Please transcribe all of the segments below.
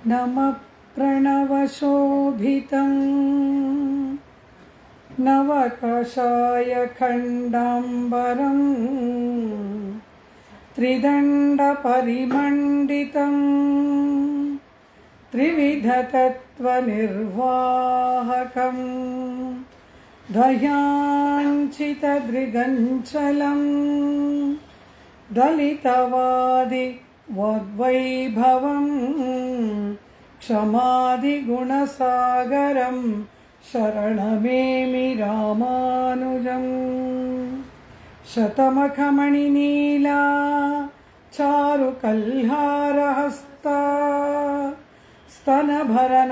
नमः प्रणवशोभितं नवकषायखण्डाम्बरं त्रिदण्डपरिमण्डितं त्रिविधतत्त्वनिर्वाहकं दयाञ्चितदृगञ्चलं दलितवादिवद्वैभवं क्षमादिगुणसागरं शरणमेमि रामानुजम् शतमखमणिनीला चारुकल्हारहस्ता स्तनभरनमिताङ्गी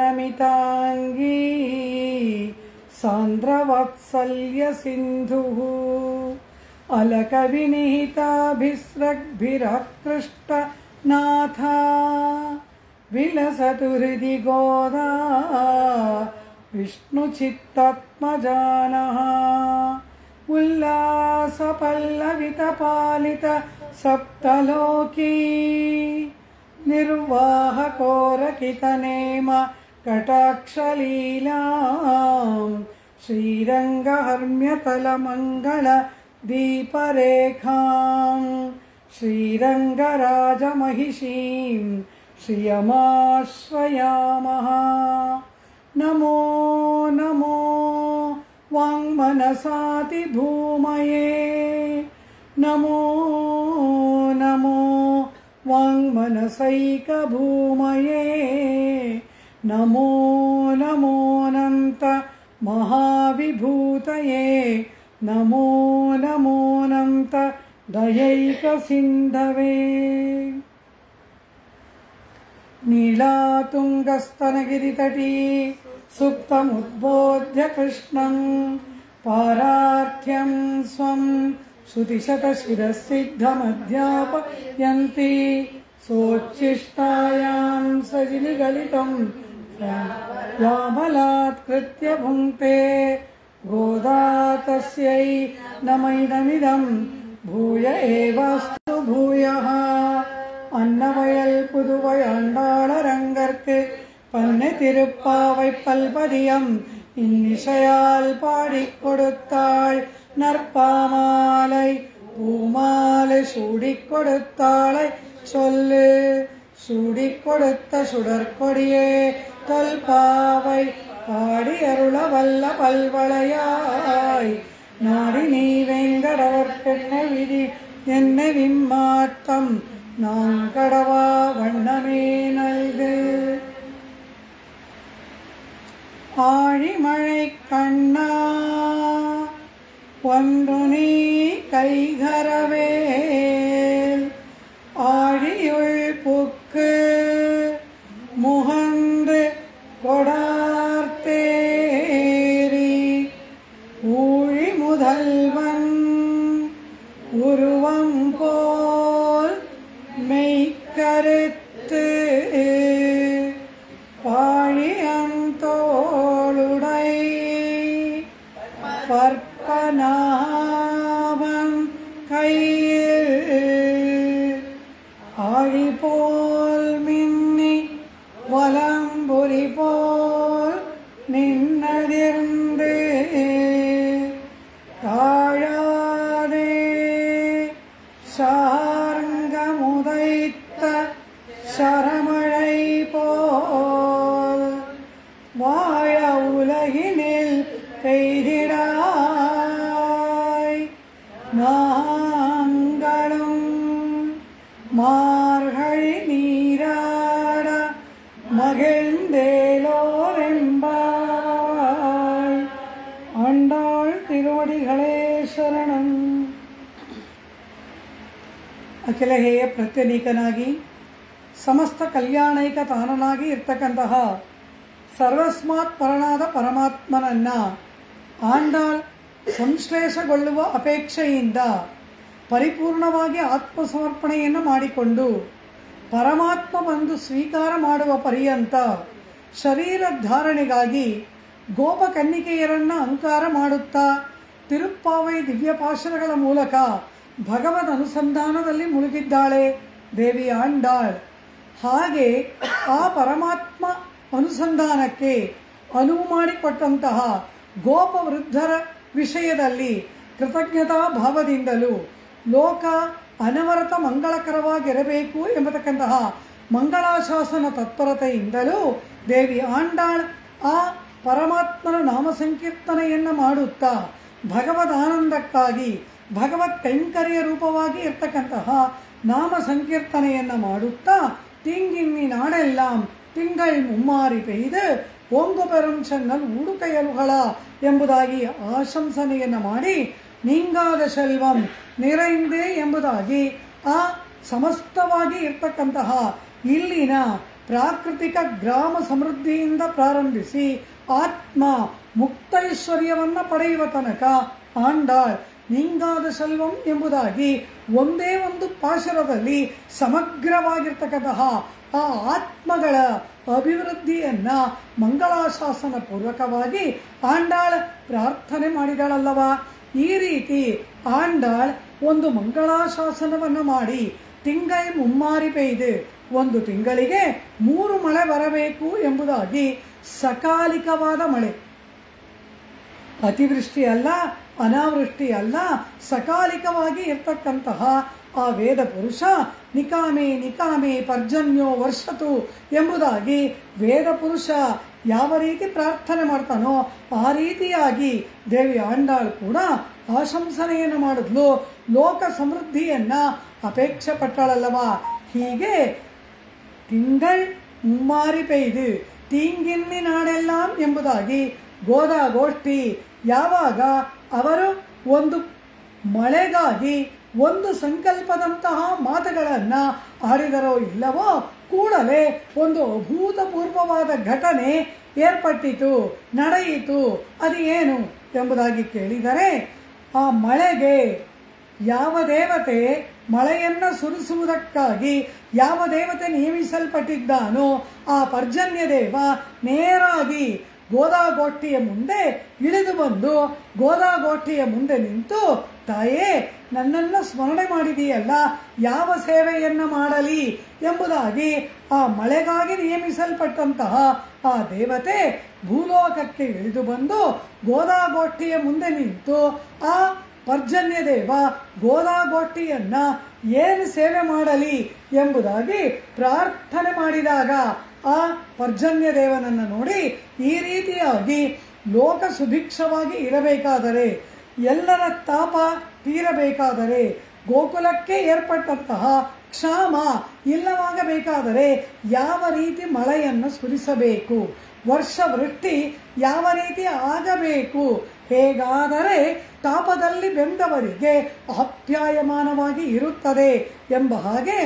सान्द्रवात्सल्यसिन्धुः अलकविनिहिताभिस्रग्भिराकृष्टनाथा विलसतु हृदि गोदा विष्णुचित्तात्मजानः उल्लासपल्लवितपालित सप्तलोकी निर्वाहकोरकितनेम कटाक्षलीलां श्रीरङ्गहर्म्यतलमङ्गल दीपरेखां श्रीरङ्गराजमहिषीं श्रियमाश्रयामः। नमो नमो वाङ्मनसातिभूमये नमो नमो वाङ्मनसैकभूमये नमो नमोऽनन्त महाविभूतये नमो नमोऽनन्त दयैकसिन्धवे। नीलातुङ्गस्तनगिरितटी सुप्तमुद्बोध्य कृष्णं पारार्थ्यं स्वं श्रुतिशतशिरसिद्धमध्यापयन्ति सोच्छिष्टायां सजिनिगलितं याबलात्कृत्य भुङ्क्ते गोदा तस्यै नमैदमिदं भूय एवास्तु भूयः। अन्नवयल पुதுவையாண்டாளரங்கற்கு பன்னை திருப்பாவை பல்பதியம் இன்னிசையால் பாடிக் கொடுத்தாள் நற்பாமாலை பூமாலை சூடிக் கொடுத்தாளை சொல்லு சூடிக் கொடுத்த சுடற்கொடியே தொல்பாவை பாடி அருள வல்ல பல்வளையாய் நாடி நீ வெங்கடவர்க்கென்ன விதி என்ன விம்மாட்டம் நாங்கடவா வண்ணமே நல்கு. ஆழிமழை கண்ணா ஒன்று நீ கைகரவேல் ஆழியுள் புக்கு முகந்து கொடார்த்தேரி ஊழி முதல்வன் உருவம் போல் மெய்கருத்து பாழியந்தோளுடை பற்பனாபம் கையில் ஆழி போல் மின்னி வலம்புரி போல் நின்னதிர்ந்து தாழாதே சார்ங்கமுதைத்த சரமழை போல் வாழ உலகினில் பெய்திடாய் நாங்களும் மார்கழி நீராட மகிழ்ந்தேலோரெம்பாய். ஆண்டாள் திருவடிகளே ಶರಣಂ. ಅಖಿಲಹೇಯ ಪ್ರತ್ಯನೀಕನಾಗಿ ಸಮಸ್ತ ಕಲ್ಯಾಣೈಕ ತಾನನಾಗಿ ಇರ್ತಕ್ಕಂತಹ ಸರ್ವಸ್ಮಾತ್ ಪರನಾದ ಪರಮಾತ್ಮನನ್ನ ಆಂಡಾಳ್ ಸಂಶ್ಲೇಷಗೊಳ್ಳುವ ಅಪೇಕ್ಷೆಯಿಂದ ಪರಿಪೂರ್ಣವಾಗಿ ಆತ್ಮಸಮರ್ಪಣೆಯನ್ನು ಮಾಡಿಕೊಂಡು ಪರಮಾತ್ಮ ಬಂದು ಸ್ವೀಕಾರ ಮಾಡುವ ಪರ್ಯಂತ ಶರೀರ ಧಾರಣೆಗಾಗಿ ಗೋಪಕನ್ನಿಕೆಯರನ್ನ ಅಂಕಾರ ಮಾಡುತ್ತಾ ತಿರುಪ್ಪಾವೈ ದಿವ್ಯ ಪಾಶುರಗಳ ಮೂಲಕ ಭಗವದ್ ಅನುಸಂಧಾನದಲ್ಲಿ ಮುಳುಗಿದ್ದಾಳೆ ದೇವಿ ಆಂಡಾಳ್. ಹಾಗೆ ಆ ಪರಮಾತ್ಮ ಅನುಸಂಧಾನಕ್ಕೆ ಅನುವು ಮಾಡಿಕೊಟ್ಟಂತಹ ಗೋಪವೃದ್ಧರ ವಿಷಯದಲ್ಲಿ ಕೃತಜ್ಞತಾ ಭಾವದಿಂದಲೂ ಲೋಕ ಅನವರತ ಮಂಗಳಕರವಾಗಿರಬೇಕು ಎಂಬತಕ್ಕಂತಹ ಮಂಗಳಾಶಾಸನ ತತ್ಪರತೆಯಿಂದಲೂ ದೇವಿ ಆಂಡಾಳ್ ಆ ಪರಮಾತ್ಮನ ನಾಮ ಸಂಕೀರ್ತನೆಯನ್ನು ಮಾಡುತ್ತಾ ಭಗವದ್ ಆನಂದಕ್ಕಾಗಿ ಭಗವತ್ ಕೈಂಕರ್ಯ ರೂಪವಾಗಿ ಇರ್ತಕ್ಕಂತಹ ನಾಮ ಸಂಕೀರ್ತನೆಯನ್ನು ಮಾಡುತ್ತಾ ತಿಂಗಿನ್ನಿ ನಾಡೆಲ್ಲಾಂ ತಿಂಗಳ್ ಮುಮ್ಮಾರಿ ಪೆಯ್ದು ಓಂಗು ಪೆರುಂ ಚೆನ್ನಲ್ ಉಡುಕೈಯಲುಗಳ ಎಂಬುದಾಗಿ ಆಶಂಸನೆಯನ್ನು ಮಾಡಿ ನೀಂಗಾದ ಶೆಲ್ವಂ ನಿರೈಂದೆ ಎಂಬುದಾಗಿ ಆ ಸಮಸ್ತವಾಗಿ ಇರ್ತಕ್ಕಂತಹ ಇಲ್ಲಿನ ಪ್ರಾಕೃತಿಕ ಗ್ರಾಮ ಸಮೃದ್ಧಿಯಿಂದ ಪ್ರಾರಂಭಿಸಿ ಆತ್ಮ ಮುಕ್ತೈಶ್ವರ್ಯವನ್ನು ಪಡೆಯುವ ತನಕ ಆಂಡಾಳ್ ನೀಂಗಾದ ಶೆಲ್ವಂ ಎಂಬುದಾಗಿ ಒಂದೇ ಒಂದು ಪಾಶುರದಲ್ಲಿ ಸಮಗ್ರವಾಗಿರ್ತಕ್ಕಂತಹ ಆ ಆತ್ಮಗಳ ಅಭಿವೃದ್ಧಿಯನ್ನ ಮಂಗಳಾಶಾಸನ ಪೂರ್ವಕವಾಗಿ ಆಂಡಾಳ್ ಪ್ರಾರ್ಥನೆ ಮಾಡಿದಳಲ್ಲವ. ಈ ರೀತಿ ಆಂಡಾಳ್ ಒಂದು ಮಂಗಳಾಶಾಸನವನ್ನು ಮಾಡಿ ತಿಂಗೈ ಮುಮ್ಮಾರಿ ಪೆಯ್ದು ಒಂದು ತಿಂಗಳಿಗೆ 3 ಮಳೆ ಬರಬೇಕು ಎಂಬುದಾಗಿ ಸಕಾಲಿಕವಾದ ಮಳೆ, ಅತಿವೃಷ್ಟಿ ಅಲ್ಲ ಅನಾವೃಷ್ಟಿ ಅಲ್ಲ, ಸಕಾಲಿಕವಾಗಿ ಇರ್ತಕ್ಕಂತಹ ಆ ವೇದ ಪುರುಷ ನಿಕಾಮೆ ನಿಕಾಮೆ ಪರ್ಜನ್ಯೋ ವರ್ಷತು ಎಂಬುದಾಗಿ ವೇದ ಪುರುಷ ಯಾವ ರೀತಿ ಪ್ರಾರ್ಥನೆ ಮಾಡ್ತಾನೋ ಆ ರೀತಿಯಾಗಿ ದೇವಿ ಆಂಡಾಳ್ ಕೂಡ ಆಶಂಸನೆಯನ್ನು ಮಾಡಿದ್ಲು. ಲೋಕ ಸಮೃದ್ಧಿಯನ್ನ ಅಪೇಕ್ಷೆ ಪಟ್ಟಳಲ್ಲವ. ಹೀಗೆ ತಿಂಗಳ್ ಮುಮ್ಮಾರಿ ಪೆಯ್ದು ತೀಂಗಿನ್ನಿ ನಾಡೆಲ್ಲಾಂ ಎಂಬುದಾಗಿ ಗೋದಾಗೋಷ್ಠಿ ಯಾವಾಗ ಅವರು ಒಂದು ಮಳೆಗಾಗಿ ಒಂದು ಸಂಕಲ್ಪದಂತಹ ಮಾತುಗಳನ್ನು ಆಡಿದರೋ ಇಲ್ಲವೋ ಕೂಡಲೇ ಒಂದು ಅಭೂತಪೂರ್ವವಾದ ಘಟನೆ ಏರ್ಪಟ್ಟಿತು, ನಡೆಯಿತು. ಅದು ಏನು ಎಂಬುದಾಗಿ ಕೇಳಿದರೆ, ಆ ಮಳೆಗೆ ಯಾವ ದೇವತೆ ಮಳೆಯನ್ನು ಸುರಿಸುವುದಕ್ಕಾಗಿ ಯಾವ ದೇವತೆ ನೇಮಿಸಲ್ಪಟ್ಟಿದ್ದಾನೋ ಆ ಪರ್ಜನ್ಯ ದೇವ ನೇರಾಗಿ ಗೋದಾಗೋಷ್ಠಿಯ ಮುಂದೆ ಇಳಿದು ಬಂದು ಗೋದಾಗೋಷ್ಠಿಯ ಮುಂದೆ ನಿಂತು, ತಾಯೇ ನನ್ನನ್ನು ಸ್ಮರಣೆ ಮಾಡಿದೆಯಲ್ಲ, ಯಾವ ಸೇವೆಯನ್ನು ಮಾಡಲಿ ಎಂಬುದಾಗಿ ಆ ಮಳೆಗಾಗಿ ನೇಮಿಸಲ್ಪಟ್ಟಂತಹ ಆ ದೇವತೆ ಭೂಲೋಕಕ್ಕೆ ಇಳಿದು ಬಂದು ಗೋದಾಗೋಷ್ಠಿಯ ಮುಂದೆ ನಿಂತು ಆ ಪರ್ಜನ್ಯ ದೇವ ಗೋದಾಗೋಷ್ಠಿಯನ್ನ ಏನು ಸೇವೆ ಮಾಡಲಿ ಎಂಬುದಾಗಿ ಪ್ರಾರ್ಥನೆ ಮಾಡಿದಾಗ ಆ ಪರ್ಜನ್ಯ ದೇವನನ್ನು ನೋಡಿ, ಈ ರೀತಿಯಾಗಿ ಲೋಕ ಸುಭಿಕ್ಷವಾಗಿ ಇರಬೇಕಾದರೆ, ಎಲ್ಲರ ತಾಪ ತೀರಬೇಕಾದರೆ, ಗೋಕುಲಕ್ಕೆ ಏರ್ಪಟ್ಟಂತಹ ಕ್ಷಾಮ ಇಲ್ಲವಾಗಬೇಕಾದರೆ ಯಾವ ರೀತಿ ಮಳೆಯನ್ನು ಸುರಿಸಬೇಕು, ವರ್ಷವೃಷ್ಟಿ ಯಾವ ರೀತಿ ಆಗಬೇಕು, ಹೇಗಾದರೆ ತಾಪದಲ್ಲಿ ಬೆಂದವರಿಗೆ ಆಪ್ಯಾಯಮಾನವಾಗಿ ಇರುತ್ತದೆ ಎಂಬ ಹಾಗೆ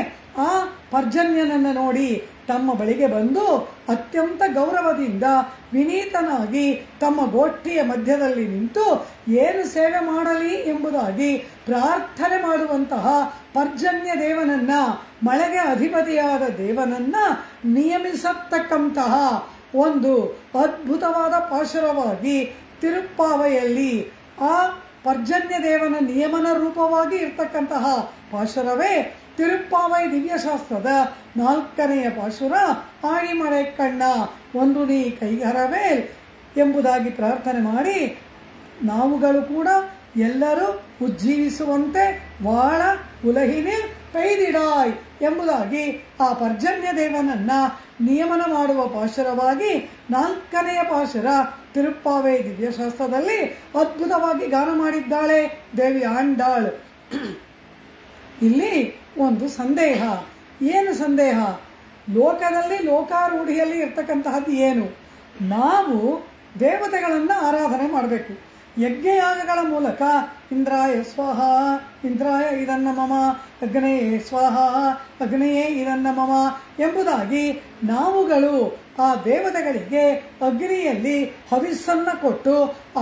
ಆ ಪರ್ಜನ್ಯನನ್ನು ನೋಡಿ ತಮ್ಮ ಬಳಿಗೆ ಬಂದು ಅತ್ಯಂತ ಗೌರವದಿಂದ ವಿನೀತನಾಗಿ ತಮ್ಮ ಗೋಷ್ಠಿಯ ಮಧ್ಯದಲ್ಲಿ ನಿಂತು ಏನು ಸೇವೆ ಮಾಡಲಿ ಎಂಬುದಾಗಿ ಪ್ರಾರ್ಥನೆ ಮಾಡುವಂತಹ ಪರ್ಜನ್ಯ ದೇವನನ್ನ, ಮಳೆಗೆ ಅಧಿಪತಿಯಾದ ದೇವನನ್ನ ನಿಯಮಿಸತಕ್ಕಂತಹ ಒಂದು ಅದ್ಭುತವಾದ ಪಾಶುರವಾಗಿ ತಿರುಪ್ಪಾವೈಯಲ್ಲಿ ಆ ಪರ್ಜನ್ಯ ದೇವನ ನಿಯಮನ ರೂಪವಾಗಿ ಇರ್ತಕ್ಕಂತಹ ಪಾಶುರವೇ ತಿರುಪ್ಪಾವೈ ದಿವ್ಯಶಾಸ್ತ್ರದ 4ನೆಯ ಪಾಶುರ. ಆಣಿಮಳೆ ಕಣ್ಣ ಒಂದು ನೀ ಕೈಗರವೇಲ್ ಎಂಬುದಾಗಿ ಪ್ರಾರ್ಥನೆ ಮಾಡಿ, ನಾವುಗಳು ಕೂಡ ಎಲ್ಲರೂ ಉಜ್ಜೀವಿಸುವಂತೆ ವಾಳ ಉಲಹಿನಿಲ್ ಪೈದಿಡಾಯ್ ಎಂಬುದಾಗಿ ಆ ಪರ್ಜನ್ಯ ದೇವನನ್ನ ನಿಯಮನ ಮಾಡುವ ಪಾಶುರವಾಗಿ 4ನೆಯ ಪಾಶುರ ತಿರುಪ್ಪಾವೈ ದಿವ್ಯಶಾಸ್ತ್ರದಲ್ಲಿ ಅದ್ಭುತವಾಗಿ ಗಾನ ಮಾಡಿದ್ದಾಳೆ ದೇವಿ ಆಂಡಾಳ್. ಇಲ್ಲಿ ಒಂದು ಸಂದೇಹ. ಏನು ಸಂದೇಹ? ಲೋಕದಲ್ಲಿ ಲೋಕಾರೂಢಿಯಲ್ಲಿ ಇರ್ತಕ್ಕಂತಹದ್ದು ಏನು? ನಾವು ದೇವತೆಗಳನ್ನು ಆರಾಧನೆ ಮಾಡಬೇಕು. ಯಜ್ಞಯಾಗಗಳ ಮೂಲಕ ಇಂದ್ರಾಯ ಸ್ವಾಹ, ಇಂದ್ರಾಯ ಇದನ್ನ ಮಮ, ಅಗ್ನೇಯೇ ಸ್ವಾಹ, ಅಗ್ನೇಯೇ ಇದನ್ನ ಮಮ ಎಂಬುದಾಗಿ ನಾವುಗಳು ಆ ದೇವತೆಗಳಿಗೆ ಅಗ್ನಿಯಲ್ಲಿ ಹವಿಸ್ಸನ್ನು ಕೊಟ್ಟು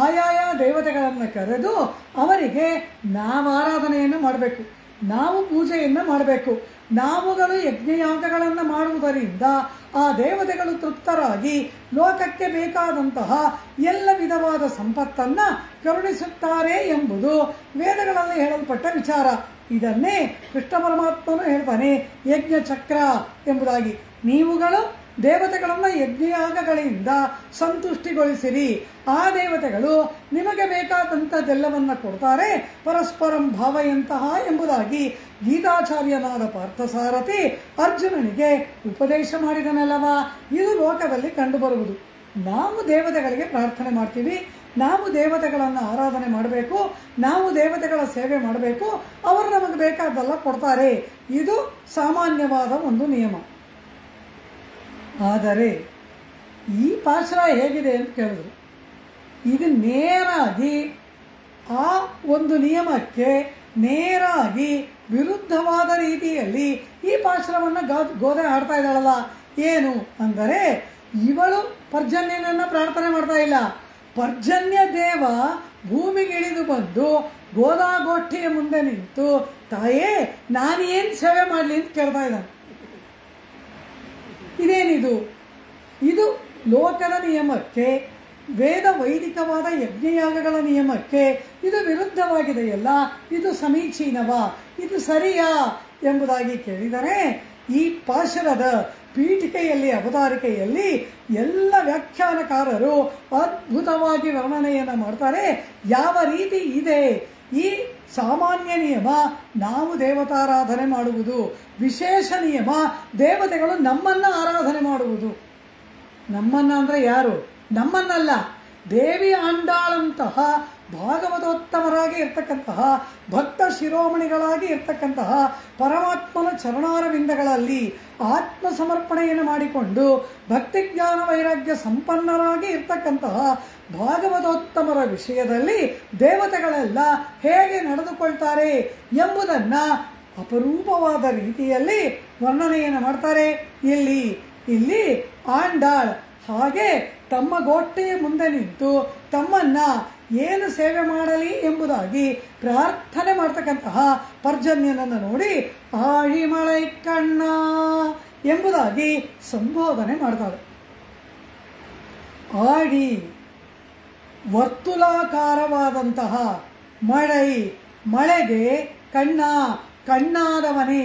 ಆಯಾಯ ದೇವತೆಗಳನ್ನು ಕರೆದು ಅವರಿಗೆ ನಾವಾರಾಧನೆಯನ್ನು ಮಾಡಬೇಕು. ನಾವು ಪೂಜೆಯನ್ನು ಮಾಡಬೇಕು. ನಾವುಗಳು ಯಜ್ಞಯಾಗಗಳನ್ನು ಮಾಡುವುದರಿಂದ ಆ ದೇವತೆಗಳು ತೃಪ್ತರಾಗಿ ಲೋಕಕ್ಕೆ ಬೇಕಾದಂತಹ ಎಲ್ಲ ವಿಧವಾದ ಸಂಪತ್ತನ್ನು ಕರುಣಿಸುತ್ತಾರೆ ಎಂಬುದು ವೇದಗಳಲ್ಲಿ ಹೇಳಲ್ಪಟ್ಟ ವಿಚಾರ. ಇದನ್ನೇ ಕೃಷ್ಣ ಪರಮಾತ್ಮನು ಹೇಳ್ತಾನೆ ಯಜ್ಞ ಚಕ್ರ ಎಂಬುದಾಗಿ. ನೀವುಗಳು ದೇವತೆಗಳನ್ನು ಯಜ್ಞಯಾಗಗಳಿಂದ ಸಂತುಷ್ಟಿಗೊಳಿಸಿರಿ, ಆ ದೇವತೆಗಳು ನಿಮಗೆ ಬೇಕಾದಂಥದ್ದೆಲ್ಲವನ್ನ ಕೊಡ್ತಾರೆ, ಪರಸ್ಪರಂ ಭಾವಯಂತಹ ಎಂಬುದಾಗಿ ಗೀತಾಚಾರ್ಯನಾದ ಪಾರ್ಥಸಾರಥಿ ಅರ್ಜುನನಿಗೆ ಉಪದೇಶ ಮಾಡಿದನಲ್ಲವಾ. ಇದು ಲೋಕದಲ್ಲಿ ಕಂಡುಬರುವುದು. ನಾವು ದೇವತೆಗಳಿಗೆ ಪ್ರಾರ್ಥನೆ ಮಾಡ್ತೀವಿ, ನಾವು ದೇವತೆಗಳನ್ನು ಆರಾಧನೆ ಮಾಡಬೇಕು, ನಾವು ದೇವತೆಗಳ ಸೇವೆ ಮಾಡಬೇಕು, ಅವರು ನಮಗೆ ಬೇಕಾದ್ದೆಲ್ಲ ಕೊಡ್ತಾರೆ. ಇದು ಸಾಮಾನ್ಯವಾದ ಒಂದು ನಿಯಮ. ಆದರೆ ಈ ಪಾಶರ ಹೇಗಿದೆ ಅಂತ ಕೇಳಿದ್ರು, ಇದು ನೇರಾಗಿ ಆ ಒಂದು ನಿಯಮಕ್ಕೆ ನೇರಾಗಿ ವಿರುದ್ಧವಾದ ರೀತಿಯಲ್ಲಿ ಈ ಪಾಶರವನ್ನು ಗೋದೆ ಆಡ್ತಾ ಇದ್ದಾಳಲ್ಲ. ಏನು ಅಂದರೆ, ಇವಳು ಪರ್ಜನ್ಯನನ್ನು ಪ್ರಾರ್ಥನೆ ಮಾಡ್ತಾ ಇಲ್ಲ. ಪರ್ಜನ್ಯ ದೇವ ಭೂಮಿಗೆ ಇಳಿದು ಬಂದು ಗೋದಾಗೋಷ್ಠಿಯ ಮುಂದೆ ನಿಂತು ತಾಯೇ ನಾನೇನು ಸೇವೆ ಮಾಡಲಿ ಅಂತ ಕೇಳ್ತಾ ಇದ್ದಾನೆ. ಇದೇನಿದು? ಇದು ಲೋಕದ ನಿಯಮಕ್ಕೆ, ವೇದ ವೈದಿಕವಾದ ಯಜ್ಞಯಾಗಗಳ ನಿಯಮಕ್ಕೆ ಇದು ವಿರುದ್ಧವಾಗಿದೆಯಲ್ಲ, ಇದು ಸಮೀಚೀನವಾ, ಇದು ಸರಿಯಾ ಎಂಬುದಾಗಿ ಕೇಳಿದರೆ ಈ ಪಾಶರದ ಪೀಠಿಕೆಯಲ್ಲಿ ಅವತಾರಿಕೆಯಲ್ಲಿ ಎಲ್ಲ ವ್ಯಾಖ್ಯಾನಕಾರರು ಅದ್ಭುತವಾಗಿ ವರ್ಣನೆಯನ್ನು ಮಾಡ್ತಾರೆ. ಯಾವ ರೀತಿ ಇದೆ ಈ ಸಾಮಾನ್ಯ ನಿಯಮ ನಾವು ದೇವತಾರಾಧನೆ ಮಾಡುವುದು, ವಿಶೇಷ ನಿಯಮ ದೇವತೆಗಳು ನಮ್ಮನ್ನ ಆರಾಧನೆ ಮಾಡುವುದು. ನಮ್ಮನ್ನ ಅಂದ್ರೆ ಯಾರು? ನಮ್ಮನ್ನಲ್ಲ, ದೇವಿ ಆಂಡಾಳಂತಹ ಭಾಗವತೋತ್ತಮರಾಗಿ ಇರ್ತಕ್ಕಂತಹ ಭಕ್ತ ಶಿರೋಮಣಿಗಳಾಗಿ ಇರ್ತಕ್ಕಂತಹ ಪರಮಾತ್ಮನ ಚರಣಾರವಿಂದಗಳಲ್ಲಿ ಆತ್ಮ ಸಮರ್ಪಣೆಯನ್ನು ಮಾಡಿಕೊಂಡು ಭಕ್ತಿ ಜ್ಞಾನ ವೈರಾಗ್ಯ ಸಂಪನ್ನರಾಗಿ ಇರ್ತಕ್ಕಂತಹ ಭಾಗವತೋತ್ತಮರ ವಿಷಯದಲ್ಲಿ ದೇವತೆಗಳೆಲ್ಲ ಹೇಗೆ ನಡೆದುಕೊಳ್ತಾರೆ ಎಂಬುದನ್ನ ಅಪರೂಪವಾದ ರೀತಿಯಲ್ಲಿ ವರ್ಣನೆಯನ್ನು ಮಾಡ್ತಾರೆ. ಇಲ್ಲಿ ಆಂಡಾಳ್ ಹಾಗೆ ತಮ್ಮ ಗೋಷ್ಠಿಯ ಮುಂದೆ ನಿಂತು ತಮ್ಮನ್ನ ಏನು ಸೇವೆ ಮಾಡಲಿ ಎಂಬುದಾಗಿ ಪ್ರಾರ್ಥನೆ ಮಾಡ್ತಕ್ಕಂತಹ ಪರ್ಜನ್ಯನನ್ನು ನೋಡಿ ಆಳಿಮಳೈ ಕಣ್ಣ ಎಂಬುದಾಗಿ ಸಂಬೋಧನೆ ಮಾಡ್ತಾರೆ. ಆಡಿ ವರ್ತುಲಾಕಾರವಾದಂತಹ ಮಳೆಗೆ ಕಣ್ಣಾದವನೇ,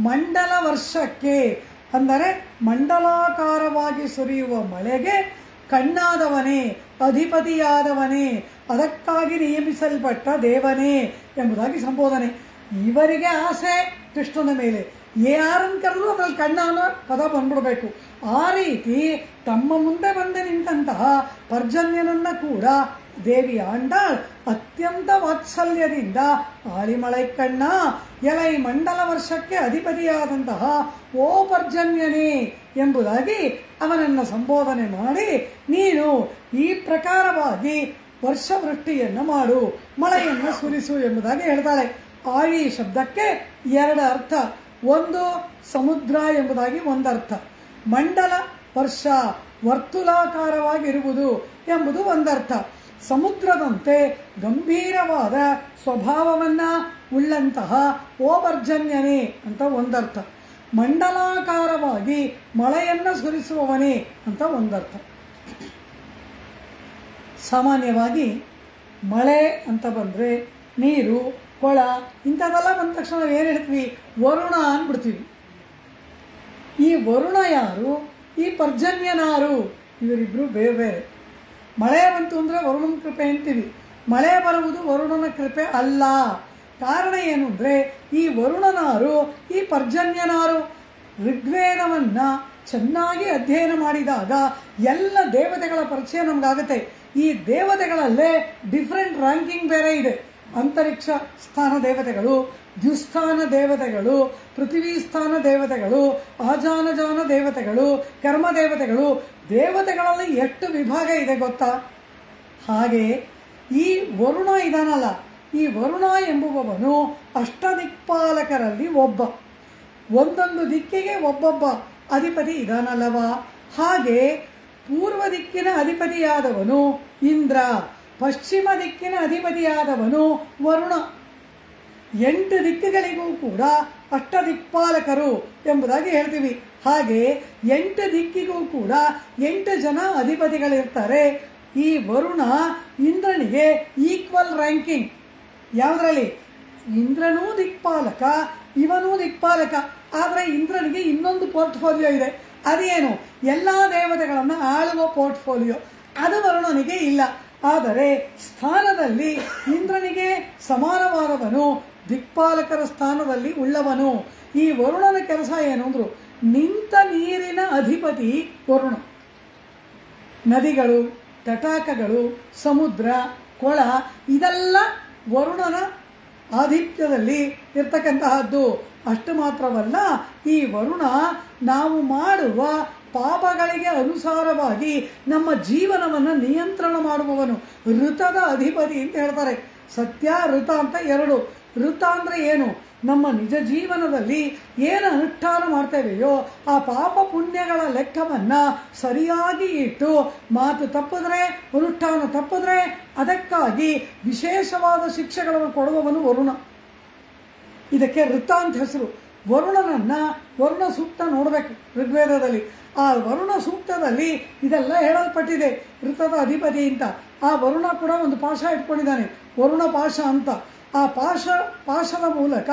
ಮಂಡಲ ವರ್ಷಕ್ಕೆ ಅಂದರೆ ಮಂಡಲಾಕಾರವಾಗಿ ಸುರಿಯುವ ಮಳೆಗೆ ಕಣ್ಣಾದವನೇ, ಅಧಿಪತಿಯಾದವನೇ, ಅದಕ್ಕಾಗಿ ನಿಯಮಿಸಲ್ಪಟ್ಟ ದೇವನೇ ಎಂಬುದಾಗಿ ಸಂಬೋಧನೆ. ಇವರಿಗೆ ಆಸೆ ಕೃಷ್ಣನ ಮೇಲೆ, ಯಾರನ್ನು ಕರೆದು ಅದ್ರಲ್ಲಿ ಕಣ್ಣ ಅನ್ನೋ ಪದ ಬಂದ್ಬಿಡ್ಬೇಕು. ಆ ರೀತಿ ತಮ್ಮ ಮುಂದೆ ಬಂದು ನಿಂತಹ ಪರ್ಜನ್ಯನನ್ನ ಕೂಡ ದೇವಿ ಆಂಡಾಳ್ ಅತ್ಯಂತ ವಾತ್ಸಲ್ಯದಿಂದ ಆಳಿಮಳೈ ಕಣ್ಣ, ಎಲೈ ಮಂಡಲ ವರ್ಷಕ್ಕೆ ಅಧಿಪತಿಯಾದಂತಹ ಓ ಪರ್ಜನ್ಯನೇ ಎಂಬುದಾಗಿ ಅವನನ್ನು ಸಂಬೋಧನೆ ಮಾಡಿ ನೀನು ಈ ಪ್ರಕಾರವಾಗಿ ವರ್ಷವೃಷ್ಟಿಯನ್ನು ಮಾಡು, ಮಳೆಯನ್ನು ಸುರಿಸು ಎಂಬುದಾಗಿ ಹೇಳ್ತಾಳೆ. ಆಳಿ ಶಬ್ದಕ್ಕೆ ಎರಡು ಅರ್ಥ. ಒಂದು ಸಮುದ್ರ ಎಂಬುದಾಗಿ ಒಂದರ್ಥ, ಮಂಡಲ ವರ್ಷ ವರ್ತುಲಾಕಾರವಾಗಿರುವುದು ಎಂಬುದು ಒಂದರ್ಥ. ಸಮುದ್ರದಂತೆ ಗಂಭೀರವಾದ ಸ್ವಭಾವವನ್ನ ಉಳ್ಳಂತಹ ಓ ಪರ್ಜನ್ಯನೇ ಅಂತ ಒಂದರ್ಥ, ಮಂಡಲಾಕಾರವಾಗಿ ಮಳೆಯನ್ನು ಸುರಿಸುವವನೇ ಅಂತ ಒಂದರ್ಥ. ಸಾಮಾನ್ಯವಾಗಿ ಮಳೆ ಅಂತ ಬಂದರೆ ನೀರು, ಕೊಳ ಇಂಥದ್ದೆಲ್ಲ ಬಂದ ತಕ್ಷಣ ನಾವು ಏನು ಹೇಳ್ತೀವಿ? ವರುಣ ಅಂದ್ಬಿಡ್ತೀವಿ. ಈ ವರುಣ ಯಾರು? ಈ ಪರ್ಜನ್ಯನಾರು? ಇವರಿಬ್ಬರು ಬೇರೆ ಬೇರೆ. ಮಳೆ ಬಂತು ಅಂದರೆ ವರುಣನ ಕೃಪೆ ಅಂತೀವಿ, ಮಳೆ ಬರುವುದು ವರುಣನ ಕೃಪೆ ಅಲ್ಲ. ಕಾರಣ ಏನು ಅಂದರೆ ಈ ವರುಣನಾರು, ಈ ಪರ್ಜನ್ಯನಾರು. ಋಗ್ವೇದವನ್ನ ಚೆನ್ನಾಗಿ ಅಧ್ಯಯನ ಮಾಡಿದಾಗ ಎಲ್ಲ ದೇವತೆಗಳ ಪರಿಚಯ ನಮಗಾಗುತ್ತೆ. ಈ ದೇವತೆಗಳಲ್ಲೇ ಡಿಫ್ರೆಂಟ್ ರ್ಯಾಂಕಿಂಗ್ ಬೇರೆ ಇದೆ. ಅಂತರಿಕ್ಷ ಸ್ಥಾನ ದೇವತೆಗಳು, ದ್ಯುಸ್ಥಾನ ದೇವತೆಗಳು, ಪೃಥ್ವಿ ಸ್ಥಾನ ದೇವತೆಗಳು, ಆಜಾನಜಾನ ದೇವತೆಗಳು, ಕರ್ಮ ದೇವತೆಗಳು. ದೇವತೆಗಳಲ್ಲಿ ಎಷ್ಟು ವಿಭಾಗ ಇದೆ ಗೊತ್ತಾ? ಹಾಗೆ ಈ ವರುಣ ಇದಾನಲ್ಲ, ಈ ವರುಣ ಎಂಬುವವನು ಅಷ್ಟದಿಕ್ಪಾಲಕರಲ್ಲಿ ಒಬ್ಬ. ಒಂದೊಂದು ದಿಕ್ಕಿಗೆ ಒಬ್ಬೊಬ್ಬ ಅಧಿಪತಿ ಇದಾನಲ್ಲವಾ? ಹಾಗೆ ಪೂರ್ವ ದಿಕ್ಕಿನ ಅಧಿಪತಿಯಾದವನು ಇಂದ್ರ, ಪಶ್ಚಿಮ ದಿಕ್ಕಿನ ಅಧಿಪತಿಯಾದವನು ವರುಣ. 8 ದಿಕ್ಕುಗಳಿಗೂ ಕೂಡ ಅಷ್ಟದಿಕ್ಪಾಲಕರು ಎಂಬುದಾಗಿ ಹೇಳ್ತೀವಿ. ಹಾಗೆ 8 ದಿಕ್ಕಿಗೂ ಕೂಡ 8 ಜನ ಅಧಿಪತಿಗಳಿರ್ತಾರೆ. ಈ ವರುಣ ಇಂದ್ರನಿಗೆ ಈಕ್ವಲ್ ರ್ಯಾಂಕಿಂಗ್. ಯಾವುದರಲ್ಲಿ? ಇಂದ್ರನೂ ದಿಕ್ಪಾಲಕ, ಇವನೂ ದಿಕ್ಪಾಲಕ. ಆದರೆ ಇಂದ್ರನಿಗೆ ಇನ್ನೊಂದು ಪೋರ್ಟ್ಫೋಲಿಯೋ ಇದೆ. ಅದೇನು? ಎಲ್ಲ ದೇವತೆಗಳನ್ನು ಆಳುವ ಪೋರ್ಟ್ಫೋಲಿಯೋ. ಅದು ವರುಣನಿಗೆ ಇಲ್ಲ. ಆದರೆ ಸ್ಥಾನದಲ್ಲಿ ಇಂದ್ರನಿಗೆ ಸಮಾನವಾದವನು, ದಿಕ್ಪಾಲಕರ ಸ್ಥಾನದಲ್ಲಿ ಉಳ್ಳವನು. ಈ ವರುಣನ ಕೆಲಸ ಏನು ಅಂದ್ರು, ನಿಂತ ನೀರಿನ ಅಧಿಪತಿ ವರುಣ. ನದಿಗಳು, ತಟಾಕಗಳು, ಸಮುದ್ರ, ಕೊಳ ಇದೆಲ್ಲ ವರುಣನ ಆಧಿಪತ್ಯದಲ್ಲಿ ಇರ್ತಕ್ಕಂತಹದ್ದು. ಅಷ್ಟು ಮಾತ್ರವಲ್ಲ, ಈ ವರುಣ ನಾವು ಮಾಡುವ ಪಾಪಗಳಿಗೆ ಅನುಸಾರವಾಗಿ ನಮ್ಮ ಜೀವನವನ್ನು ನಿಯಂತ್ರಣ ಮಾಡುವವನು. ಋತದ ಅಧಿಪತಿ ಅಂತ ಹೇಳ್ತಾರೆ. ಸತ್ಯ ಋತ ಅಂತ 2. ಋತ ಅಂದರೆ ಏನು? ನಮ್ಮ ನಿಜ ಜೀವನದಲ್ಲಿ ಏನು ಅನುಷ್ಠಾನ ಮಾಡ್ತೇವೆಯೋ ಆ ಪಾಪ ಪುಣ್ಯಗಳ ಲೆಕ್ಕವನ್ನು ಸರಿಯಾಗಿ ಇಟ್ಟು, ಮಾತು ತಪ್ಪಿದ್ರೆ, ಅನುಷ್ಠಾನ ತಪ್ಪಿದ್ರೆ ಅದಕ್ಕಾಗಿ ವಿಶೇಷವಾದ ಶಿಕ್ಷೆಗಳನ್ನು ಕೊಡುವವನು ವರುಣ. ಇದಕ್ಕೆ ಋತ ಅಂತ ಹೆಸರು. ವರುಣನನ್ನು ವರುಣ ಸೂಕ್ತ ನೋಡಬೇಕು ಋಗ್ವೇದದಲ್ಲಿ. ಆ ವರುಣ ಸೂಕ್ತದಲ್ಲಿ ಇದೆಲ್ಲ ಹೇಳಲ್ಪಟ್ಟಿದೆ, ಋತದ ಅಧಿಪತಿ ಅಂತ. ಆ ವರುಣ ಕೂಡ ಒಂದು ಪಾಶ ಇಟ್ಕೊಂಡಿದ್ದಾನೆ, ವರುಣ ಪಾಶ ಅಂತ. ಆ ಪಾಶದ ಮೂಲಕ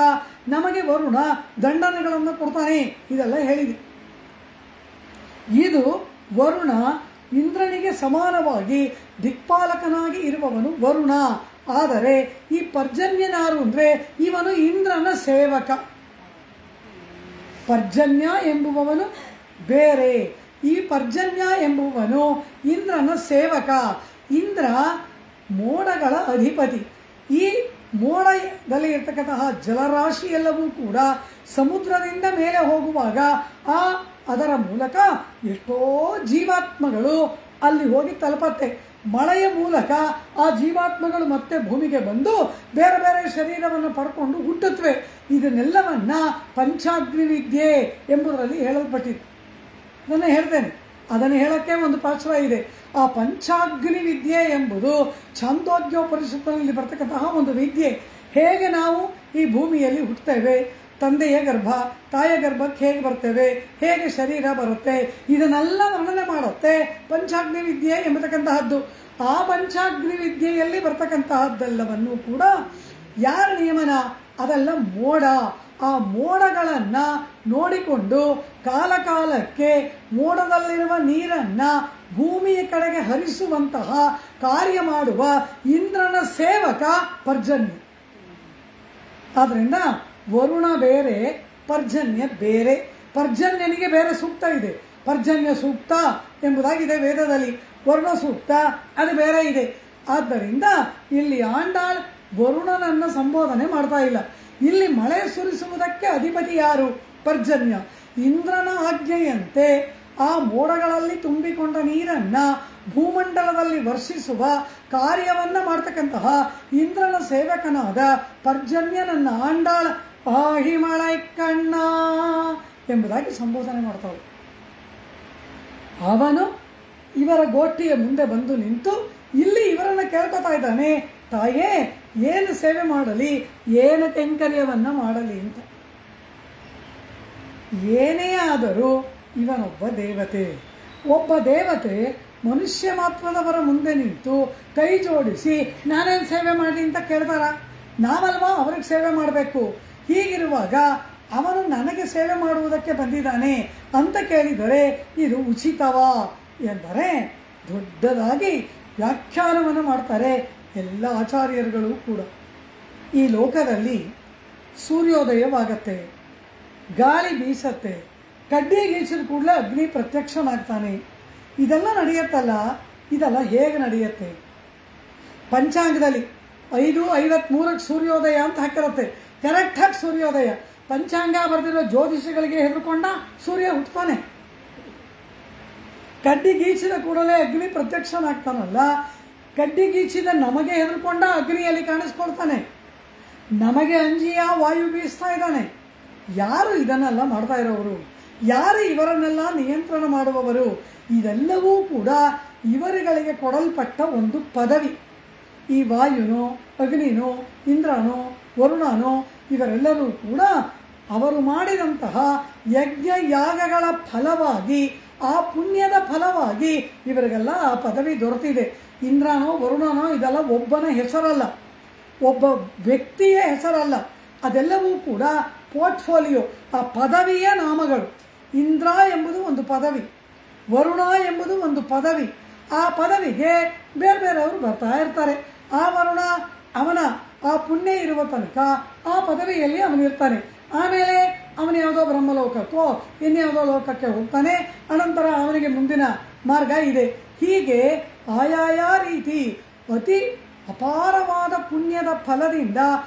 ನಮಗೆ ವರುಣ ದಂಡನೆಗಳನ್ನು ಕೊಡ್ತಾನೆ. ಇದೆಲ್ಲ ಹೇಳಿದೆ. ಇದು ವರುಣ ಇಂದ್ರನಿಗೆ ಸಮಾನವಾಗಿ ದಿಕ್ಪಾಲಕನಾಗಿ ಇರುವವನು ವರುಣ. ಆದರೆ ಈ ಪರ್ಜನ್ಯನಾರು ಅಂದರೆ ಇವನು ಇಂದ್ರನ ಸೇವಕ. ಪರ್ಜನ್ಯ ಎಂಬುವವನು ಬೇರೆ, ಈ ಪರ್ಜನ್ಯ ಎಂಬುವನು ಇಂದ್ರನ ಸೇವಕ. ಇಂದ್ರ ಮೋಡಗಳ ಅಧಿಪತಿ. ಈ ಮೋಡದಲ್ಲಿ ಇರ್ತಕ್ಕಂತಹ ಜಲರಾಶಿ ಎಲ್ಲವೂ ಕೂಡ ಸಮುದ್ರದಿಂದ ಮೇಲೆ ಹೋಗುವಾಗ ಅದರ ಮೂಲಕ ಎಷ್ಟೋ ಜೀವಾತ್ಮಗಳು ಅಲ್ಲಿ ಹೋಗಿ ತಲುಪತ್ತೆ. ಮಳೆಯ ಮೂಲಕ ಆ ಜೀವಾತ್ಮಗಳು ಮತ್ತೆ ಭೂಮಿಗೆ ಬಂದು ಬೇರೆ ಬೇರೆ ಶರೀರವನ್ನು ಪಡ್ಕೊಂಡು ಹುಟ್ಟುತ್ತವೆ. ಇದನ್ನೆಲ್ಲವನ್ನ ಪಂಚಾಗ್ನಿ ವಿದ್ಯೆ ಎಂಬುದರಲ್ಲಿ ಹೇಳಲ್ಪಟ್ಟಿದೆ. ಅದನ್ನು ಹೇಳ್ತೇನೆ. ಅದನ್ನು ಹೇಳೋಕ್ಕೆ ಒಂದು ಪಾತ್ರ ಇದೆ. ಆ ಪಂಚಾಗ್ನಿ ವಿದ್ಯೆ ಎಂಬುದು ಛಾಂದೋಗ್ಯೋಪನಿಷತ್ತಿನಲ್ಲಿ ಬರ್ತಕ್ಕಂತಹ ಒಂದು ವಿದ್ಯೆ. ಹೇಗೆ ನಾವು ಈ ಭೂಮಿಯಲ್ಲಿ ಹುಟ್ಟುತ್ತೇವೆ, ತಂದೆಯ ಗರ್ಭ, ತಾಯಿಯ ಗರ್ಭಕ್ಕೆ ಹೇಗೆ ಬರ್ತೇವೆ, ಹೇಗೆ ಶರೀರ ಬರುತ್ತೆ, ಇದನ್ನೆಲ್ಲ ವರ್ಣನೆ ಮಾಡುತ್ತೆ ಪಂಚಾಗ್ನಿ ವಿದ್ಯೆ ಎಂಬತಕ್ಕಂತಹದ್ದು. ಆ ಪಂಚಾಗ್ನಿ ವಿದ್ಯೆಯಲ್ಲಿ ಬರ್ತಕ್ಕಂತಹದ್ದೆಲ್ಲವನ್ನು ಕೂಡ ಯಾರ ನಿಯಮನ? ಅದೆಲ್ಲ ಮೋಡ. ಆ ಮೋಡಗಳನ್ನು ನೋಡಿಕೊಂಡು ಕಾಲಕಾಲಕ್ಕೆ ಮೋಡದಲ್ಲಿರುವ ನೀರನ್ನು ಭೂಮಿಯ ಕಡೆಗೆ ಹರಿಸುವಂತಹ ಕಾರ್ಯ ಮಾಡುವ ಇಂದ್ರನ ಸೇವಕ ಪರ್ಜನ್ಯ. ಆದ್ದರಿಂದ ವರುಣ ಬೇರೆ, ಪರ್ಜನ್ಯ ಬೇರೆ. ಪರ್ಜನ್ಯನಿಗೆ ಬೇರೆ ಸೂಕ್ತ ಇದೆ, ಪರ್ಜನ್ಯ ಸೂಕ್ತ ಎಂಬುದಾಗಿದೆ ವೇದದಲ್ಲಿ. ವರುಣ ಸೂಕ್ತ ಅದು ಬೇರೆ ಇದೆ. ಆದ್ದರಿಂದ ಇಲ್ಲಿ ಆಂಡಾಳ್ ವರುಣನನ್ನು ಸಂಬೋಧನೆ ಮಾಡ್ತಾ ಇಲ್ಲ. ಇಲ್ಲಿ ಮಳೆ ಸುರಿಸುವುದಕ್ಕೆ ಅಧಿಪತಿ ಯಾರು? ಪರ್ಜನ್ಯ. ಇಂದ್ರನ ಆಜ್ಞೆಯಂತೆ ಆ ಮೋಡಗಳಲ್ಲಿ ತುಂಬಿಕೊಂಡ ನೀರನ್ನು ಭೂಮಂಡಲದಲ್ಲಿ ವರ್ಷಿಸುವ ಕಾರ್ಯವನ್ನು ಮಾಡ್ತಕ್ಕಂತಹ ಇಂದ್ರನ ಸೇವಕನಾದ ಪರ್ಜನ್ಯನನ್ನ ಆಂಡಾಳ ಪಾಹಿ ಮಳೆ ಕಣ್ಣ ಎಂಬುದಾಗಿ ಸಂಬೋಧನೆ ಮಾಡ್ತಾವೆ. ಅವನು ಇವರ ಗೋಷ್ಠಿಯ ಮುಂದೆ ಬಂದು ನಿಂತು ಇಲ್ಲಿ ಇವರನ್ನು ಕೇಳ್ಕೊತಾ ಇದ್ದಾನೆ, ತಾಯೇ ಏನು ಸೇವೆ ಮಾಡಲಿ, ಏನು ಕೈಂಕರ್ಯವನ್ನು ಮಾಡಲಿ ಅಂತ. ಏನೇ ಆದರೂ ಇವನೊಬ್ಬ ದೇವತೆ. ಒಬ್ಬ ದೇವತೆ ಮನುಷ್ಯ ಮಾತ್ರದವರ ಮುಂದೆ ನಿಂತು ಕೈ ಜೋಡಿಸಿ ನಾನೇನು ಸೇವೆ ಮಾಡಲಿ ಅಂತ ಕೇಳ್ತಾರ? ನಾವಲ್ವಾ ಅವ್ರಿಗೆ ಸೇವೆ ಮಾಡಬೇಕು. ಹೀಗಿರುವಾಗ ಅವನು ನನಗೆ ಸೇವೆ ಮಾಡುವುದಕ್ಕೆ ಬಂದಿದ್ದಾನೆ ಅಂತ ಕೇಳಿದರೆ ಇದು ಉಚಿತವಾ ಎಂದರೆ ದೊಡ್ಡದಾಗಿ ವ್ಯಾಖ್ಯಾನವನ್ನು ಮಾಡ್ತಾರೆ ಎಲ್ಲ ಆಚಾರ್ಯರುಗಳು ಕೂಡ. ಈ ಲೋಕದಲ್ಲಿ ಸೂರ್ಯೋದಯವಾಗತ್ತೆ, ಗಾಳಿ ಬೀಸತ್ತೆ, ಕಡ್ಡಿ ಗೀಸಿದ ಕೂಡಲೇ ಅಗ್ನಿ ಪ್ರತ್ಯಕ್ಷನಾಗ್ತಾನೆ. ಇದೆಲ್ಲ ನಡೆಯುತ್ತಲ್ಲ, ಇದೆಲ್ಲ ಹೇಗೆ ನಡೆಯುತ್ತೆ? ಪಂಚಾಂಗದಲ್ಲಿ 5:53 ಸೂರ್ಯೋದಯ ಅಂತ ಹಾಕಿರುತ್ತೆ. ಕರೆಕ್ಟಾಗಿ ಸೂರ್ಯೋದಯ. ಪಂಚಾಂಗ ಬರೆದಿರೋ ಜ್ಯೋತಿಷಿಗಳಿಗೆ ಹೆದರ್ಕೊಂಡ ಸೂರ್ಯ ಹುಟ್ಟುತ್ತಾನೆ. ಕಡ್ಡಿ ಗೀಚಿದ ಕೂಡಲೇ ಅಗ್ನಿ ಪ್ರತ್ಯಕ್ಷನಾಗ್ತಾನಲ್ಲ, ಕಡ್ಡಿ ಗೀಚಿದ ನಮಗೆ ಹೆದರ್ಕೊಂಡ ಅಗ್ನಿಯಲ್ಲಿ ಕಾಣಿಸ್ಕೊಳ್ತಾನೆ. ನಮಗೆ ಅಂಜಿಯ ವಾಯು ಬೀಸ್ತಾ ಇದ್ದಾನೆ. ಯಾರು ಇದನ್ನೆಲ್ಲ ಮಾಡ್ತಾ ಇರೋರು? ಯಾರು ಇವರನ್ನೆಲ್ಲ ನಿಯಂತ್ರಣ ಮಾಡುವವರು? ಇದೆಲ್ಲವೂ ಕೂಡ ಇವರುಗಳಿಗೆ ಕೊಡಲ್ಪಟ್ಟ ಒಂದು ಪದವಿ. ಈ ವಾಯುನೋ, ಅಗ್ನಿನೋ, ಇಂದ್ರನೋ ವರುಣನು ಇವರೆಲ್ಲರೂ ಕೂಡ ಅವರು ಮಾಡಿದಂತಹ ಯಜ್ಞ ಯಾಗಗಳ ಫಲವಾಗಿ ಆ ಪುಣ್ಯದ ಫಲವಾಗಿ ಇವರಿಗೆಲ್ಲ ಆ ಪದವಿ ದೊರೆತಿದೆ. ಇಂದ್ರನೋ ವರುಣನೋ ಇದೆಲ್ಲ ಒಬ್ಬನ ಹೆಸರಲ್ಲ, ಒಬ್ಬ ವ್ಯಕ್ತಿಯ ಹೆಸರಲ್ಲ, ಅದೆಲ್ಲವೂ ಕೂಡ ಪೋರ್ಟ್ಫೋಲಿಯೋ, ಆ ಪದವಿಯ ನಾಮಗಳು. ಇಂದ್ರ ಎಂಬುದು ಒಂದು ಪದವಿ, ವರುಣ ಎಂಬುದು ಒಂದು ಪದವಿ. ಆ ಪದವಿಗೆ ಬೇರೆ ಬೇರೆಯವರು ಬರ್ತಾ ಇರ್ತಾರೆ. ಆ ವರುಣ ಅವನ ಆ ಪುಣ್ಯ ಇರುವ ತನಕ ಆ ಪದವಿಯಲ್ಲಿ ಅವನಿರ್ತಾನೆ. ಆಮೇಲೆ ಅವನು ಯಾವುದೋ ಬ್ರಹ್ಮಲೋಕಕ್ಕೋ ಇನ್ಯಾವುದೋ ಲೋಕಕ್ಕೆ ಹೋಗ್ತಾನೆ. ಅನಂತರ ಅವನಿಗೆ ಮುಂದಿನ ಮಾರ್ಗ ಇದೆ. ಹೀಗೆ ಆಯಾಯ ರೀತಿ ಅತಿ ಅಪಾರವಾದ ಪುಣ್ಯದ ಫಲದಿಂದ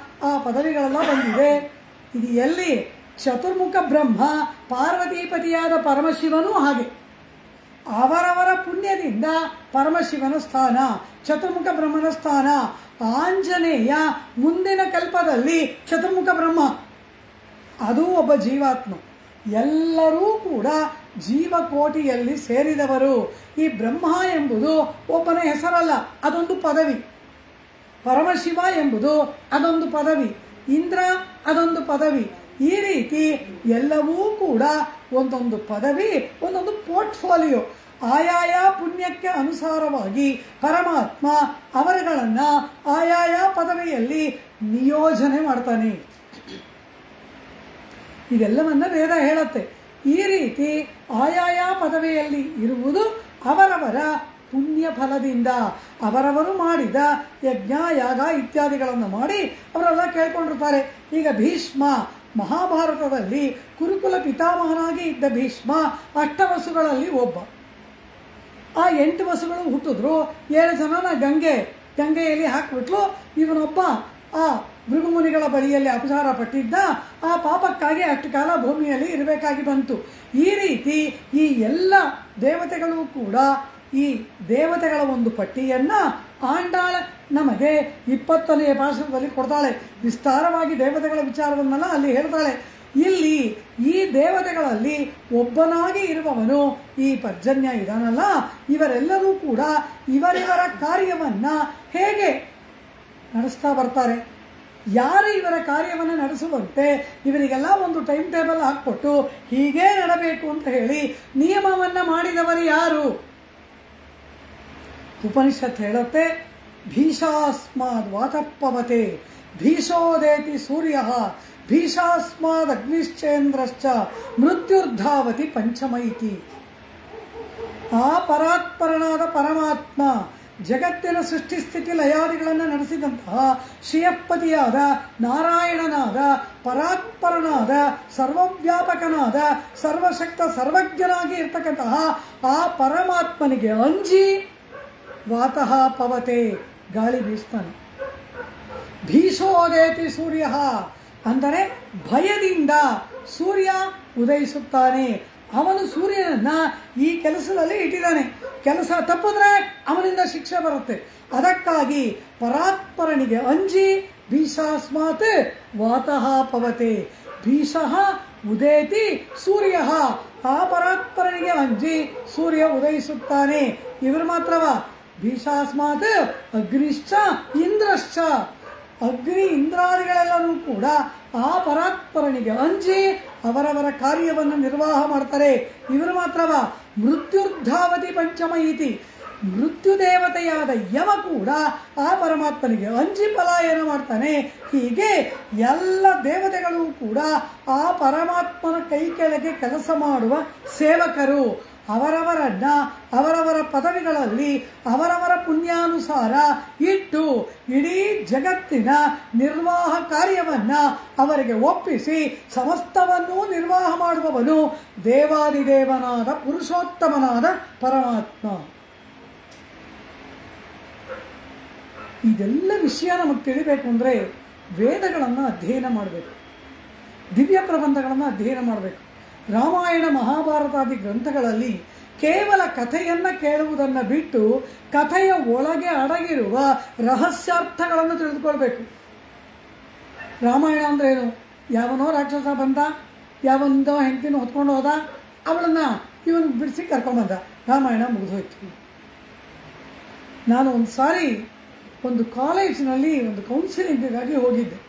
ಆ ಪದವಿಗಳೆಲ್ಲ ಬಂದಿದೆ. ಇದು ಎಲ್ಲಿ? ಚತುರ್ಮುಖ ಬ್ರಹ್ಮ, ಪಾರ್ವತೀಪತಿಯಾದ ಪರಮಶಿವನೂ ಹಾಗೆ ಅವರವರ ಪುಣ್ಯದಿಂದ ಪರಮಶಿವನ ಸ್ಥಾನ, ಚತುರ್ಮುಖ ಬ್ರಹ್ಮನ ಸ್ಥಾನ. ಆಂಜನೇಯ ಮುಂದಿನ ಕಲ್ಪದಲ್ಲಿ ಚತುರ್ಮುಖ ಬ್ರಹ್ಮ, ಅದು ಒಬ್ಬ ಜೀವಾತ್ಮ. ಎಲ್ಲರೂ ಕೂಡ ಜೀವಕೋಟಿಯಲ್ಲಿ ಸೇರಿದವರು. ಈ ಬ್ರಹ್ಮ ಎಂಬುದು ಒಬ್ಬನ ಹೆಸರಲ್ಲ, ಅದೊಂದು ಪದವಿ. ಪರಮಶಿವ ಎಂಬುದು ಅದೊಂದು ಪದವಿ. ಇಂದ್ರ ಅದೊಂದು ಪದವಿ. ಈ ರೀತಿ ಎಲ್ಲವೂ ಕೂಡ ಒಂದೊಂದು ಪದವಿ, ಒಂದೊಂದು ಪೋರ್ಟ್ಫೋಲಿಯೋ. ಆಯಾಯ ಪುಣ್ಯಕ್ಕೆ ಅನುಸಾರವಾಗಿ ಪರಮಾತ್ಮ ಅವರುಗಳನ್ನು ಆಯಾಯ ಪದವಿಯಲ್ಲಿ ನಿಯೋಜನೆ ಮಾಡ್ತಾನೆ. ಇದೆಲ್ಲವನ್ನ ವೇದ ಹೇಳುತ್ತೆ. ಈ ರೀತಿ ಆಯಾಯ ಪದವಿಯಲ್ಲಿ ಇರುವುದು ಅವರವರ ಪುಣ್ಯ ಫಲದಿಂದ. ಅವರವರು ಮಾಡಿದ ಯಜ್ಞ ಯಾಗ ಇತ್ಯಾದಿಗಳನ್ನು ಮಾಡಿ ಅವರೆಲ್ಲ ಕೇಳ್ಕೊಂಡಿರ್ತಾರೆ. ಈಗ ಭೀಷ್ಮ, ಮಹಾಭಾರತದಲ್ಲಿ ಕುರುಕುಲ ಪಿತಾಮಹನಾಗಿ ಇದ್ದ ಭೀಷ್ಮ ಅಷ್ಟವಸುಗಳಲ್ಲಿ ಒಬ್ಬ. ಆ 8 ವಸುಗಳು ಹುಟ್ಟಿದ್ರು. 7 ಜನನ ಗಂಗೆಯಲ್ಲಿ ಹಾಕಿಬಿಟ್ಲು. ಇವನೊಬ್ಬ ಆ ಭೃಗುಮುನಿಗಳ ಬಳಿಯಲ್ಲಿ ಅಪಚಾರ ಪಟ್ಟಿದ್ದ. ಆ ಪಾಪಕ್ಕಾಗಿ ಅಷ್ಟು ಕಾಲ ಭೂಮಿಯಲ್ಲಿ ಇರಬೇಕಾಗಿ ಬಂತು. ಈ ರೀತಿ ಈ ಎಲ್ಲ ದೇವತೆಗಳು ಕೂಡ ಈ ದೇವತೆಗಳ ಒಂದು ಪಟ್ಟಿಯನ್ನ ಆಂಡಾಳ ನಮಗೆ 20ನೇ ಭಾಷಣದಲ್ಲಿ ಕೊಡ್ತಾಳೆ. ವಿಸ್ತಾರವಾಗಿ ದೇವತೆಗಳ ವಿಚಾರವನ್ನೆಲ್ಲ ಅಲ್ಲಿ ಹೇಳ್ತಾಳೆ. ಇಲ್ಲಿ ಈ ದೇವತೆಗಳಲ್ಲಿ ಒಬ್ಬನಾಗಿ ಇರುವವನು ಈ ಪರ್ಜನ್ಯ ಇದಾನಲ್ಲ, ಇವರೆಲ್ಲರೂ ಕೂಡ ಇವರಿವರ ಕಾರ್ಯವನ್ನ ಹೇಗೆ ನಡೆಸ್ತಾ ಬರ್ತಾರೆ, ಯಾರು ಇವರ ಕಾರ್ಯವನ್ನು ನಡೆಸುವಂತೆ ಇವರಿಗೆಲ್ಲ ಒಂದು ಟೈಮ್ ಟೇಬಲ್ ಹಾಕ್ಕೊಟ್ಟು ಹೀಗೆ ನಡಬೇಕು ಅಂತ ಹೇಳಿ ನಿಯಮವನ್ನ ಮಾಡಿದವರು ಯಾರು? ಉಪನಿಷತ್ ಹೇಳುತ್ತೆ, ಭೀಷಾಸ್ಮಾದ್ ವಾತಪ್ಪವತೆ ಭೀಷೋದೇತಿ ಸೂರ್ಯ ಭೀಷಾಸ್ಮಾದ್ ಅಗ್ನಿಶ್ಚೇಂದ್ರಶ್ಚ ಮೃತ್ಯುರ್ಧಾವತಿ ಪಂಚಮೈತಿ. ಆ ಪರಾತ್ಪರನಾದ ಪರಮಾತ್ಮ ಜಗತ್ತಿನ ಸೃಷ್ಟಿ ಸ್ಥಿತಿ ಲಯಾದಿಗಳನ್ನು ನಡೆಸಿದಂತಹ ಶ್ರೀಯಪ್ಪತಿಯಾದ ನಾರಾಯಣನಾದ ಪರಾತ್ಪರನಾದ ಸರ್ವವ್ಯಾಪಕನಾದ ಸರ್ವಶಕ್ತ ಸರ್ವಜ್ಞನಾಗಿ ಇರ್ತಕ್ಕಂತಹ ಆ ಪರಮಾತ್ಮನಿಗೆ ಅಂಜಿ ವಾತಃ ಪವತೆ ಗಾಳಿ ಬೀಸ್ತಾನೆ. ಭೀಷೋದೇತಿ ಸೂರ್ಯ ಅಂದರೆ ಭಯದಿಂದ ಸೂರ್ಯ ಉದಯಿಸುತ್ತಾನೆ. ಅವನು ಸೂರ್ಯನನ್ನ ಈ ಕೆಲಸದಲ್ಲಿ ಇಟ್ಟಿದ್ದಾನೆ. ಕೆಲಸ ತಪ್ಪಿದ್ರೆ ಅವನಿಂದ ಶಿಕ್ಷೆ ಬರುತ್ತೆ. ಅದಕ್ಕಾಗಿ ಪರಾತ್ಪರನಿಗೆ ಅಂಜಿ ಭೀಷಾಸ್ಮಾತ್ ವಾತಃ ಪವತೆ ಭೀಷಃ ಉದೇತಿ ಸೂರ್ಯ. ಆ ಪರಾತ್ಪರನಿಗೆ ಅಂಜಿ ಸೂರ್ಯ ಉದಯಿಸುತ್ತಾನೆ. ಇವರು ಮಾತ್ರವ? ಭೀಷಾಸ್ಮಾತ್ ಅಗ್ನಿಶ್ಚ ಇಂದ್ರಶ್ಚ. ಅಗ್ನಿ ಇಂದ್ರಾದಿಗಳೆಲ್ಲರೂ ಕೂಡ ಆ ಪರಾತ್ಪರನಿಗೆ ಅಂಜಿ ಅವರವರ ಕಾರ್ಯವನ್ನು ನಿರ್ವಾಹ ಮಾಡ್ತಾರೆ. ಇವರು ಮಾತ್ರವ? ಮೃತ್ಯುರ್ಧಾವತಿ ಪಂಚಮ ಇತಿ. ಮೃತ್ಯು ದೇವತೆಯಾದ ಯಮ ಕೂಡ ಆ ಪರಮಾತ್ಮನಿಗೆ ಅಂಜಿ ಪಲಾಯನ ಮಾಡ್ತಾನೆ. ಹೀಗೆ ಎಲ್ಲ ದೇವತೆಗಳು ಕೂಡ ಆ ಪರಮಾತ್ಮನ ಕೈ ಕೆಳಗೆ ಕೆಲಸ ಮಾಡುವ ಸೇವಕರು. ಅವರವರನ್ನ ಅವರವರ ಪದವಿಗಳಲ್ಲಿ ಅವರವರ ಪುಣ್ಯಾನುಸಾರ ಇಟ್ಟು ಇಡೀ ಜಗತ್ತಿನ ನಿರ್ವಾಹ ಕಾರ್ಯವನ್ನ ಅವರಿಗೆ ಒಪ್ಪಿಸಿ ಸಮಸ್ತವನ್ನೂ ನಿರ್ವಾಹ ಮಾಡುವವನು ದೇವಾದಿದೇವನಾದ ಪುರುಷೋತ್ತಮನಾದ ಪರಮಾತ್ಮ. ಇದೆಲ್ಲ ವಿಷಯ ನಮಗೆ ತಿಳಿಬೇಕು ಅಂದರೆ ವೇದಗಳನ್ನು ಅಧ್ಯಯನ ಮಾಡಬೇಕು, ದಿವ್ಯ ಪ್ರಬಂಧಗಳನ್ನು ಅಧ್ಯಯನ ಮಾಡಬೇಕು. ರಾಮಾಯಣ ಮಹಾಭಾರತಾದಿ ಗ್ರಂಥಗಳಲ್ಲಿ ಕೇವಲ ಕಥೆಯನ್ನು ಕೇಳುವುದನ್ನು ಬಿಟ್ಟು ಕಥೆಯ ಒಳಗೆ ಅಡಗಿರುವ ರಹಸ್ಯಾರ್ಥಗಳನ್ನು ತಿಳಿದುಕೊಳ್ಬೇಕು. ರಾಮಾಯಣ ಅಂದ್ರೆ ಏನು? ಯಾವನೋ ರಾಕ್ಷಸ ಬಂದ, ಯಾವೊಂದೋ ಹೆಂಡತಿನ ಹೊತ್ಕೊಂಡು ಹೋದ, ಅವಳನ್ನ ಇವನು ಬಿಡಿಸಿ ಕರ್ಕೊಂಡ್ಬಂದ, ರಾಮಾಯಣ ಮುಗಿದೋಯ್ತು. ನಾನು ಒಂದು ಸಾರಿ ಒಂದು ಕಾಲೇಜಿನಲ್ಲಿ ಒಂದು ಕೌನ್ಸಿಲಿಂಗಾಗಿ ಹೋಗಿದ್ದೆ.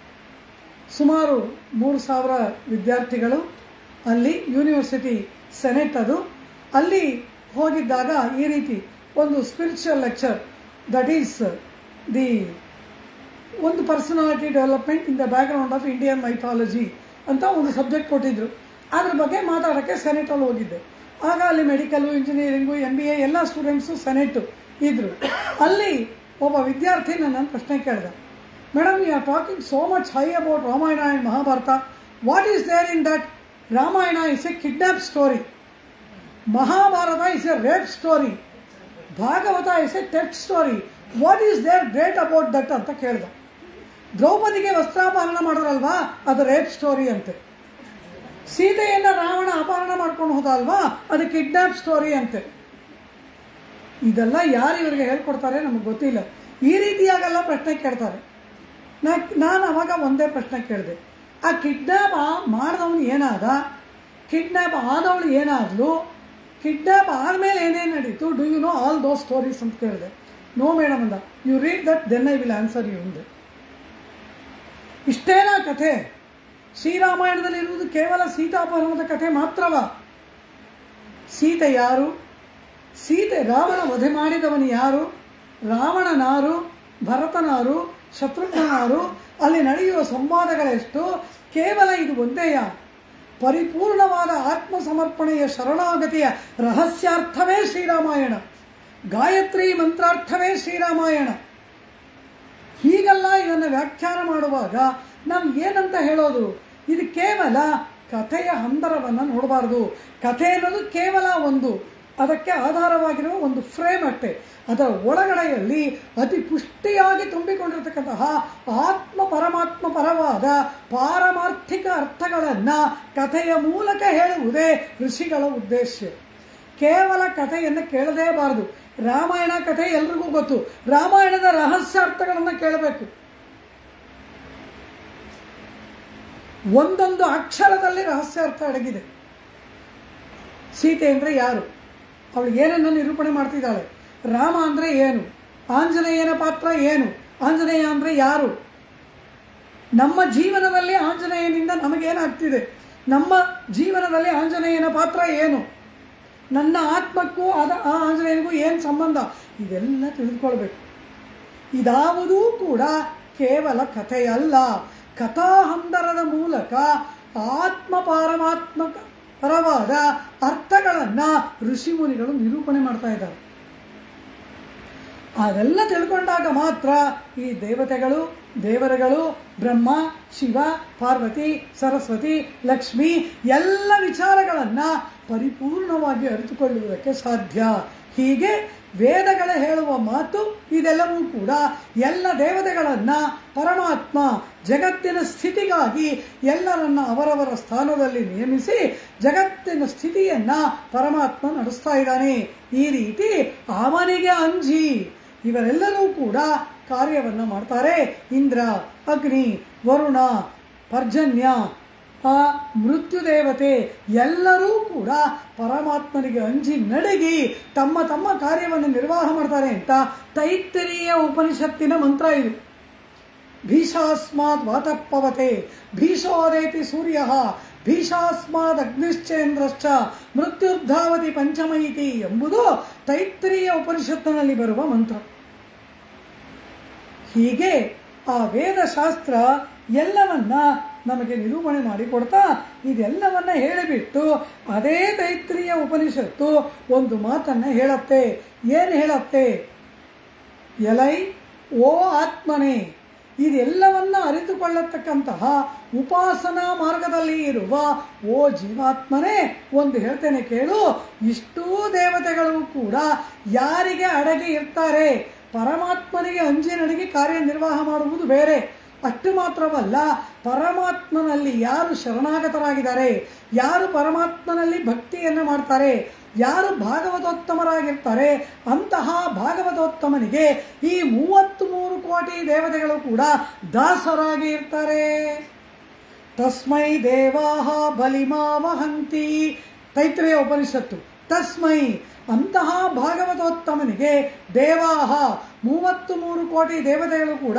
ಸುಮಾರು 3,000 ವಿದ್ಯಾರ್ಥಿಗಳು. ಅಲ್ಲಿ ಯೂನಿವರ್ಸಿಟಿ ಸೆನೆಟ್ ಅದು. ಅಲ್ಲಿ ಹೋಗಿದ್ದಾಗ ಈ ರೀತಿ ಒಂದು spiritual lecture, that is the ಒಂದು personality development in the background of Indian mythology ಅಂತ ಒಂದು ಸಬ್ಜೆಕ್ಟ್ ಕೊಟ್ಟಿದ್ದರು. ಅದ್ರ ಬಗ್ಗೆ ಮಾತಾಡೋಕ್ಕೆ ಸೆನೆಟಲ್ಲಿ ಹೋಗಿದ್ದೆ. ಆಗ ಅಲ್ಲಿ ಮೆಡಿಕಲು, ಇಂಜಿನಿಯರಿಂಗು, MBA ಎಲ್ಲ ಸ್ಟೂಡೆಂಟ್ಸು ಸೆನೆಟು ಇದ್ದರು. ಅಲ್ಲಿ ಒಬ್ಬ ವಿದ್ಯಾರ್ಥಿ ನನ್ನನ್ನು ಪ್ರಶ್ನೆ ಕೇಳಿದ, madam, you are talking so much high about Ramayana and Mahabharata. What is there in that? Ramayana is a kidnap story, Mahabharata is a rape story, Bhagavata is a theft story. What is there great about that ಅಂತ ಕೇಳಿದ. ದ್ರೌಪದಿಗೆ ವಸ್ತ್ರಾಪಹರಣ ಮಾಡಿದ್ರಲ್ವಾ, ಅದು rape story ಅಂತೆ. ಸೀತೆಯನ್ನು ರಾವಣ ಅಪಹರಣ ಮಾಡ್ಕೊಂಡು ಹೋದಲ್ವಾ, ಅದು kidnap story ಅಂತೆ. ಇದೆಲ್ಲ ಯಾರು ಇವರಿಗೆ ಹೇಳ್ಕೊಡ್ತಾರೆ ನಮಗೆ ಗೊತ್ತಿಲ್ಲ. ಈ ರೀತಿಯಾಗೆಲ್ಲ ಪ್ರಶ್ನೆ ಕೇಳ್ತಾರೆ. ನಾನು ಅವಾಗ ಒಂದೇ ಪ್ರಶ್ನೆ ಕೇಳಿದೆ, ಆ ಕಿಡ್ನಾಪ್ ಮಾಡಿದವನು ಏನಾದ, ಕಿಡ್ನಾಪ್ ಆದವಳು ಏನಾದ್ಲು, ಕಿಡ್ನಾಪ್ ಆದಮೇಲೆ ಏನೇನು ನಡೀತು, do you know all those stories ಅಂತ ಕೇಳಿದೆ. ನೋ ಮೇಡಮ್ ಅಂದ. You read that, then I will answer you ಅಂದೆ. ಇಷ್ಟೇನಾ ಕಥೆ? ಶ್ರೀರಾಮಾಯಣದಲ್ಲಿರುವುದು ಕೇವಲ ಸೀತಾಪಹರಣದ ಕಥೆ ಮಾತ್ರವ? ಸೀತೆ ಯಾರು? ಸೀತೆ ರಾವಣ ವಧೆ ಮಾಡಿದವನು ಯಾರು? ರಾವಣನಾರು, ಭರತನಾರು, ಶತ್ರುಘ್ನನಾರು, ಅಲ್ಲಿ ನಡೆಯುವ ಸಂವಾದಗಳೆಷ್ಟು? ಕೇವಲ ಇದು ಒಂದೇಯ? ಪರಿಪೂರ್ಣವಾದ ಆತ್ಮ ಸಮರ್ಪಣೆಯ ಶರಣಾಗತಿಯ ರಹಸ್ಯಾರ್ಥವೇ ಶ್ರೀರಾಮಾಯಣ, ಗಾಯತ್ರಿ ಮಂತ್ರಾರ್ಥವೇ ಶ್ರೀರಾಮಾಯಣ. ಹೀಗೆಲ್ಲ ಇದನ್ನು ವ್ಯಾಖ್ಯಾನ ಮಾಡುವಾಗ ನಾವು ಏನಂತ ಹೇಳೋದು? ಇದು ಕೇವಲ ಕಥೆಯ ಹಂದರವನ್ನು ನೋಡಬಾರ್ದು. ಕಥೆ ಅನ್ನೋದು ಕೇವಲ ಅದಕ್ಕೆ ಆಧಾರವಾಗಿರುವ ಒಂದು ಫ್ರೇಮ್ ಅಷ್ಟೆ. ಅದರ ಒಳಗಡೆಯಲ್ಲಿ ಅತಿ ಪುಷ್ಟಿಯಾಗಿ ತುಂಬಿಕೊಂಡಿರತಕ್ಕಂತಹ ಆತ್ಮ ಪರಮಾತ್ಮ ಪರವಾದ ಪಾರಮಾರ್ಥಿಕ ಅರ್ಥಗಳನ್ನು ಕಥೆಯ ಮೂಲಕ ಹೇಳುವುದೇ ಋಷಿಗಳ ಉದ್ದೇಶ. ಕೇವಲ ಕಥೆಯನ್ನು ಕೇಳಲೇಬಾರದು. ರಾಮಾಯಣ ಕಥೆ ಎಲ್ರಿಗೂ ಗೊತ್ತು. ರಾಮಾಯಣದ ರಹಸ್ಯಾರ್ಥಗಳನ್ನು ಕೇಳಬೇಕು. ಒಂದೊಂದು ಅಕ್ಷರದಲ್ಲಿ ರಹಸ್ಯಾರ್ಥ ಅಡಗಿದೆ. ಸೀತೆ ಅಂದರೆ ಯಾರು? ಅವಳು ಏನನ್ನು ನಿರೂಪಣೆ ಮಾಡ್ತಿದ್ದಾಳೆ? ರಾಮ ಅಂದರೆ ಏನು? ಆಂಜನೇಯನ ಪಾತ್ರ ಏನು? ಆಂಜನೇಯ ಅಂದರೆ ಯಾರು? ನಮ್ಮ ಜೀವನದಲ್ಲಿ ಆಂಜನೇಯನಿಂದ ನಮಗೇನಾಗ್ತಿದೆ? ನಮ್ಮ ಜೀವನದಲ್ಲಿ ಆಂಜನೇಯನ ಪಾತ್ರ ಏನು? ನನ್ನ ಆತ್ಮಕ್ಕೂ ಆ ಆಂಜನೇಯನಿಗೂ ಏನು ಸಂಬಂಧ? ಇದೆಲ್ಲ ತಿಳಿದುಕೊಳ್ಬೇಕು. ಇದಾವುದೂ ಕೂಡ ಕೇವಲ ಕಥೆಯಲ್ಲ. ಕಥಾಹಂದರದ ಮೂಲಕ ಆತ್ಮ ಪಾರಮಾತ್ಮಕ ಪರವಾದ ಅರ್ಥಗಳನ್ನು ಋಷಿಮುನಿಗಳು ನಿರೂಪಣೆ ಮಾಡ್ತಾ ಇದ್ದಾರೆ. ಅದೆಲ್ಲ ತಿಳ್ಕೊಂಡಾಗ ಮಾತ್ರ ಈ ದೇವತೆಗಳು, ದೇವರುಗಳು, ಬ್ರಹ್ಮ, ಶಿವ, ಪಾರ್ವತಿ, ಸರಸ್ವತಿ, ಲಕ್ಷ್ಮಿ ಎಲ್ಲ ವಿಚಾರಗಳನ್ನು ಪರಿಪೂರ್ಣವಾಗಿ ಅರಿತುಕೊಳ್ಳುವುದಕ್ಕೆ ಸಾಧ್ಯ. ಹೀಗೆ ವೇದಗಳ ಹೇಳುವ ಮಾತು ಇದೆಲ್ಲವೂ ಕೂಡ ಎಲ್ಲ ದೇವತೆಗಳನ್ನು ಪರಮಾತ್ಮ ಜಗತ್ತಿನ ಸ್ಥಿತಿಗಾಗಿ ಎಲ್ಲರನ್ನ ಅವರವರ ಸ್ಥಾನದಲ್ಲಿ ನೇಮಿಸಿ ಜಗತ್ತಿನ ಸ್ಥಿತಿಯನ್ನು ಪರಮಾತ್ಮ ನಡೆಸ್ತಾ ಇದ್ದಾನೆ. ಈ ರೀತಿ ಅವನಿಗೆ ಅಂಜಿ ಇವರೆಲ್ಲರೂ ಕೂಡ ಕಾರ್ಯವನ್ನು ಮಾಡ್ತಾರೆ. ಇಂದ್ರ, ಅಗ್ನಿ, ವರುಣ, ಪರ್ಜನ್ಯ, ಆ ಮೃತ್ಯುದೇವತೆ ಎಲ್ಲರೂ ಕೂಡ ಪರಮಾತ್ಮನಿಗೆ ಅಂಜಿ ನಡಗಿ ತಮ್ಮ ತಮ್ಮ ಕಾರ್ಯವನ್ನು ನಿರ್ವಾಹ ಮಾಡ್ತಾರೆ ಅಂತ ತೈತ್ತಿರೀಯ ಉಪನಿಷತ್ತಿನ ಮಂತ್ರ ಇದು. ಭೀಷಾಸ್ಮಾದ್ ವಾತಪವತೆ ಭೀಷೋದೇತಿ ಸೂರ್ಯ ಭೀಷಾಸ್ಮಾದ್ ಅಗ್ನಿಶ್ಚೇಂದ್ರಶ್ಚ ಮೃತ್ಯುರ್ಧಾವತಿ ಪಂಚಮೈತಿ ಎಂಬುದು ತೈತ್ತಿರೀಯ ಉಪನಿಷತ್ತಿನಲ್ಲಿ ಬರುವ ಮಂತ್ರ. ಹೀಗೆ ಆ ವೇದಶಾಸ್ತ್ರ ಎಲ್ಲವನ್ನ ನಮಗೆ ನಿರೂಪಣೆ ಮಾಡಿಕೊಡ್ತಾ ಇದೆಲ್ಲವನ್ನ ಹೇಳಿಬಿಟ್ಟು ಅದೇ ತೈತ್ರಿಯ ಉಪನಿಷತ್ತು ಒಂದು ಮಾತನ್ನು ಹೇಳುತ್ತೆ. ಏನು ಹೇಳುತ್ತೆ? ಎಲೈ ಓ ಆತ್ಮನೇ, ಇದೆಲ್ಲವನ್ನ ಅರಿತುಕೊಳ್ಳತಕ್ಕಂತಹ ಉಪಾಸನಾ ಮಾರ್ಗದಲ್ಲಿ ಇರುವ ಓ ಜೀವಾತ್ಮನೇ, ಒಂದು ಹೇಳ್ತೇನೆ ಕೇಳು. ಇಷ್ಟೂ ದೇವತೆಗಳು ಕೂಡ ಯಾರಿಗೆ ಅಡಗಿ ಇರ್ತಾರೆ? ಪರಮಾತ್ಮನಿಗೆ ಅಂಜಿ ನಡಗಿ ಕಾರ್ಯನಿರ್ವಾಹ ಮಾಡುವುದು ಬೇರೆ. ಅಷ್ಟು ಮಾತ್ರವಲ್ಲ, ಪರಮಾತ್ಮನಲ್ಲಿ ಯಾರು ಶರಣಾಗತರಾಗಿದ್ದಾರೆ, ಯಾರು ಪರಮಾತ್ಮನಲ್ಲಿ ಭಕ್ತಿಯನ್ನು ಮಾಡ್ತಾರೆ, ಯಾರು ಭಾಗವತೋತ್ತಮರಾಗಿರ್ತಾರೆ, ಅಂತಹ ಭಾಗವತೋತ್ತಮನಿಗೆ ಈ 33 ಕೋಟಿ ದೇವತೆಗಳು ಕೂಡ ದಾಸರಾಗಿ ಇರ್ತಾರೆ. ತಸ್ಮೈ ದೇವಾಹ ಬಲಿಮಾವಹಂತಿ, ತೈತ್ರೇಯ ಉಪನಿಷತ್ತು. ತಸ್ಮೈ, ಅಂತಹ ಭಾಗವತೋತ್ತಮನಿಗೆ ದೇವಾಹ 33 ಕೋಟಿ ದೇವತೆಗಳು ಕೂಡ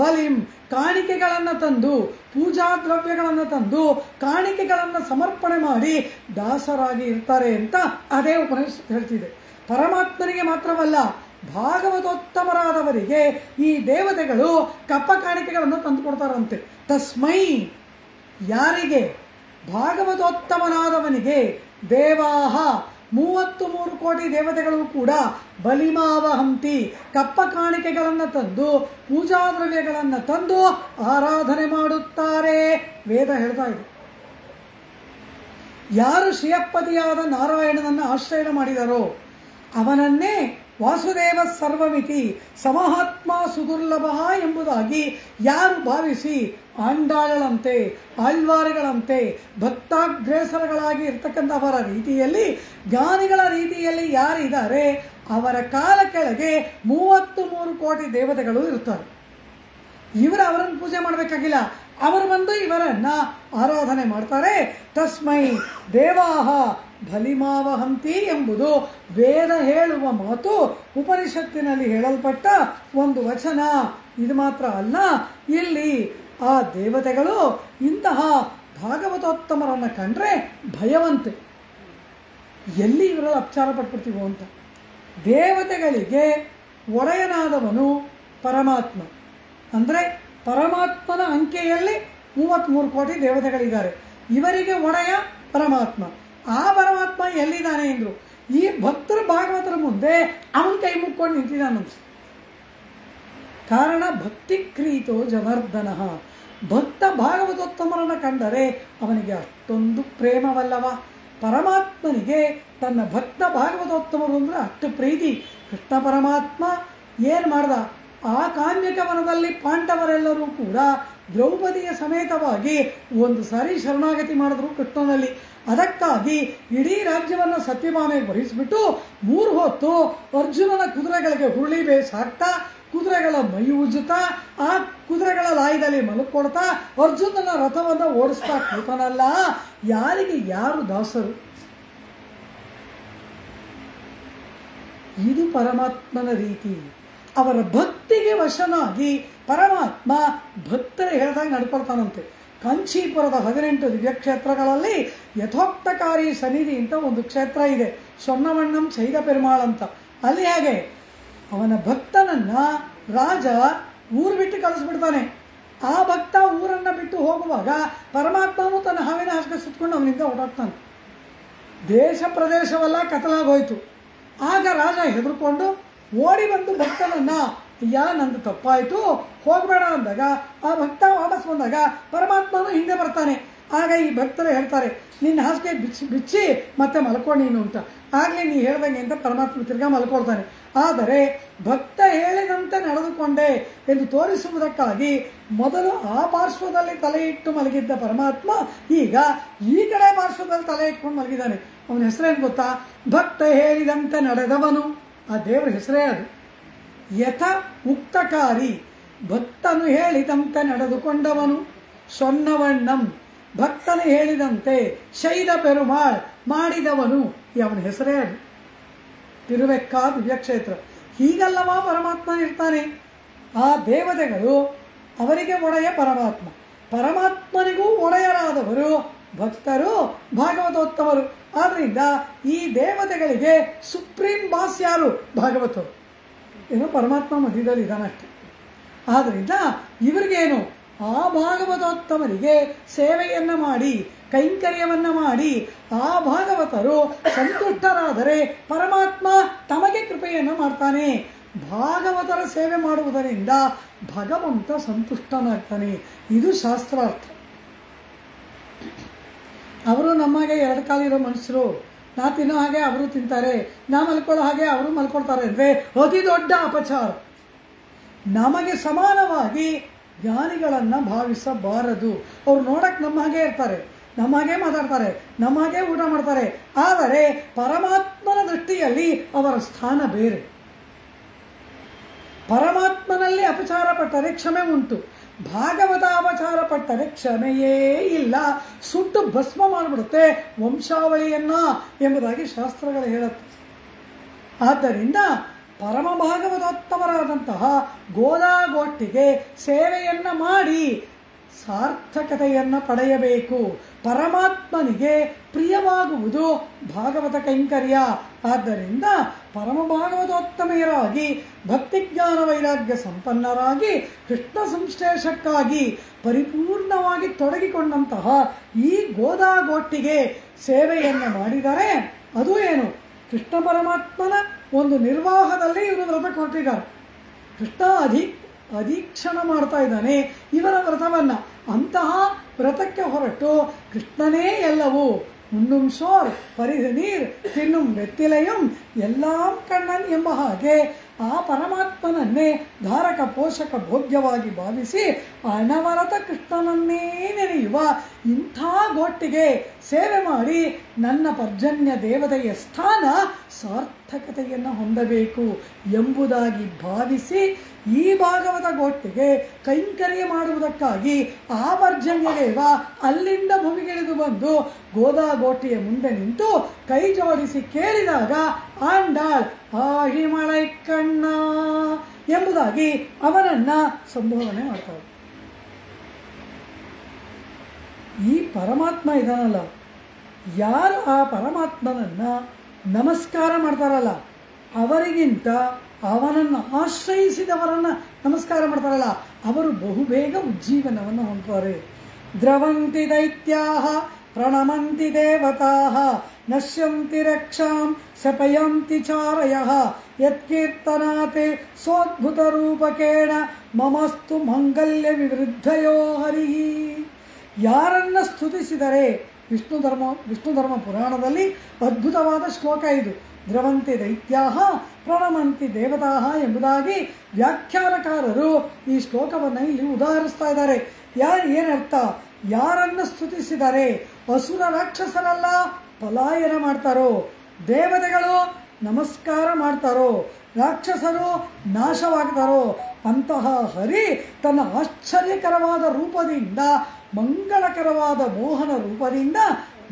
ಬಲಿಂ ಕಾಣಿಕೆಗಳನ್ನು ತಂದು, ಪೂಜಾ ದ್ರವ್ಯಗಳನ್ನು ತಂದು ಕಾಣಿಕೆಗಳನ್ನು ಸಮರ್ಪಣೆ ಮಾಡಿ ದಾಸರಾಗಿ ಇರ್ತಾರೆ ಅಂತ ಅದೇ ಉಪನಿಷತ್ತು ಹೇಳ್ತಿದೆ. ಪರಮಾತ್ಮನಿಗೆ ಮಾತ್ರವಲ್ಲ, ಭಾಗವತೋತ್ತಮರಾದವರಿಗೆ ಈ ದೇವತೆಗಳು ಕಪ್ಪ ಕಾಣಿಕೆಗಳನ್ನು ತಂದುಕೊಡ್ತಾರಂತೆ. ತಸ್ಮೈ, ಯಾರಿಗೆ? ಭಾಗವತೋತ್ತಮನಾದವನಿಗೆ ದೇವಾಹ 33 ಕೋಟಿ ದೇವತೆಗಳು ಕೂಡ ಬಲಿಮಾವಹಂತಿ, ಕಪ್ಪ ಕಾಣಿಕೆಗಳನ್ನು ತಂದು ಪೂಜಾ ದ್ರವ್ಯಗಳನ್ನು ತಂದು ಆರಾಧನೆ ಮಾಡುತ್ತಾರೆ. ವೇದ ಹೇಳ್ತಾ ಇದೆ. ಯಾರು ಶ್ರೀಯಪ್ಪದಿಯಾದ ನಾರಾಯಣನನ್ನು ಆಶ್ರಯ ಮಾಡಿದರೋ ಅವನನ್ನೇ ವಾಸುದೇವ ಸರ್ವಮಿತಿ ಸಮಹಾತ್ಮ ಸುದುರ್ಲಭ ಎಂಬುದಾಗಿ ಯಾರು ಭಾವಿಸಿ ಆಂಡಾಳಂತೆ, ಆಳ್ವಾರುಗಳಂತೆ ಭಕ್ತಾಗ್ರೇಸರಗಳಾಗಿ ಇರ್ತಕ್ಕಂಥವರ ರೀತಿಯಲ್ಲಿ, ಜ್ಞಾನಿಗಳ ರೀತಿಯಲ್ಲಿ ಯಾರಿದ್ದಾರೆ ಅವರ ಕಾಲ ಕೆಳಗೆ 33 ಕೋಟಿ ದೇವತೆಗಳು ಇರ್ತಾರೆ. ಅವರನ್ನು ಪೂಜೆ ಮಾಡಬೇಕಾಗಿಲ್ಲ, ಅವರು ಬಂದು ಇವರನ್ನ ಆರಾಧನೆ ಮಾಡ್ತಾರೆ. ತಸ್ಮೈ ದೇವಾಹ ಬಲಿಮಾವಹಂತಿ ಎಂಬುದು ವೇದ ಹೇಳುವ ಮಾತು, ಉಪನಿಷತ್ತಿನಲ್ಲಿ ಹೇಳಲ್ಪಟ್ಟ ಒಂದು ವಚನ. ಇದು ಮಾತ್ರ ಅಲ್ಲ, ಇಲ್ಲಿ ಆ ದೇವತೆಗಳು ಇಂತಹ ಭಾಗವತೋತ್ತಮರನ್ನು ಕಂಡ್ರೆ ಭಯವಂತೆ, ಎಲ್ಲಿ ಇವರಲ್ಲಿ ಅಪಚಾರ ಪಟ್ಬಿಡ್ತೀವೋ ಅಂತ. ದೇವತೆಗಳಿಗೆ ಒಡೆಯನಾದವನು ಪರಮಾತ್ಮ. ಅಂದರೆ ಪರಮಾತ್ಮನ ಅಂಕೆಯಲ್ಲಿ 33 ಕೋಟಿ ದೇವತೆಗಳಿದ್ದಾರೆ. ಇವರಿಗೆ ಒಡೆಯ ಪರಮಾತ್ಮ. ಆ ಪರಮಾತ್ಮ ಎಲ್ಲಿದ್ದಾನೆ ಎಂದರು. ಈ ಭಕ್ತರ ಭಾಗವತರ ಮುಂದೆ ಅವನ ಕೈ ಮುಕ್ಕೊಂಡು ನಿಂತಿದ್ದಾನಂತ. ಕಾರಣ ಭಕ್ತಿ ಕ್ರೀತೋ ಜನಾರ್ದನ. ಭಕ್ತ ಭಾಗವತೋತ್ತಮರನ್ನು ಕಂಡರೆ ಅವನಿಗೆ ಅಷ್ಟೊಂದು ಪ್ರೇಮವಲ್ಲವ. ಪರಮಾತ್ಮನಿಗೆ ತನ್ನ ಭಕ್ತ ಭಾಗವತೋತ್ತಮರು ಅಂದರೆ ಅಷ್ಟು ಪ್ರೀತಿ. ಕೃಷ್ಣ ಪರಮಾತ್ಮ ಏನು ಮಾಡ್ದ? ಆ ಕಾಮ್ಯಕ ವನದಲ್ಲಿ ಪಾಂಡವರೆಲ್ಲರೂ ಕೂಡ ದ್ರೌಪದಿಯ ಸಮೇತವಾಗಿ ಒಂದು ಸಾರಿ ಶರಣಾಗತಿ ಮಾಡಿದ್ರು ಕೃಷ್ಣನಲ್ಲಿ. ಅದಕ್ಕಾಗಿ ಇಡೀ ರಾಜ್ಯವನ್ನು ಸತ್ಯಭಾಮೆಗೆ ವಹಿಸಿಬಿಟ್ಟು 3 ಹೊತ್ತು ಅರ್ಜುನನ ಕುದುರೆಗಳಿಗೆ ಹುರುಳಿ ಬೇಸಾಕ್ತಾ, ಕುದುರೆಗಳ ಮೈ ಉಜ್ಜುತ್ತಾ, ಆ ಕುದುರೆಗಳ ಲಾಯದಲ್ಲಿ ಮಲ್ಕೊಡ್ತಾ ಅರ್ಜುನನ ರಥವನ್ನು ಓಡಿಸ್ತಾ ಕೂತನಲ್ಲ. ಯಾರಿಗೆ ಯಾರು ದಾಸರು? ಇದು ಪರಮಾತ್ಮನ ರೀತಿ. ಅವರ ಭಕ್ತಿಗೆ ವಶನಾಗಿ ಪರಮಾತ್ಮ ಭಕ್ತರ ಹೇಳಿದಾಗ ನಡ್ಕೊಳ್ತಾನಂತೆ. ಕಾಂಚೀಪುರದ 18 ದಿವ್ಯಕ್ಷೇತ್ರಗಳಲ್ಲಿ ಯಥೋಕ್ತಕಾರಿ ಸನ್ನಿಧಿ ಅಂತ ಒಂದು ಕ್ಷೇತ್ರ ಇದೆ, ಸೊನ್ನವಣ್ಣಂ ಚೈದ ಪೆರುಮಾಳ್ ಅಂತ. ಅಲ್ಲಿ ಹಾಗೆ ಅವನ ಭಕ್ತನನ್ನ ರಾಜ ಊರು ಬಿಟ್ಟು ಕಳಿಸ್ಬಿಡ್ತಾನೆ. ಆ ಭಕ್ತ ಊರನ್ನು ಬಿಟ್ಟು ಹೋಗುವಾಗ ಪರಮಾತ್ಮನು ತನ್ನ ಹಾವಿನ ಹಾಸಿಗೆ ಸುತ್ತಕೊಂಡು ಅವನಿಂದ ಓಡಾಡ್ತಾನೆ. ದೇಶ ಪ್ರದೇಶವೆಲ್ಲ ಕತ್ತಲಾಗೋಯ್ತು. ಆಗ ರಾಜ ಹೆದರ್ಕೊಂಡು ಓಡಿ ಬಂದು ಭಕ್ತನನ್ನ, ಅಯ್ಯ ನಂದು ತಪ್ಪಾಯಿತು ಹೋಗಬೇಡ ಅಂದಾಗ ಆ ಭಕ್ತ ವಾಪಸ್ ಬಂದಾಗ ಪರಮಾತ್ಮನು ಹಿಂದೆ ಬರ್ತಾನೆ. ಆಗ ಈ ಭಕ್ತರು ಹೇಳ್ತಾರೆ, ನಿನ್ನ ಹಾಸಿಗೆ ಬಿಚ್ಚಿ ಮತ್ತೆ ಮಲ್ಕೊಂಡು ನೀನು ಅಂತ. ಆಗಲೇ ನೀ ಹೇಳ್ದಂಗೆ ಅಂತ ಪರಮಾತ್ಮ ತಿರ್ಗಾ ಮಲ್ಕೊಳ್ತಾನೆ. ಆದರೆ ಭಕ್ತ ಹೇಳಿದಂತೆ ನಡೆದುಕೊಂಡೆ ಎಂದು ತೋರಿಸುವುದಕ್ಕಾಗಿ ಮೊದಲು ಆ ಪಾರ್ಶ್ವದಲ್ಲಿ ತಲೆ ಇಟ್ಟು ಮಲಗಿದ್ದ ಪರಮಾತ್ಮ ಈಗ ಈ ಕಡೆ ಪಾರ್ಶ್ವದಲ್ಲಿ ತಲೆ ಇಟ್ಕೊಂಡು ಮಲಗಿದ್ದಾನೆ. ಅವನ ಹೆಸರೇನು ಗೊತ್ತಾ? ಭಕ್ತ ಹೇಳಿದಂತೆ ನಡೆದವನು. ಆ ದೇವರ ಹೆಸರೇ ಅದು. ಯಥ ಉಕ್ತಕಾರಿ, ಭಕ್ತನು ಹೇಳಿದಂತೆ ನಡೆದುಕೊಂಡವನು. ಸೊನ್ನವಣ್ಣಂ, ಭಕ್ತನು ಹೇಳಿದಂತೆ ಶೈದ ಪೆರುಮಾಳ್, ಮಾಡಿದವನು. ಅವನ ಹೆಸರೇ ಅದು. ತಿರುವೆಕ್ಕ ದಿವ್ಯಕ್ಷೇತ್ರ. ಹೀಗಲ್ಲವ ಪರಮಾತ್ಮ ಇರ್ತಾನೆ. ಆ ದೇವತೆಗಳು ಅವರಿಗೆ ಒಡೆಯ ಪರಮಾತ್ಮ, ಪರಮಾತ್ಮನಿಗೂ ಒಡೆಯರಾದವರು ಭಕ್ತರು, ಭಾಗವತೋತ್ತಮರು. ಆದ್ರಿಂದ ಈ ದೇವತೆಗಳಿಗೆ ಸುಪ್ರೀಂ ಬಾಸ್ ಯಾರು? ಭಾಗವತರು. ಏನೋ ಪರಮಾತ್ಮ ಮಧ್ಯದಲ್ಲಿ ಇದಾನಷ್ಟೆ. ಆದ್ರಿಂದ ಇವರಿಗೇನು, ಆ ಭಾಗವತೋತ್ತಮರಿಗೆ ಸೇವೆಯನ್ನು ಮಾಡಿ, ಕೈಂಕರ್ಯವನ್ನು ಮಾಡಿ ಆ ಭಾಗವತರು ಸಂತುಷ್ಟರಾದರೆ ಪರಮಾತ್ಮ ತಮಗೆ ಕೃಪೆಯನ್ನು ಮಾಡ್ತಾನೆ. ಭಾಗವತರ ಸೇವೆ ಮಾಡುವುದರಿಂದ ಭಗವಂತ ಸಂತುಷ್ಟನಾಗ್ತಾನೆ. ಇದು ಶಾಸ್ತ್ರಾರ್ಥ. ಅವರು ನಮಗೆ 2 ಕಾಲಿರೋ ಮನುಷ್ಯರು. ನಾ ತಿನ್ನೋ ಹಾಗೆ ಅವರು ತಿಂತಾರೆ, ನಾ ಮಲ್ಕೊಳ್ಳೋ ಹಾಗೆ ಅವರು ಮಲ್ಕೊಳ್ತಾರೆ ಅಂದರೆ ಅತಿ ದೊಡ್ಡ ಅಪಚಾರ. ನಮಗೆ ಸಮಾನವಾಗಿ ಜ್ಞಾನಿಗಳನ್ನು ಭಾವಿಸಬಾರದು. ಅವ್ರು ನೋಡಕ್ಕೆ ನಮ್ಮ ಹಾಗೆ ಇರ್ತಾರೆ, ನಮ್ಮ ಹಾಗೆ ಮಾತಾಡ್ತಾರೆ, ನಮ್ಮ ಹಾಗೆ ಊಟ ಮಾಡ್ತಾರೆ. ಆದರೆ ಪರಮಾತ್ಮನ ದೃಷ್ಟಿಯಲ್ಲಿ ಅವರ ಸ್ಥಾನ ಬೇರೆ. ಪರಮಾತ್ಮನಲ್ಲಿ ಅಪಚಾರ ಪಟ್ಟರೆ ಕ್ಷಮೆ ಉಂಟು, ಭಾಗವತ ಅಪಚಾರ ಪಟ್ಟರೆ ಕ್ಷಮೆಯೇ ಇಲ್ಲ, ಸುಟ್ಟು ಭಸ್ಮ ಮಾಡಿಬಿಡುತ್ತೆ ವಂಶಾವಳಿಯನ್ನ ಎಂಬುದಾಗಿ ಶಾಸ್ತ್ರಗಳು ಹೇಳುತ್ತೆ. ಆದ್ದರಿಂದ ಪರಮ ಭಾಗವತೋತ್ತಮರಾದಂತಹ ಗೋದಾಗೋಷ್ಠಿಗೆ ಸೇವೆಯನ್ನು ಮಾಡಿ ಸಾರ್ಥಕತೆಯನ್ನು ಪಡೆಯಬೇಕು. ಪರಮಾತ್ಮನಿಗೆ ಪ್ರಿಯವಾಗುವುದು ಭಾಗವತ ಕೈಂಕರ್ಯ. ಆದ್ದರಿಂದ ಪರಮ ಭಾಗವತೋತ್ತಮೆಯರಾಗಿ ಭಕ್ತಿಜ್ಞಾನ ವೈರಾಗ್ಯ ಸಂಪನ್ನರಾಗಿ ಕೃಷ್ಣ ಸಂಶ್ಲೇಷಕ್ಕಾಗಿ ಪರಿಪೂರ್ಣವಾಗಿ ತೊಡಗಿಕೊಂಡಂತಹ ಈ ಗೋದಾಗೋಷ್ಠಿಗೆ ಸೇವೆಯನ್ನು ಮಾಡಿದರೆ ಅದು ಏನು, ಕೃಷ್ಣ ಪರಮಾತ್ಮನ ಒಂದು ನಿರ್ವಾಹದಲ್ಲಿ ಇವರು ವ್ರತಕ್ಕೆ ಹೊರಟಿದ್ದಾರೆ. ಕೃಷ್ಣ ಅಧೀಕ್ಷಣ ಮಾಡ್ತಾ ಇದ್ದಾನೆ ಇವರ ವ್ರತವನ್ನು. ಅಂತಹ ವ್ರತಕ್ಕೆ ಹೊರಟು ಕೃಷ್ಣನೇ ಎಲ್ಲವೂ ಉಣ್ಣುಂ ಸೋರ್ ಪರಿದು ನೀರ್ ತಿನ್ನುಂ ವೆತ್ತಿಲೆಯಂ ಎಲ್ಲಾಂ ಕಣ್ಣನ್ ಎಂಬ ಹಾಗೆ ಆ ಪರಮಾತ್ಮನನ್ನೇ ಧಾರಕ ಪೋಷಕ ಭೋಗ್ಯವಾಗಿ ಭಾವಿಸಿ ಅನವರತ ಕೃಷ್ಣನನ್ನೇ ನೆನೆಯುವ ಇಂಥ ಗೋಷ್ಠಿಗೆ ಸೇವೆ ಮಾಡಿ ನನ್ನ ಪರ್ಜನ್ಯ ದೇವತೆಯ ಸ್ಥಾನ ಸಾರ್ಥಕತೆಯನ್ನು ಹೊಂದಬೇಕು ಎಂಬುದಾಗಿ ಭಾವಿಸಿ ಈ ಭಾಗವತ ಗೋಷ್ಠಿಗೆ ಕೈಂಕರ್ಯ ಮಾಡುವುದಕ್ಕಾಗಿ ಆ ಪರ್ಜನ್ಯ ದೇವ ಅಲ್ಲಿಂದ ಭೂಮಿಗಿಳಿದು ಬಂದು ಗೋದಾಗೋಷ್ಠಿಯ ಮುಂದೆ ನಿಂತು ಕೈ ಜೋಡಿಸಿ ಕೇಳಿದಾಗ ಆಂಡಾಳ್ ಆಹಿಮಳೈ ಕಣ್ಣ ಎಂಬುದಾಗಿ ಅವನನ್ನ ಸಂಬೋಧನೆ ಮಾಡ್ತಾರೆ. ಈ ಪರಮಾತ್ಮ ಇದಾನಲ್ಲ, ಯಾರು ಆ ಪರಮಾತ್ಮನನ್ನ ನಮಸ್ಕಾರ ಮಾಡ್ತಾರಲ್ಲ ಅವರಿಗಿಂತ ಅವನನ್ನು ಆಶ್ರಯಿಸಿದವರನ್ನ ನಮಸ್ಕಾರ ಮಾಡ್ತಾರಲ್ಲ ಅವರು ಬಹುಬೇಗ ಉಜ್ಜೀವನವನ್ನು ಹೊಂದುತ್ತಾರೆ. ದ್ರವಂತಿ ದೈತ್ಯಾಹ ಪ್ರಣಮಂತಿ ದೇವತಾಹ ನಶ್ಯಂತಿ ರಕ್ಷಾಂ ಸಪಯಂತಿ ಚಾರಯಃ ಯತ್ಕೀರ್ತನಾತೆ ಸೋದ್ಭುತ ರೂಪಕೇಣ ಮಮಸ್ತು ಮಂಗಲ್ಯ ವಿವೃದ್ಧಯೋ ಹರಿ. ಯಾರನ್ನ ಸ್ತುತಿಸಿದರೆ ವಿಷ್ಣು ಧರ್ಮ ಪುರಾಣದಲ್ಲಿ ಅದ್ಭುತವಾದ ಶ್ಲೋಕ ಇದು. ದ್ರವಂತಿ ದೈತ್ಯಾಹ ಪ್ರಣಮಂತಿ ದೇವತಾಹ ಎಂಬುದಾಗಿ ವ್ಯಾಖ್ಯಾನಕಾರರು ಈ ಶ್ಲೋಕವನ್ನು ಇಲ್ಲಿ ಉದಾಹರಿಸ್ತಾ ಇದ್ದಾರೆ. ಏನರ್ಥ? ಯಾರನ್ನ ಸ್ತುತಿಸಿದರೆ ಅಸುರ ರಾಕ್ಷಸರೆಲ್ಲ ಪಲಾಯನ ಮಾಡ್ತಾರೋ, ದೇವತೆಗಳು ನಮಸ್ಕಾರ ಮಾಡ್ತಾರೋ, ರಾಕ್ಷಸರು ನಾಶವಾಗ್ತಾರೋ ಅಂತಹ ಹರಿ ತನ್ನ ಆಶ್ಚರ್ಯಕರವಾದ ರೂಪದಿಂದ ಮಂಗಳಕರವಾದ ಮೋಹನ ರೂಪದಿಂದ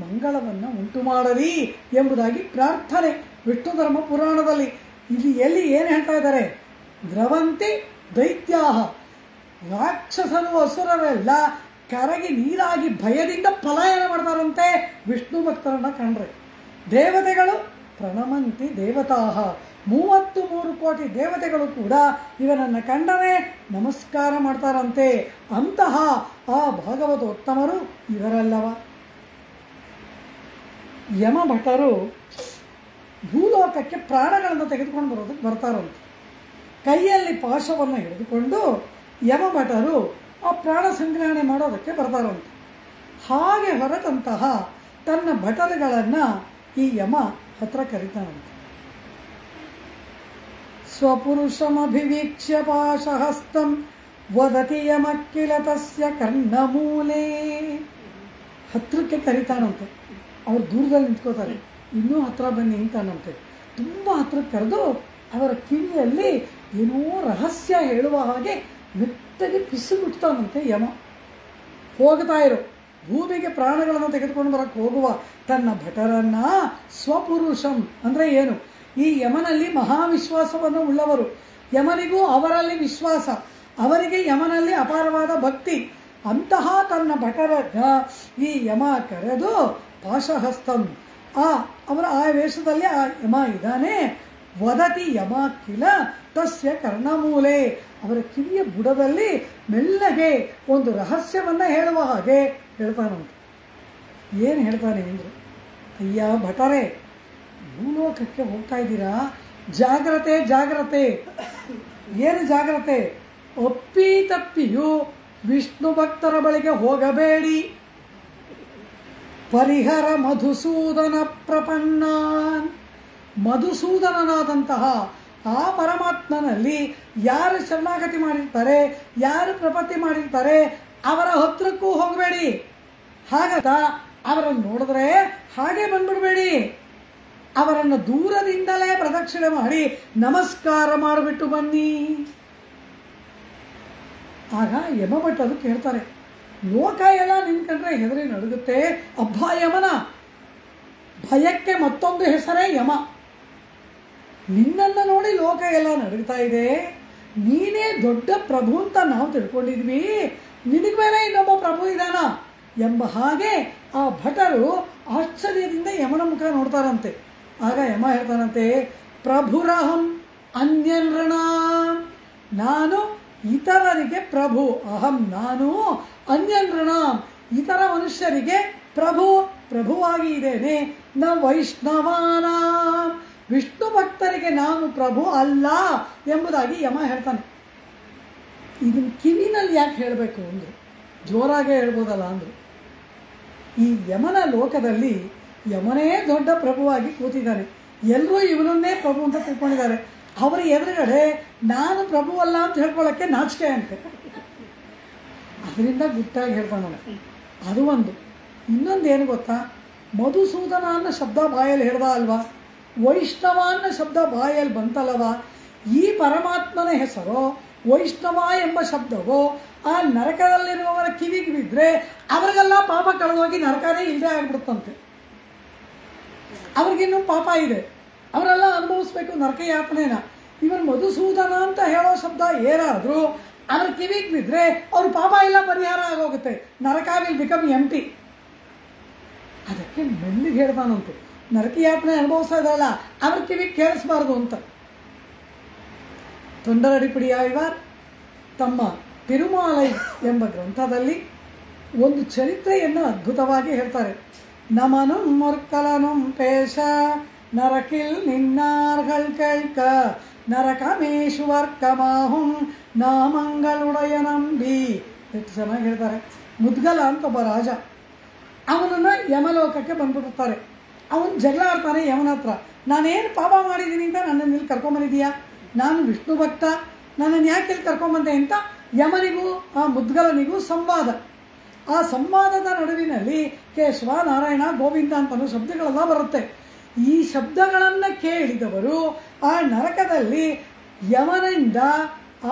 ಮಂಗಳವನ್ನು ಉಂಟು ಮಾಡಲಿ ಎಂಬುದಾಗಿ ಪ್ರಾರ್ಥನೆ ವಿಷ್ಣು ಧರ್ಮ ಪುರಾಣದಲ್ಲಿ. ಇಲ್ಲಿ ಎಲ್ಲಿ ಏನು ಹೇಳ್ತಾ ಇದ್ದಾರೆ? ದ್ರವಂತಿ ದೈತ್ಯಾಹ, ರಾಕ್ಷಸರು ಅಸುರರೆಲ್ಲ ಕರಗಿ ನೀರಾಗಿ ಭಯದಿಂದ ಪಲಾಯನ ಮಾಡ್ತಾರಂತೆ ವಿಷ್ಣು ಭಕ್ತರನ್ನ ಕಂಡ್ರೆ. ದೇವತೆಗಳು ಪ್ರಣಮಂತಿ ದೇವತಾಹ, 33 ಕೋಟಿ ದೇವತೆಗಳು ಕೂಡ ಇವನನ್ನು ಕಂಡರೆ ನಮಸ್ಕಾರ ಮಾಡ್ತಾರಂತೆ. ಅಂತಹ ಆ ಭಾಗವತೋತ್ತಮರು ಇವರಲ್ಲವ. ಯಮ ಭಟರು ಭೂಲೋಕಕ್ಕೆ ಪ್ರಾಣಗಳನ್ನು ತೆಗೆದುಕೊಂಡು ಬರೋದಕ್ಕೆ ಬರ್ತಾರಂತೆ. ಕೈಯಲ್ಲಿ ಪಾಶವನ್ನು ಹಿಡಿದುಕೊಂಡು ಯಮ ಭಟರು ಆ ಪ್ರಾಣ ಸಂಗ್ರಹಣೆ ಮಾಡೋದಕ್ಕೆ ಬರ್ತಾರಂತೆ. ಹಾಗೆ ಹೊರಟಂತಹ ತನ್ನ ಭಟರುಗಳನ್ನು ಈ ಯಮ ಹತ್ರ ಕರೀತಾನಂತೆ. ಸ್ವಪುರುಷಮಭಿವೀಕ್ಷ್ಯ ಪಾಶಹಸ್ತಂ ವದತಿ ಯಮ ಕಿಲ ತಸ್ಯ ಕರ್ಣಮೂಲೆ. ಹತ್ರಕ್ಕೆ ಕರೀತಾನಂತೆ. ಅವ್ರು ದೂರದಲ್ಲಿ ನಿಂತ್ಕೋತಾರೆ. ಇನ್ನೂ ಹತ್ರ ಬನ್ನಿ ಅಂತಾನಂತೆ. ತುಂಬ ಹತ್ರಕ್ಕೆ ಕರೆದು ಅವರ ಕಿವಿಯಲ್ಲಿ ಏನೋ ರಹಸ್ಯ ಹೇಳುವ ಹಾಗೆ ಮೆತ್ತಗೆ ಪಿಸುಗುಡ್ತಾನಂತೆ ಯಮ. ಹೋಗ್ತಾ ಇರು, ಭೂಮಿಗೆ ಪ್ರಾಣಗಳನ್ನು ತೆಗೆದುಕೊಂಡು ಬರಕ್ಕೆ ಹೋಗುವ ತನ್ನ ಭಟರನ್ನ ಸ್ವಪುರುಷಂ ಅಂದರೆ ಏನು? ಈ ಯಮನಲ್ಲಿ ಮಹಾವಿಶ್ವಾಸವನ್ನು ಉಳ್ಳವರು. ಯಮನಿಗೂ ಅವರಲ್ಲಿ ವಿಶ್ವಾಸ, ಅವರಿಗೆ ಯಮನಲ್ಲಿ ಅಪಾರವಾದ ಭಕ್ತಿ. ಅಂತಹ ತನ್ನ ಭಟರನ್ನ ಈ ಯಮ ಕರೆದು ಪಾಶಹಸ್ತಂ, ಅವರ ಆ ವೇಷದಲ್ಲಿ ಆ ಯಮ ಇದ್ದಾನೆ. ವದತಿ ಯಮ ಕಿಲ ತಸ್ಯ ಕರ್ಣಮೂಲೆ, ಅವರ ಕಿವಿಯ ಬುಡದಲ್ಲಿ ಮೆಲ್ಲಗೆ ಒಂದು ರಹಸ್ಯವನ್ನು ಹೇಳುವ ಹಾಗೆ ಹೇಳ್ತಾನಂತೆ. ಏನು ಹೇಳ್ತಾನೆ ಅಂದರೆ, ಅಯ್ಯ ಭಟರೇ, ಭೂಲೋಕಕ್ಕೆ ಹೋಗ್ತಾ ಇದ್ದೀರಾ, ಜಾಗ್ರತೆ ಜಾಗ್ರತೆ. ಏನು ಜಾಗ್ರತೆ? ಒಪ್ಪಿ ತಪ್ಪಿಯೂ ವಿಷ್ಣು ಭಕ್ತರ ಬಳಿಗೆ ಹೋಗಬೇಡಿ. ಪರಿಹರ ಮಧುಸೂದನ ಪ್ರಪನ್ನಾನ್, ಮಧುಸೂದನನಾದಂತಹ ಆ ಪರಮಾತ್ಮನಲ್ಲಿ ಯಾರು ಶರಣಾಗತಿ ಮಾಡಿರ್ತಾರೆ, ಯಾರು ಪ್ರಪತ್ತಿ ಮಾಡಿರ್ತಾರೆ ಅವರ ಹತ್ರಕ್ಕೂ ಹೋಗಬೇಡಿ. ಹಾಗಂತ ಅವರನ್ನು ನೋಡಿದ್ರೆ ಹಾಗೆ ಬಂದ್ಬಿಡಬೇಡಿ. ಅವರನ್ನು ದೂರದಿಂದಲೇ ಪ್ರದಕ್ಷಿಣೆ ಮಾಡಿ ನಮಸ್ಕಾರ ಮಾಡಿಬಿಟ್ಟು ಬನ್ನಿ. ಆಗ ಯಮಭಟ್ಟರು ಕೇಳ್ತಾರೆ, ಲೋಕ ಎಲ್ಲ ನಿನ್ಕಂಡ್ರೆ ಹೆದರಿ ನಡುಗುತ್ತೆ. ಅಬ್ಬ ಯಮನ ಭಯಕ್ಕೆ ಮತ್ತೊಂದು ಹೆಸರೇ ಯಮ. ನಿನ್ನನ್ನು ನೋಡಿ ಲೋಕ ಎಲ್ಲ ನಡೀತಾ ಇದೆ, ನೀನೇ ದೊಡ್ಡ ಪ್ರಭು ಅಂತ ನಾವು ತಿಳ್ಕೊಂಡಿದ್ವಿ, ನಿನಗೆ ಮೇಲೆ ಇನ್ನೊಬ್ಬ ಪ್ರಭು ಇದ್ದಾನ ಎಂಬ ಹಾಗೆ ಆ ಭಟರು ಆಶ್ಚರ್ಯದಿಂದ ಯಮನ ಮುಖ ನೋಡ್ತಾರಂತೆ. ಆಗ ಯಮ ಹೇಳ್ತಾನಂತೆ, ಪ್ರಭುರಹಂ ಅನ್ಯನೃಣ, ನಾನು ಇತರರಿಗೆ ಪ್ರಭು, ಅಹಂ ನಾನು, ಅನ್ಯನೃಣ ಇತರ ಮನುಷ್ಯರಿಗೆ ಪ್ರಭುವಾಗಿ ಇದ್ದೇನೆ, ನ ವೈಷ್ಣವಾನ ವಿಷ್ಣು ಭಕ್ತರಿಗೆ ನಾನು ಪ್ರಭು ಅಲ್ಲ ಎಂಬುದಾಗಿ ಯಮ ಹೇಳ್ತಾನೆ. ಇದನ್ನ ಕಿವಿನಲ್ಲಿ ಯಾಕೆ ಹೇಳಬೇಕು ಅಂದರು, ಜೋರಾಗೆ ಹೇಳ್ಬೋದಲ್ಲ ಅಂದರು. ಈ ಯಮನ ಲೋಕದಲ್ಲಿ ಯಮನೇ ದೊಡ್ಡ ಪ್ರಭುವಾಗಿ ಕೂತಿದ್ದಾನೆ, ಎಲ್ಲರೂ ಇವನನ್ನೇ ಪ್ರಭು ಅಂತ ತಿಳ್ಕೊಂಡಿದ್ದಾರೆ. ಅವರ ಎದುರುಗಡೆ ನಾನು ಪ್ರಭು ಅಲ್ಲ ಅಂತ ಹೇಳ್ಕೊಳ್ಳೋಕ್ಕೆ ನಾಚಿಕೆ ಅಂತೆ. ಅದರಿಂದ ಗುಟ್ಟಾಗಿ ಹೇಳ್ತಾನಲ್ಲ, ಅದು ಒಂದು. ಇನ್ನೊಂದೇನು ಗೊತ್ತಾ, ಮಧುಸೂದನ ಅನ್ನೋ ಶಬ್ದ ಬಾಯಲ್ಲಿ ಹೇಳ್ದ ಅಲ್ವಾ, ವೈಷ್ಣವ ಅನ್ನೋ ಶಬ್ದ ಬಾಯಲ್ಲಿ ಬಂತಲ್ಲವ, ಈ ಪರಮಾತ್ಮನ ಹೆಸರು ವೈಷ್ಣವ ಎಂಬ ಶಬ್ದವು ಆ ನರಕದಲ್ಲಿರುವವರ ಕಿವಿಗೆ ಬಿದ್ದರೆ ಅವರಿಗೆಲ್ಲ ಪಾಪ ಕಳೆದೋಗಿ ನರಕನೇ ಇಲ್ಲದೆ ಆಗ್ಬಿಡುತ್ತಂತೆ. ಅವ್ರಿಗಿನ್ನೂ ಪಾಪ ಇದೆ, ಅವರೆಲ್ಲ ಅನುಭವಿಸ್ಬೇಕು ನರಕ ಯಾತನೇನ. ಇವನ್ ಮಧುಸೂದನ ಅಂತ ಹೇಳೋ ಶಬ್ದ ಏನಾದರೂ ಅವ್ರ ಕಿವಿಗೆ ಬಿದ್ದರೆ ಅವ್ರ ಪಾಪ ಎಲ್ಲ ಪರಿಹಾರ ಆಗೋಗುತ್ತೆ, ನರಕ ವಿಲ್ ಬಿಕಮ್ ಎಂಟಿ. ಅದಕ್ಕೆ ಮೆಲ್ಲಿಗೆ ಹೇಳ್ತಾನಂತೆ, ನರಕ ಯಾತನೆ ಅನುಭವಿಸ್ತಾ ಇದ್ದಾರಲ್ಲ ಅವ್ರ ಕಿವಿಗೆ ಕೇಳಿಸ್ಬಾರ್ದು ಅಂತ. ತೊಂಡರಡಿಪಿಡಿಯಾಳ್ವಾರ್ ತಮ್ಮ ತಿರುಮಾಲೈ ಎಂಬ ಗ್ರಂಥದಲ್ಲಿ ಒಂದು ಚರಿತ್ರೆಯನ್ನು ಅದ್ಭುತವಾಗಿ ಹೇಳ್ತಾರೆ. நமனும் முற்கலனும் பேச நரக்கில் நின்னார்கள் கேட்க ನರಕಮೇಶ್ವರ್ಕಮಾಹುಂ ನಾಮಂಗಳುಡೆಯ ನಂಬಿ. ಎಷ್ಟು ಚೆನ್ನಾಗಿ ಹೇಳ್ತಾರೆ. ಮುದ್ಗಲ ಅಂತ ಒಬ್ಬ ರಾಜ, ಅವನನ್ನು ಯಮಲೋಕಕ್ಕೆ ಬಂದ್ಬಿಡ್ತಾರೆ. ಅವನು ಜಗಳ ಆಡ್ತಾನೆ ಯಮನ ಹತ್ರ, ನಾನೇನು ಪಾಪ ಮಾಡಿದ್ದೀನಿ ಅಂತ ನನ್ನನ್ನು ಇಲ್ಲಿ ಕರ್ಕೊಂಬಂದಿದೀಯಾ, ನಾನು ವಿಷ್ಣು ಭಕ್ತ, ನನ್ನನ್ನು ಯಾಕೆ ಇಲ್ಲಿ ಕರ್ಕೊಂಬಂದೆ ಅಂತ ಯಮನಿಗೂ ಆ ಮುದ್ಗಲನಿಗೂ ಸಂವಾದ. ಆ ಸಂವಾದದ ನಡುವಿನಲ್ಲಿ ಕೇಶವ, ನಾರಾಯಣ, ಗೋವಿಂದ ಅಂತಲೂ ಶಬ್ದಗಳೆಲ್ಲ ಬರುತ್ತೆ. ಈ ಶಬ್ದಗಳನ್ನು ಕೇಳಿದವರು ಆ ನರಕದಲ್ಲಿ ಯಮನಿಂದ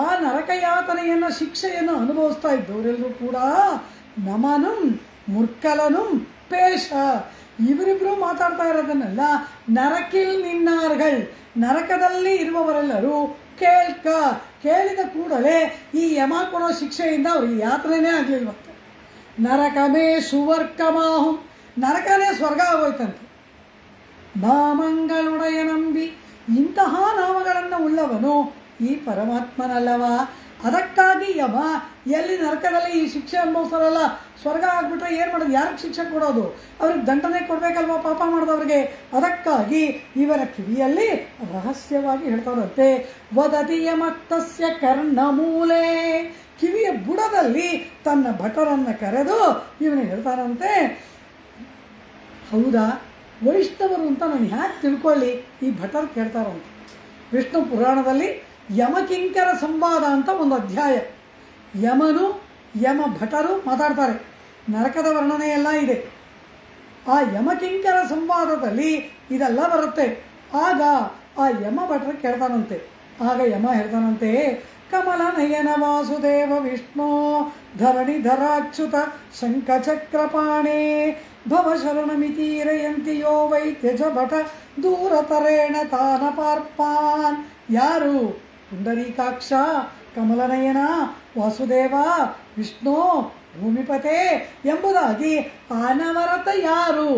ಆ ನರಕಯಾತನೆಯನ್ನು ಶಿಕ್ಷೆಯನ್ನು ಅನುಭವಿಸ್ತಾ ಇದ್ದವರೆಲ್ಲರೂ ಕೂಡ ನಮನು ಮುರ್ಕಲನು ಪೇಶ ಇವರಿಬ್ಬರು ಮಾತಾಡ್ತಾ ಇರೋದನ್ನೆಲ್ಲ ನರಕಿಲ್ ನಿನ್ನಾರ್ಗಳ್ ನರಕದಲ್ಲಿ ಇರುವವರೆಲ್ಲರೂ ಕೇಳಿದ ಕೂಡಲೇ ಈ ಯಮ ಕೊಡೋ ಶಿಕ್ಷೆಯಿಂದ ಅವ್ರಿಗೆ ಯಾತ್ರೆನೇ ಆಗಲಿಲ್ವಂತೆ. ನರಕಮೇ ಸುವರ್ಕಮಾಹುಂ ನರಕನೇ ಸ್ವರ್ಗ ಆಗೋಯ್ತಂತೆ. ನಾಮಂಗಳುಡೆಯ ನಂಬಿ ಇಂತಹ ನಾಮಗಳನ್ನು ಉಳ್ಳವನು ಈ ಪರಮಾತ್ಮನಲ್ಲವ. ಅದಕ್ಕಾಗಿ ಯಮ ಎಲ್ಲಿ ನರಕದಲ್ಲಿ ಈ ಶಿಕ್ಷೆ ಅನುಭವಿಸ್ತಾರಲ್ಲ, ಸ್ವರ್ಗ ಆಗ್ಬಿಟ್ರೆ ಏನು ಮಾಡೋದು, ಯಾರಿಗೆ ಶಿಕ್ಷೆ ಕೊಡೋದು, ಅವ್ರಿಗೆ ದಂಡನೆ ಕೊಡಬೇಕಲ್ವ ಪಾಪ ಮಾಡಿದವ್ರಿಗೆ. ಅದಕ್ಕಾಗಿ ಇವರ ಕಿವಿಯಲ್ಲಿ ರಹಸ್ಯವಾಗಿ ಹೇಳ್ತಾರಂತೆ, ವದತಿ ಯಮತ್ತಸ್ಯ ಕರ್ಣಮೂಲೆ ಕಿವಿಯ ಬುಡದಲ್ಲಿ ತನ್ನ ಭಟರನ್ನು ಕರೆದು ಇವನು ಹೇಳ್ತಾರಂತೆ, ಹೌದಾ ವೈಷ್ಣವರು ಅಂತ ನಾನು ಹ್ಯಾಕೆ ತಿಳ್ಕೊಳ್ಳಿ, ಈ ಭಟರು ಕೇಳ್ತಾರಂತೆ. ವಿಷ್ಣು ಪುರಾಣದಲ್ಲಿ ಯಮಕಿಂಕರ ಸಂವಾದ ಅಂತ ಒಂದು ಅಧ್ಯಾಯ, ಯಮನು ಯಮ ಭಟರು ಮಾತಾಡ್ತಾರೆ, ನರಕದ ವರ್ಣನೆ ಎಲ್ಲ ಇದೆ. ಆ ಯಮಕಿಂಕರ ಸಂವಾದದಲ್ಲಿ ಇದೆಲ್ಲ ಬರುತ್ತೆ. ಆಗ ಆ ಯಮ ಭಟರು ಕೇಳ್ತಾನಂತೆ. ಆಗ ಯಮ ಹೇಳ್ತಾನಂತೆ, ಕಮಲ ನಯನ ವಾಸುದೇವ ವಿಷ್ಣು ಧರಣಿಧರಾಚ್ಯುತ ಶಂಖಚಕ್ರಪಾಣೇ ಭವಶರಣಮಿತೀರಯಂತಿ ಯೋ ವೈತ್ಯಜ ಭಟ ದೂರತರೇಣ ತಾನಪಾರ್ಪಾನ್. ಯಾರು? ಪುಂಡರೀಕಾಕ್ಷ, ಕಮಲನಯನ, ವಾಸುದೇವ, ವಿಷ್ಣು, ಭೂಮಿಪತೆ ಎಂಬುದಾಗಿ ಅನವರತ ಯಾರು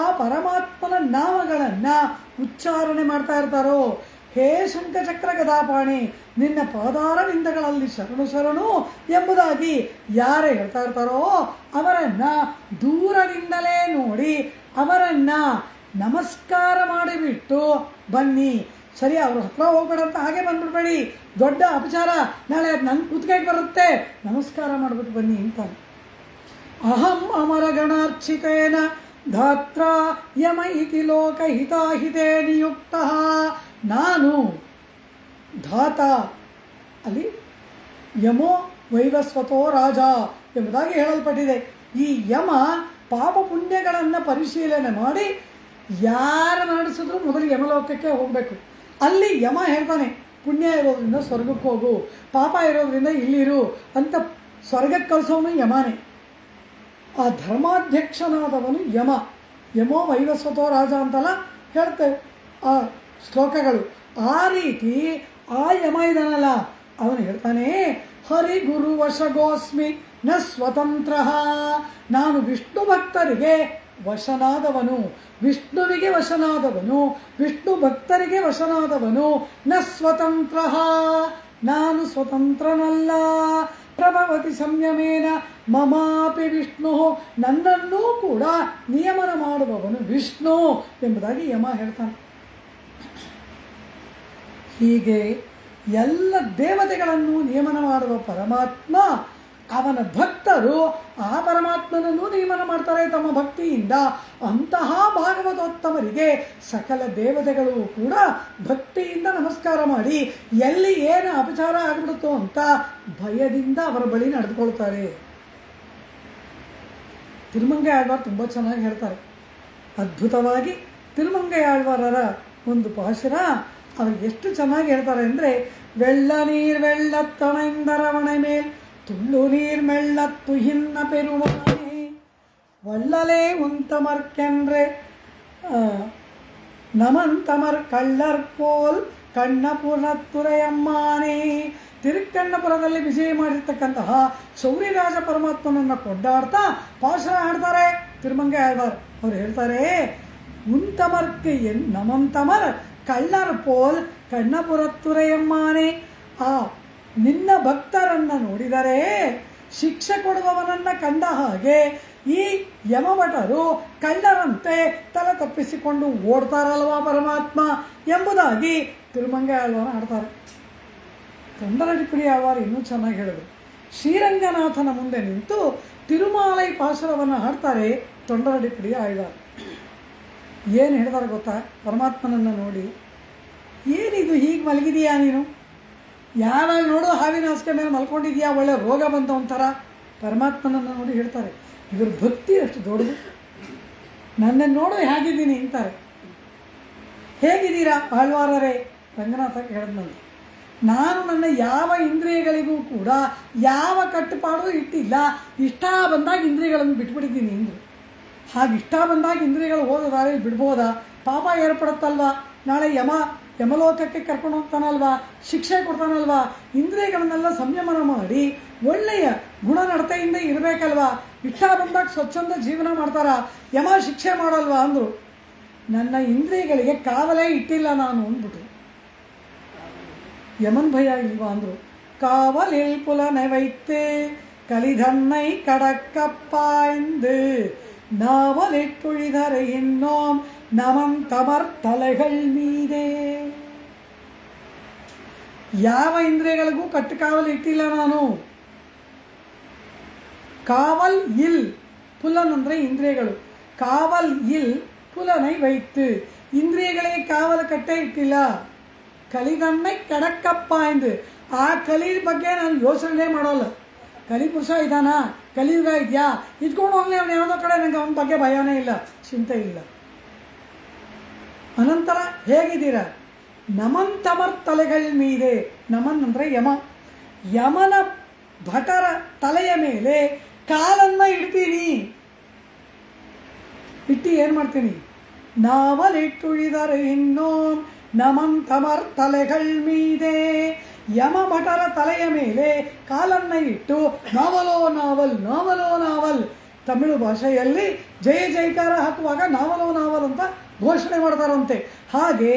ಆ ಪರಮಾತ್ಮನ ನಾಮಗಳನ್ನು ಉಚ್ಚಾರಣೆ ಮಾಡ್ತಾ ಇರ್ತಾರೋ, ಹೇ ಶಂಖಚಕ್ರ ಗದಾಪಾಣಿ ನಿನ್ನ ಪಾದಾರವಿಂದಗಳಲ್ಲಿ ಶರಣು ಶರಣು ಎಂಬುದಾಗಿ ಯಾರೇ ಹೇಳ್ತಾ ಇರ್ತಾರೋ ಅವರನ್ನು ದೂರದಿಂದಲೇ ನೋಡಿ ಅವರನ್ನು ನಮಸ್ಕಾರ ಮಾಡಿಬಿಟ್ಟು ಬನ್ನಿ. ಸರಿ, ಅವ್ರ ಹತ್ರ ಹೋಗ್ಬೇಡ ಅಂತ ಹಾಗೆ ಬಂದ್ಬಿಡ್ಬೇಡಿ, ದೊಡ್ಡ ಅಪಚಾರ, ನಾಳೆ ಅದು ನನ್ನ ಕುತ್ತಿಗೆಗೆ ಬರುತ್ತೆ, ನಮಸ್ಕಾರ ಮಾಡಿಬಿಟ್ಟು ಬನ್ನಿ ಅಂತಾನೆ. ಅಹಂ ಅಮರಗಣಾರ್ಚಿತೇನ ಧಾತ್ರ ಯಮ ಇತಿ ಲೋಕಹಿತಾಹಿತೇ ನಿಯುಕ್ತ. ನಾನು ಧಾತ, ಅಲ್ಲಿ ಯಮೋ ವೈವಸ್ವತೋ ರಾಜ ಎಂಬುದಾಗಿ ಹೇಳಲ್ಪಟ್ಟಿದೆ. ಈ ಯಮ ಪಾಪ ಪುಣ್ಯಗಳನ್ನು ಪರಿಶೀಲನೆ ಮಾಡಿ ಯಾರು ನಡೆಸಿದ್ರು ಮೊದಲು ಯಮಲೋಕಕ್ಕೆ ಹೋಗಬೇಕು. ಅಲ್ಲಿ ಯಮ ಹೇಳ್ತಾನೆ, ಪುಣ್ಯ ಇರೋದ್ರಿಂದ ಸ್ವರ್ಗಕ್ಕೆ ಹೋಗು, ಪಾಪ ಇರೋದ್ರಿಂದ ಇಲ್ಲಿರು ಅಂತ ಸ್ವರ್ಗಕ್ಕೆ ಕಳಿಸೋನು ಯಮನೇ. ಆ ಧರ್ಮಾಧ್ಯಕ್ಷನಾದವನು ಯಮ. ಯಮೋ ವೈವಸ್ವತೋ ರಾಜ ಅಂತೆಲ್ಲ ಹೇಳ್ತೇವೆ ಆ ಶ್ಲೋಕಗಳು. ಆ ರೀತಿ ಆ ಯಮ ಇದನಲ್ಲ ಅವನು ಹೇಳ್ತಾನೆ, ಹರಿ ಗುರು ವಶಗೋಸ್ಮಿ ನ ಸ್ವತಂತ್ರ, ನಾನು ವಿಷ್ಣು ಭಕ್ತರಿಗೆ ವಶನಾದವನು, ವಿಷ್ಣುವಿಗೆ ವಶನಾದವನು, ವಿಷ್ಣು ಭಕ್ತರಿಗೆ ವಶನಾದವನು, ನ ಸ್ವತಂತ್ರ, ನಾನು ಸ್ವತಂತ್ರನಲ್ಲ. ಪ್ರಭವತಿ ಸಂಯಮೇನ ಮಮಾಪಿ ವಿಷ್ಣು, ನನ್ನನ್ನೂ ಕೂಡ ನಿಯಮನ ಮಾಡುವವನು ವಿಷ್ಣು ಎಂಬುದಾಗಿ ಯಮ ಹೇಳ್ತಾನೆ. ಹೀಗೆ ಎಲ್ಲ ದೇವತೆಗಳನ್ನು ನಿಯಮನ ಮಾಡುವ ಪರಮಾತ್ಮ, ಅವನ ಭಕ್ತರು ಆ ಪರಮಾತ್ಮನನ್ನು ನಿಯಮನ ಮಾಡ್ತಾರೆ ತಮ್ಮ ಭಕ್ತಿಯಿಂದ. ಅಂತಹ ಭಾಗವತೋತ್ತಮರಿಗೆ ಸಕಲ ದೇವತೆಗಳು ಕೂಡ ಭಕ್ತಿಯಿಂದ ನಮಸ್ಕಾರ ಮಾಡಿ ಎಲ್ಲಿ ಏನು ಅಪಚಾರ ಆಗಿಬಿಡುತ್ತೋ ಅಂತ ಭಯದಿಂದ ಅವರ ಬಳಿ ನಡೆದುಕೊಳ್ತಾರೆ. ತಿರುಮಂಗೈ ಆಳ್ವಾರ್ ತುಂಬ ಚೆನ್ನಾಗಿ ಹೇಳ್ತಾರೆ. ಅದ್ಭುತವಾಗಿ ತಿರುಮಂಗೈ ಆಳ್ವಾರರ ಒಂದು ಪಾಶುರ ಅವರು ಎಷ್ಟು ಚೆನ್ನಾಗಿ ಹೇಳ್ತಾರೆ ಅಂದರೆ, வெள்ள நீர் வெள்ளத்தணைந்தரவணை மேல் துள்ளு நீர் மெள்ளத்து இன்ன பெருமானே வள்ளலே உந்தமர்க்கென்று நமந்தமர் கள்ளர் போಲ್ ಕಣ್ಣಪುರತ್ತುರೆಯಮ್ಮನೇ. ತಿರುಕಣ್ಣಪುರದಲ್ಲಿ ವಿಜಯ ಮಾಡಿರ್ತಕ್ಕಂತಹ ಶೌರ್ಯರಾಜ ಪರಮಾತ್ಮನನ್ನು ಕೊಂಡಾಡ್ತಾ ಪಾಶುರ ಹಾಡ್ತಾರೆ ತಿರುಮಂಗೈ ಆಳ್ವಾರ್. ಅವ್ರು ಹೇಳ್ತಾರೆ, ಉಂತಮರ್ಕ್ಕೆ ನಮಂತಮರ್ ಕಳ್ಳರ್ ಪೋಲ್ ಕಣ್ಣಪುರತ್ತುರೆಯಮ್ಮನೇ. ಆ ನಿನ್ನ ಭಕ್ತರನ್ನು ನೋಡಿದರೆ ಶಿಕ್ಷೆ ಕೊಡುವವನನ್ನು ಕಂಡ ಹಾಗೆ ಈ ಯಮಭಟರು ಕಳ್ಳರಂತೆ ತಲೆ ತಪ್ಪಿಸಿಕೊಂಡು ಓಡ್ತಾರಲ್ವಾ ಪರಮಾತ್ಮ ಎಂಬುದಾಗಿ ತಿರುಮಂಗೈ ಆಳ್ವಾರ ಹಾಡ್ತಾರೆ. ತೊಂಡರಡಿಪುಡಿ ಆಳ್ವಾರ್ ಇನ್ನೂ ಚೆನ್ನಾಗಿ ಹೇಳಿದರು. ಶ್ರೀರಂಗನಾಥನ ಮುಂದೆ ನಿಂತು ತಿರುಮಾಲೈ ಪಾಶುರವನ್ನು ಹಾಡ್ತಾರೆ ತೊಂಡರಡಿಪುಡಿ ಆಳ್ವಾರ್. ಏನು ಹೇಳ್ತಾರೆ ಗೊತ್ತಾ? ಪರಮಾತ್ಮನನ್ನು ನೋಡಿ, ಏನಿದು ಹೀಗೆ ಮಲಗಿದೀಯಾ ನೀನು? ಯಾವಾಗ ನೋಡು ಹಾವಿನ ಹಾಸಿಗೆ ಮೇಲೆ ಮಲ್ಕೊಂಡಿದ್ಯಾ, ಒಳ್ಳೆ ರೋಗ ಬಂದ ಒಂಥರ. ಪರಮಾತ್ಮನನ್ನು ನೋಡಿ ಹೇಳ್ತಾರೆ, ಇವ್ರ ಭಕ್ತಿ ಅಷ್ಟು ದೊಡ್ಡದು. ನನ್ನನ್ನು ನೋಡು ಹೇಗಿದ್ದೀನಿ ಅಂತಾರೆ. ಹೇಗಿದ್ದೀರಾ ಆಳ್ವಾರರೇ? ರಂಗನಾಥಕ್ಕೆ ಹೇಳಿದ್ನಂತೆ, ನಾನು ನನ್ನ ಯಾವ ಇಂದ್ರಿಯಗಳಿಗೂ ಕೂಡ ಯಾವ ಕಟ್ಟುಪಾಡು ಇಟ್ಟಿಲ್ಲ, ಇಷ್ಟ ಬಂದಾಗ ಇಂದ್ರಿಯಗಳನ್ನು ಬಿಟ್ಬಿಟ್ಟಿದ್ದೀನಿ ಅಂದರು. ಹಾಗೆ ಇಷ್ಟ ಬಂದಾಗ ಇಂದ್ರಿಯಗಳು ಹೋದ ದಾರಿಯಲ್ಲಿ ಬಿಡ್ಬೋದಾ? ಪಾಪ ಏರ್ಪಡುತ್ತಲ್ವಾ? ನಾಳೆ ಯಮಲೋಕಕ್ಕೆ ಕರ್ಕೊಂಡು ಹೋಗ್ತಾನಲ್ವಾ, ಶಿಕ್ಷೆ ಕೊಡ್ತಾನಲ್ವಾ? ಇಂದ್ರಿಯಗಳನ್ನೆಲ್ಲ ಸಂಯಮನ ಮಾಡಿ ಒಳ್ಳೆಯ ಗುಣನಡತೆಯಿಂದ ಇರಬೇಕಲ್ವಾ? ಇಷ್ಟ ಬಂದಾಗ ಸ್ವಚ್ಛಂದ ಜೀವನ ಮಾಡ್ತಾರ, ಯಮ ಶಿಕ್ಷೆ ಮಾಡಲ್ವಾ ಅಂದರು. ನನ್ನ ಇಂದ್ರಿಯಗಳಿಗೆ ಕಾವಲೇ ಇಟ್ಟಿಲ್ಲ ನಾನು ಅಂದ್ಬಿಟ್ಟು. ಯಮನ್ ಭಯ ಇಲ್ವಾ ಅಂದರು. ಕಾವಲಿಲ್ ಪುಲನೆ ವೈತೆ ಕಲಿಧನ್ನೈ ಕಡಕ್ಕಪ್ಪಾಯ್ந்து நாவலிட்டுழிதரை இன்னோம் நமன் தமர் தலைகள் மீದೇ. ಯಾವ ಇಂದ್ರಿಯಗಳಿಗೂ ಕಟ್ಟುಕಾವಲು ಇಟ್ಟಿಲ್ಲ ನಾನು. ಕಾವಲ್ ಇಲ್, ಪುಲನ್ ಅಂದರೆ ಇಂದ್ರಿಯಗಳು. ಕಾವಲ್ ಇಲ್ ಪುಲನೈ ವೈತು, ಇಂದ್ರಿಯಗಳಿಗೆ ಕಾವಲು ಕಟ್ಟೆ ಇಟ್ಟಿಲ್ಲ. ಕಲಿದನ್ನೇ ಕಡಕ್ಕಪ್ಪ ಎಂದು, ಆ ಕಲಿ ಬಗ್ಗೆ ನಾನು ಯೋಚನೆ ಮಾಡೋಲ್ಲ. ಕಲಿಪುರುಷ ಇದಾನ, ಕಲಿಯುಗ ಇದೆಯಾ, ಇದ್ಕೊಂಡು ಹೋಗ್ಲಿ ಅವನು ಯಾವುದೋ ಕಡೆ, ನನಗೆ ಅವನ ಬಗ್ಗೆ ಭಯನೇ ಇಲ್ಲ, ಚಿಂತೆ ಇಲ್ಲ. ಅನಂತರ ಹೇಗಿದ್ದೀರಾ? ನಮನ್ ತಮರ್ ತಲೆಗಳ ಮೀದೆ. ನಮನ್ ಅಂದರೆ ಯಮ. ಯಮನ ಭಟರ ತಲೆಯ ಮೇಲೆ ಕಾಲನ್ನು ಇಡ್ತೀನಿ. ಇಟ್ಟು ಏನು ಮಾಡ್ತೀನಿ? ನಾವಲಿಟ್ಟುಳಿದರೆ ಇನ್ನೋ ನಮನ್ ತಮರ್ ತಲೆಗಳ ಮೀದೆ. ಯಮ ಭಟರ ತಲೆಯ ಮೇಲೆ ಕಾಲನ್ನು ಇಟ್ಟು ನಾವಲೋ ನಾವಲ್, ನಾವಲೋ ನಾವಲ್, ತಮಿಳು ಭಾಷೆಯಲ್ಲಿ ಜಯ ಜಯಕಾರ ಹಾಕುವಾಗ ನಾವಲೋ ನಾವಲ್ ಅಂತ ಘೋಷಣೆ ಮಾಡ್ತಾರಂತೆ. ಹಾಗೆ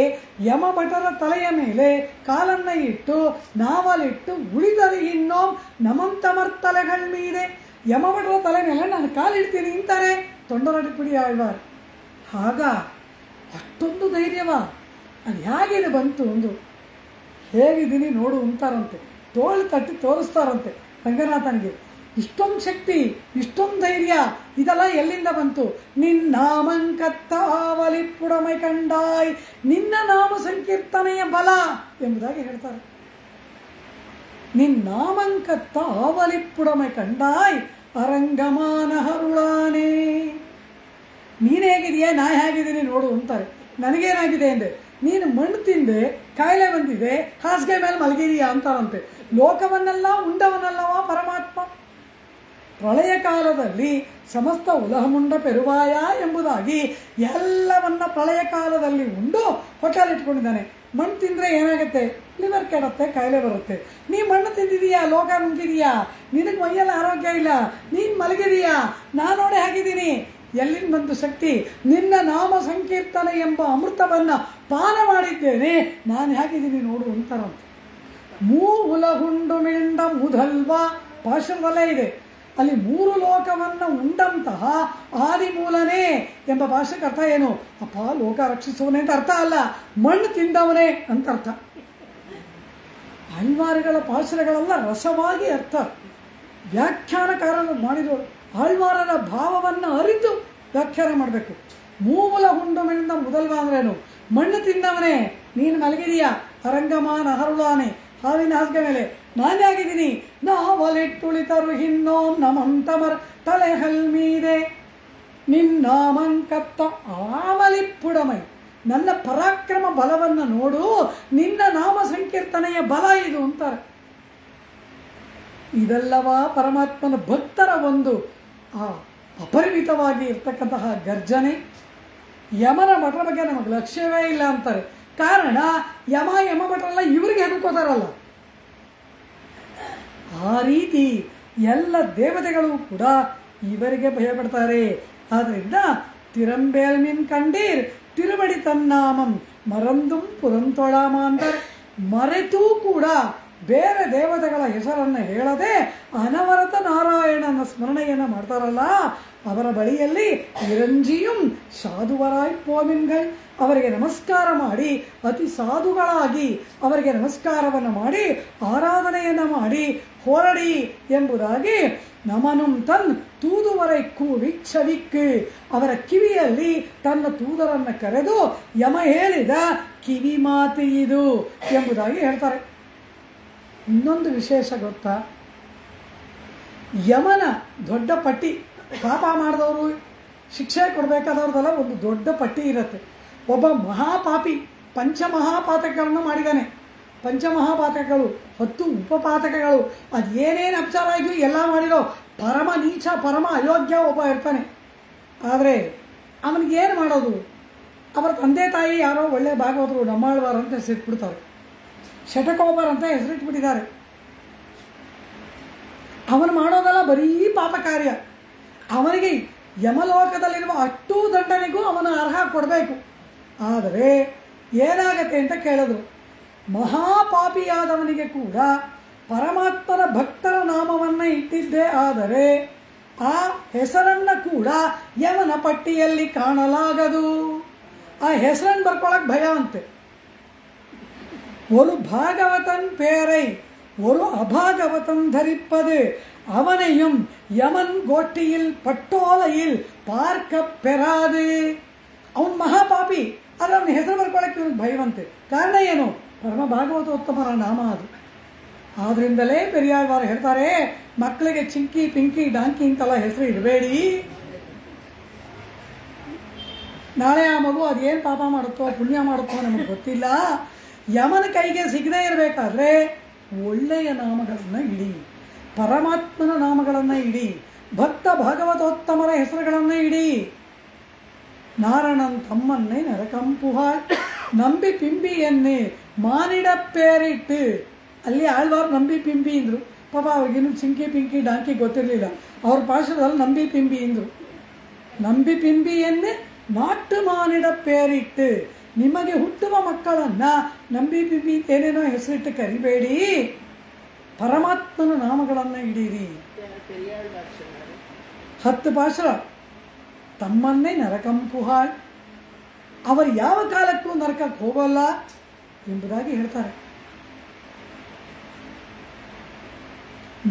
ಯಮ ಭಟರ ತಲೆಯ ಮೇಲೆ ಕಾಲನ್ನು ಇಟ್ಟು ನಾವಲಿಟ್ಟು ಉಳಿದರೆ ಇನ್ನೋ ನಮಂತಮರ್ ತಲೆಗಳ ಮೀದೆ. ಯಮ ಭಟರ ತಲೆ ಮೇಲೆ ನಾನು ಕಾಲಿಡ್ತೀನಿ ಅಂತಾರೆ ತೊಂಡರಡಿಪುಡಿ ಆಳ್ವಾರ್. ಆಗ ಅಷ್ಟೊಂದು ಧೈರ್ಯವ, ಅದು ಹೇಗಿದೆ ಬಂತು ಒಂದು, ಹೇಗಿದ್ದೀನಿ ನೋಡು ಅಂತಾರಂತೆ, ತೋಳು ತಟ್ಟಿ ತೋರಿಸ್ತಾರಂತೆ ರಂಗನಾಥನಿಗೆ. ಇಷ್ಟೊಂದು ಶಕ್ತಿ, ಇಷ್ಟೊಂದು ಧೈರ್ಯ, ಇದೆಲ್ಲ ಎಲ್ಲಿಂದ ಬಂತು? ನಿನ್ನಾಮಂಕತ್ತಾವಲಿಪುಡಮೈ ಕಂಡಾಯ್, ನಿನ್ನ ನಾಮ ಸಂಕೀರ್ತನೆಯ ಬಲ ಎಂಬುದಾಗಿ ಹೇಳ್ತಾರೆ. ನಿನ್ನಾಮಂಕತ್ತಾವಲಿಪುಡಮೈ ಕಂಡಾಯ್ ಅರಂಗಮಾನ ಹರುಳಾನೆ. ನೀನು ಹೇಗಿದೆಯಾ, ನಾ ಹೇಗಿದ್ದೀನಿ ನೋಡು ಅಂತಾರೆ. ನನಗೇನಾಗಿದೆ ಅಂದರೆ, ನೀನು ಮಣ್ಣು ತಿಂದೆ, ಕಾಯಿಲೆ ಬಂದಿದೆ, ಹಾಸಿಗೆ ಮೇಲೆ ಮಲಗಿದೀಯಾ ಅಂತಾರಂತೆ. ಲೋಕವನ್ನೆಲ್ಲ ಉಂಡವನಲ್ಲವ ಪರಮಾತ್ಮ. ಪ್ರಳಯ ಕಾಲದಲ್ಲಿ ಸಮಸ್ತ ಉಲಹಮುಂಡ ಪೆರುವಾಯ ಎಂಬುದಾಗಿ ಎಲ್ಲವನ್ನ ಪ್ರಳಯ ಕಾಲದಲ್ಲಿ ಉಂಡು ಹೊಟ್ಟೆಲಿಟ್ಕೊಂಡಿದ್ದಾನೆ. ಮಣ್ಣು ತಿಂದರೆ ಏನಾಗುತ್ತೆ? ಲಿವರ್ ಕೆಡುತ್ತೆ, ಕಾಯಿಲೆ ಬರುತ್ತೆ. ನೀ ಮಣ್ಣು ತಿಂದಿದೀಯಾ, ಲೋಕ ನುಂಗಿದೀಯಾ, ನಿನಗೆ ಮೈಯಲ್ಲಿ ಆರೋಗ್ಯ ಇಲ್ಲ, ನೀನು ಮಲಗಿದೀಯಾ, ನಾನು ನೋಡಿ ಹಾಕಿದ್ದೀನಿ. ಎಲ್ಲಿಂದ ಬಂದು ಶಕ್ತಿ? ನಿನ್ನ ನಾಮ ಸಂಕೀರ್ತನೆ ಎಂಬ ಅಮೃತವನ್ನು ಪಾನ ಮಾಡಿದ್ದೇನೆ, ನಾನು ಹೇಗಿದ್ದೀನಿ ನೋಡು ಅಂತಾರಂತೆ. ಮೂಹುಲಹುಂಡು ಮಿಂಡ ಮುಧಲ್ವ ಭಾಷಣದಲ್ಲೇ ಇದೆ. ಅಲ್ಲಿ 3 ಲೋಕವನ್ನು ಉಂಡಂತಹ ಆದಿಮೂಲನೇ ಎಂಬ ಭಾಷೆಗೆ ಅರ್ಥ ಏನು? ಅಪ್ಪ ಲೋಕ ರಕ್ಷಿಸುವನೇ ಅಂತ ಅರ್ಥ ಅಲ್ಲ, ಮಣ್ಣು ತಿಂದವನೇ ಅಂತ ಅರ್ಥ. ಆಳ್ವಾರಗಳ ಭಾಷಣಗಳೆಲ್ಲ ರಸವಾಗಿ ಅರ್ಥ ವ್ಯಾಖ್ಯಾನಕಾರರು ಮಾಡಿರೋರು. ಆಳ್ವಾರರ ಭಾವವನ್ನು ಅರಿತು ವ್ಯಾಖ್ಯಾನ ಮಾಡಬೇಕು. ಮೂಲ ಹುಂಡು ಮೆಣ್ಣ ಮುದಲ್ವ ಅಂದ್ರೇನು? ಮಣ್ಣು ತಿಂದವನೇ, ನೀನು ಮಲಗಿದೀಯಾ, ಅರಂಗಮಾನ ಹರುಳಾನೆ ಹಾವಿನ ಹಾಸಿಗೆ ಮೇಲೆ ನಾನೇ ಆಗಿದ್ದೀನಿ. ನಾವಲಿಟ್ಟುಳಿತರು ಹಿನ್ನೋಂ ನಮಂತಮರ್ ತಲೆ ಹಲ್ಮೀದೆ ನಿನ್ನಾಮಂಕತ್ತ ಆವಲಿಪ್ಪುಡಮೈ. ನನ್ನ ಪರಾಕ್ರಮ ಬಲವನ್ನು ನೋಡು, ನಿನ್ನ ನಾಮ ಸಂಕೀರ್ತನೆಯ ಬಲ ಇದು ಅಂತಾರೆ. ಇದೆಲ್ಲವ ಪರಮಾತ್ಮನ ಭಕ್ತರ ಒಂದು ಅಪರಿಮಿತವಾಗಿ ಇರ್ತಕ್ಕಂತಹ ಗರ್ಜನೆ. ಯಮನ ಭಟ್ರ ಬಗ್ಗೆ ನಮಗೆ ಲಕ್ಷ್ಯವೇ ಇಲ್ಲ ಅಂತಾರೆ. ಕಾರಣ ಯಮ ಭಟ್ರೆಲ್ಲ ಇವರಿಗೆ ಹೆದರ್ಕೋತಾರಲ್ಲ. ಆ ರೀತಿ ಎಲ್ಲ ದೇವತೆಗಳು ಕೂಡ ಇವರಿಗೆ ಭಯಪಡ್ತಾರೆ. ಆದ್ದರಿಂದ ತಿರಂಬೇಲ್ಮಿನ್ ಕಂಡೀರ್ ತಿರುವಡಿ ತನ್ನಾಮಂ ಮರಂದುಂ ಪುರಂತೊಳಾಮ ಅಂತಾರೆ. ಮರೆತೂ ಕೂಡ ಬೇರೆ ದೇವತೆಗಳ ಹೆಸರನ್ನು ಹೇಳದೆ ಅನವರತ ನಾರಾಯಣನ ಸ್ಮರಣೆಯನ್ನು ಮಾಡ್ತಾರಲ್ಲ, ಅವರ ಬಳಿಯಲ್ಲಿ ಇರಂಜಿಯುಂ ಸಾಧುವರಾಯ್ ಪೋಮಿನ್ಗಳು ಅವರಿಗೆ ನಮಸ್ಕಾರ ಮಾಡಿ, ಅತಿ ಸಾಧುಗಳಾಗಿ ಅವರಿಗೆ ನಮಸ್ಕಾರವನ್ನು ಮಾಡಿ ಆರಾಧನೆಯನ್ನು ಮಾಡಿ ಹೊರಡಿ ಎಂಬುದಾಗಿ ನಮನುಂ ತನ್ ತೂದುವರೈ ಕೂವಿಚ್ಚವಿಕ್ ಅವರ ಕಿವಿಯಲ್ಲಿ ತನ್ನ ತೂದರನ್ನು ಕರೆದು ಯಮ ಹೇಳಿದ ಕಿವಿ ಮಾತು ಇದು ಎಂಬುದಾಗಿ ಹೇಳ್ತಾರೆ. ಇನ್ನೊಂದು ವಿಶೇಷ ಗೊತ್ತಾ? ಯಮನ ದೊಡ್ಡ ಪಟ್ಟಿ, ಪಾಪ ಮಾಡಿದವರು ಶಿಕ್ಷೆ ಕೊಡಬೇಕಾದವ್ರದೆಲ್ಲ ಒಂದು ದೊಡ್ಡ ಪಟ್ಟಿ ಇರುತ್ತೆ. ಒಬ್ಬ ಮಹಾಪಾಪಿ ಪಂಚಮಹಾಪಾತಕಗಳನ್ನು ಮಾಡಿದ್ದಾನೆ. ಪಂಚಮಹಾಪಾತಕಗಳು 10 ಉಪಪಾತಕಗಳು, ಅದು ಏನೇನು ಅಪಚಾರ ಆಗಿಯೂ ಎಲ್ಲ ಮಾಡಿರೋ ಪರಮ ನೀಚ ಪರಮ ಅಯೋಗ್ಯ ಒಬ್ಬ ಇರ್ತಾನೆ. ಆದರೆ ಅವನಿಗೇನು ಮಾಡೋದು? ಅವರ ತಂದೆ ತಾಯಿ ಯಾರೋ ಒಳ್ಳೆ ಭಾಗವತರು ನಮ್ಮಾಳ್ವಾರ ಅಂತ ಹೆಸರಿಟ್ಬಿಡ್ತಾರೆ, ಶಟಕೋಪರ್ ಅಂತ ಹೆಸರಿಟ್ಬಿಟ್ಟಿದ್ದಾರೆ. ಅವನು ಮಾಡೋದೆಲ್ಲ ಬರೀ ಪಾಪ ಕಾರ್ಯ. ಅವನಿಗೆ ಯಮಲೋಕದಲ್ಲಿರುವ ಅಷ್ಟೂ ದಂಡನೆಗೂ ಅವನು ಅರ್ಹ ಕೊಡಬೇಕು. ಆದರೆ ಏನಾಗತ್ತೆ ಅಂತ ಕೇಳಿದ್ರು, ಮಹಾಪಾಪಿಯಾದವನಿಗೆ ಕೂಡ ಪರಮಾತ್ಮನ ಭಕ್ತರ ನಾಮವನ್ನು ಇಟ್ಟಿದ್ದೇ ಆದರೆ ಆ ಹೆಸರನ್ನು ಕೂಡ ಯಮನ ಪಟ್ಟಿಯಲ್ಲಿ ಕಾಣಲಾಗದು. ಆ ಹೆಸರನ್ನು ಬರ್ಕೊಳ್ಳೋಕೆ ಭಯ ಅಂತೆ. ஒரு பாகவதன் பேரை ஒரு அபாகவதன் தரிப்பது அவனையும் யமன் கோட்டியில் ಪಟ್ಟೋಲೆயில் பார்க்க பெறாது. ಅವನು ಮಹಾಪಾಪಿ, ಆದರೆ ಅವನ ಹೆಸರು ಬರ್ಕೊಳ್ಳೋಕ್ಕೆ ಇವನಿಗೆ ಭಯವಂತೆ. ಕಾರಣ ಏನು? ಪರಮ ಭಾಗವತೋತ್ತಮರ ನಾಮ ಅದು. ಆದ್ರಿಂದಲೇ ಪೆರಿಯಾಳ್ವಾರು ಹೇಳ್ತಾರೆ, ಮಕ್ಕಳಿಗೆ ಚಿಂಕಿ ಪಿಂಕಿ ಡಾಂಕಿ ಅಂತೆಲ್ಲ ಹೆಸರು ಇರಬೇಡಿ. ನಾಳೆ ಆ ಮಗು ಅದೇನು ಪಾಪ ಮಾಡುತ್ತೋ ಪುಣ್ಯ ಮಾಡುತ್ತೋ ನಮಗೆ ಗೊತ್ತಿಲ್ಲ. ಯಮನ ಕೈಗೆ ಸಿಗದೇ ಇರಬೇಕಾದ್ರೆ ಒಳ್ಳೆಯ ನಾಮಗಳನ್ನು ಇಡಿ, ಪರಮಾತ್ಮನ ನಾಮಗಳನ್ನು ಇಡಿ, ಭಕ್ತ ಭಾಗವತೋತ್ತಮರ ಹೆಸರುಗಳನ್ನು ಇಡಿ. ನಾರಣನ್ ತಮ್ಮನ್ನೇ ನರಕಂಪುಹಾಳ್ ನಂಬಿ ಪಿಂಬಿಯನ್ನೇ ಮಾನಿಡ ಪೇರಿಟ್ಟು. ಅಲ್ಲಿ ಆಳ್ವಾರು ನಂಬಿ ಪಿಂಬಿ ಅಂದರು. ಪಾಪ ಅವ್ರಿಗಿನ್ನು ಚಿಂಕಿ ಪಿಂಕಿ ಡಾಂಕಿ ಗೊತ್ತಿರಲಿಲ್ಲ. ಅವ್ರ ಭಾಷೆದಲ್ಲಿ ನಂಬಿ ಪಿಂಬಿ ಅಂದರು. ನಂಬಿ ಪಿಂಬಿಯನ್ನೇ ನಾಟು ಮಾನಿಡ ಪೇರಿಟ್ಟು. ನಿಮಗೆ ಹುಟ್ಟುವ ಮಕ್ಕಳನ್ನು ನಂಬಿ ಪಿಂಬಿ ಏನೇನೋ ಹೆಸರಿಟ್ಟು ಕರಿಬೇಡಿ, ಪರಮಾತ್ಮನ ನಾಮಗಳನ್ನು ಇಡೀರಿ. 10 ಭಾಷೆ ತಮ್ಮನ್ನೇ ನರಕಂಪುಹಾಳ್, ಅವರು ಯಾವ ಕಾಲಕ್ಕೂ ನರಕಕ್ಕೆ ಹೋಗೋಲ್ಲ ಎಂಬುದಾಗಿ ಹೇಳ್ತಾರೆ.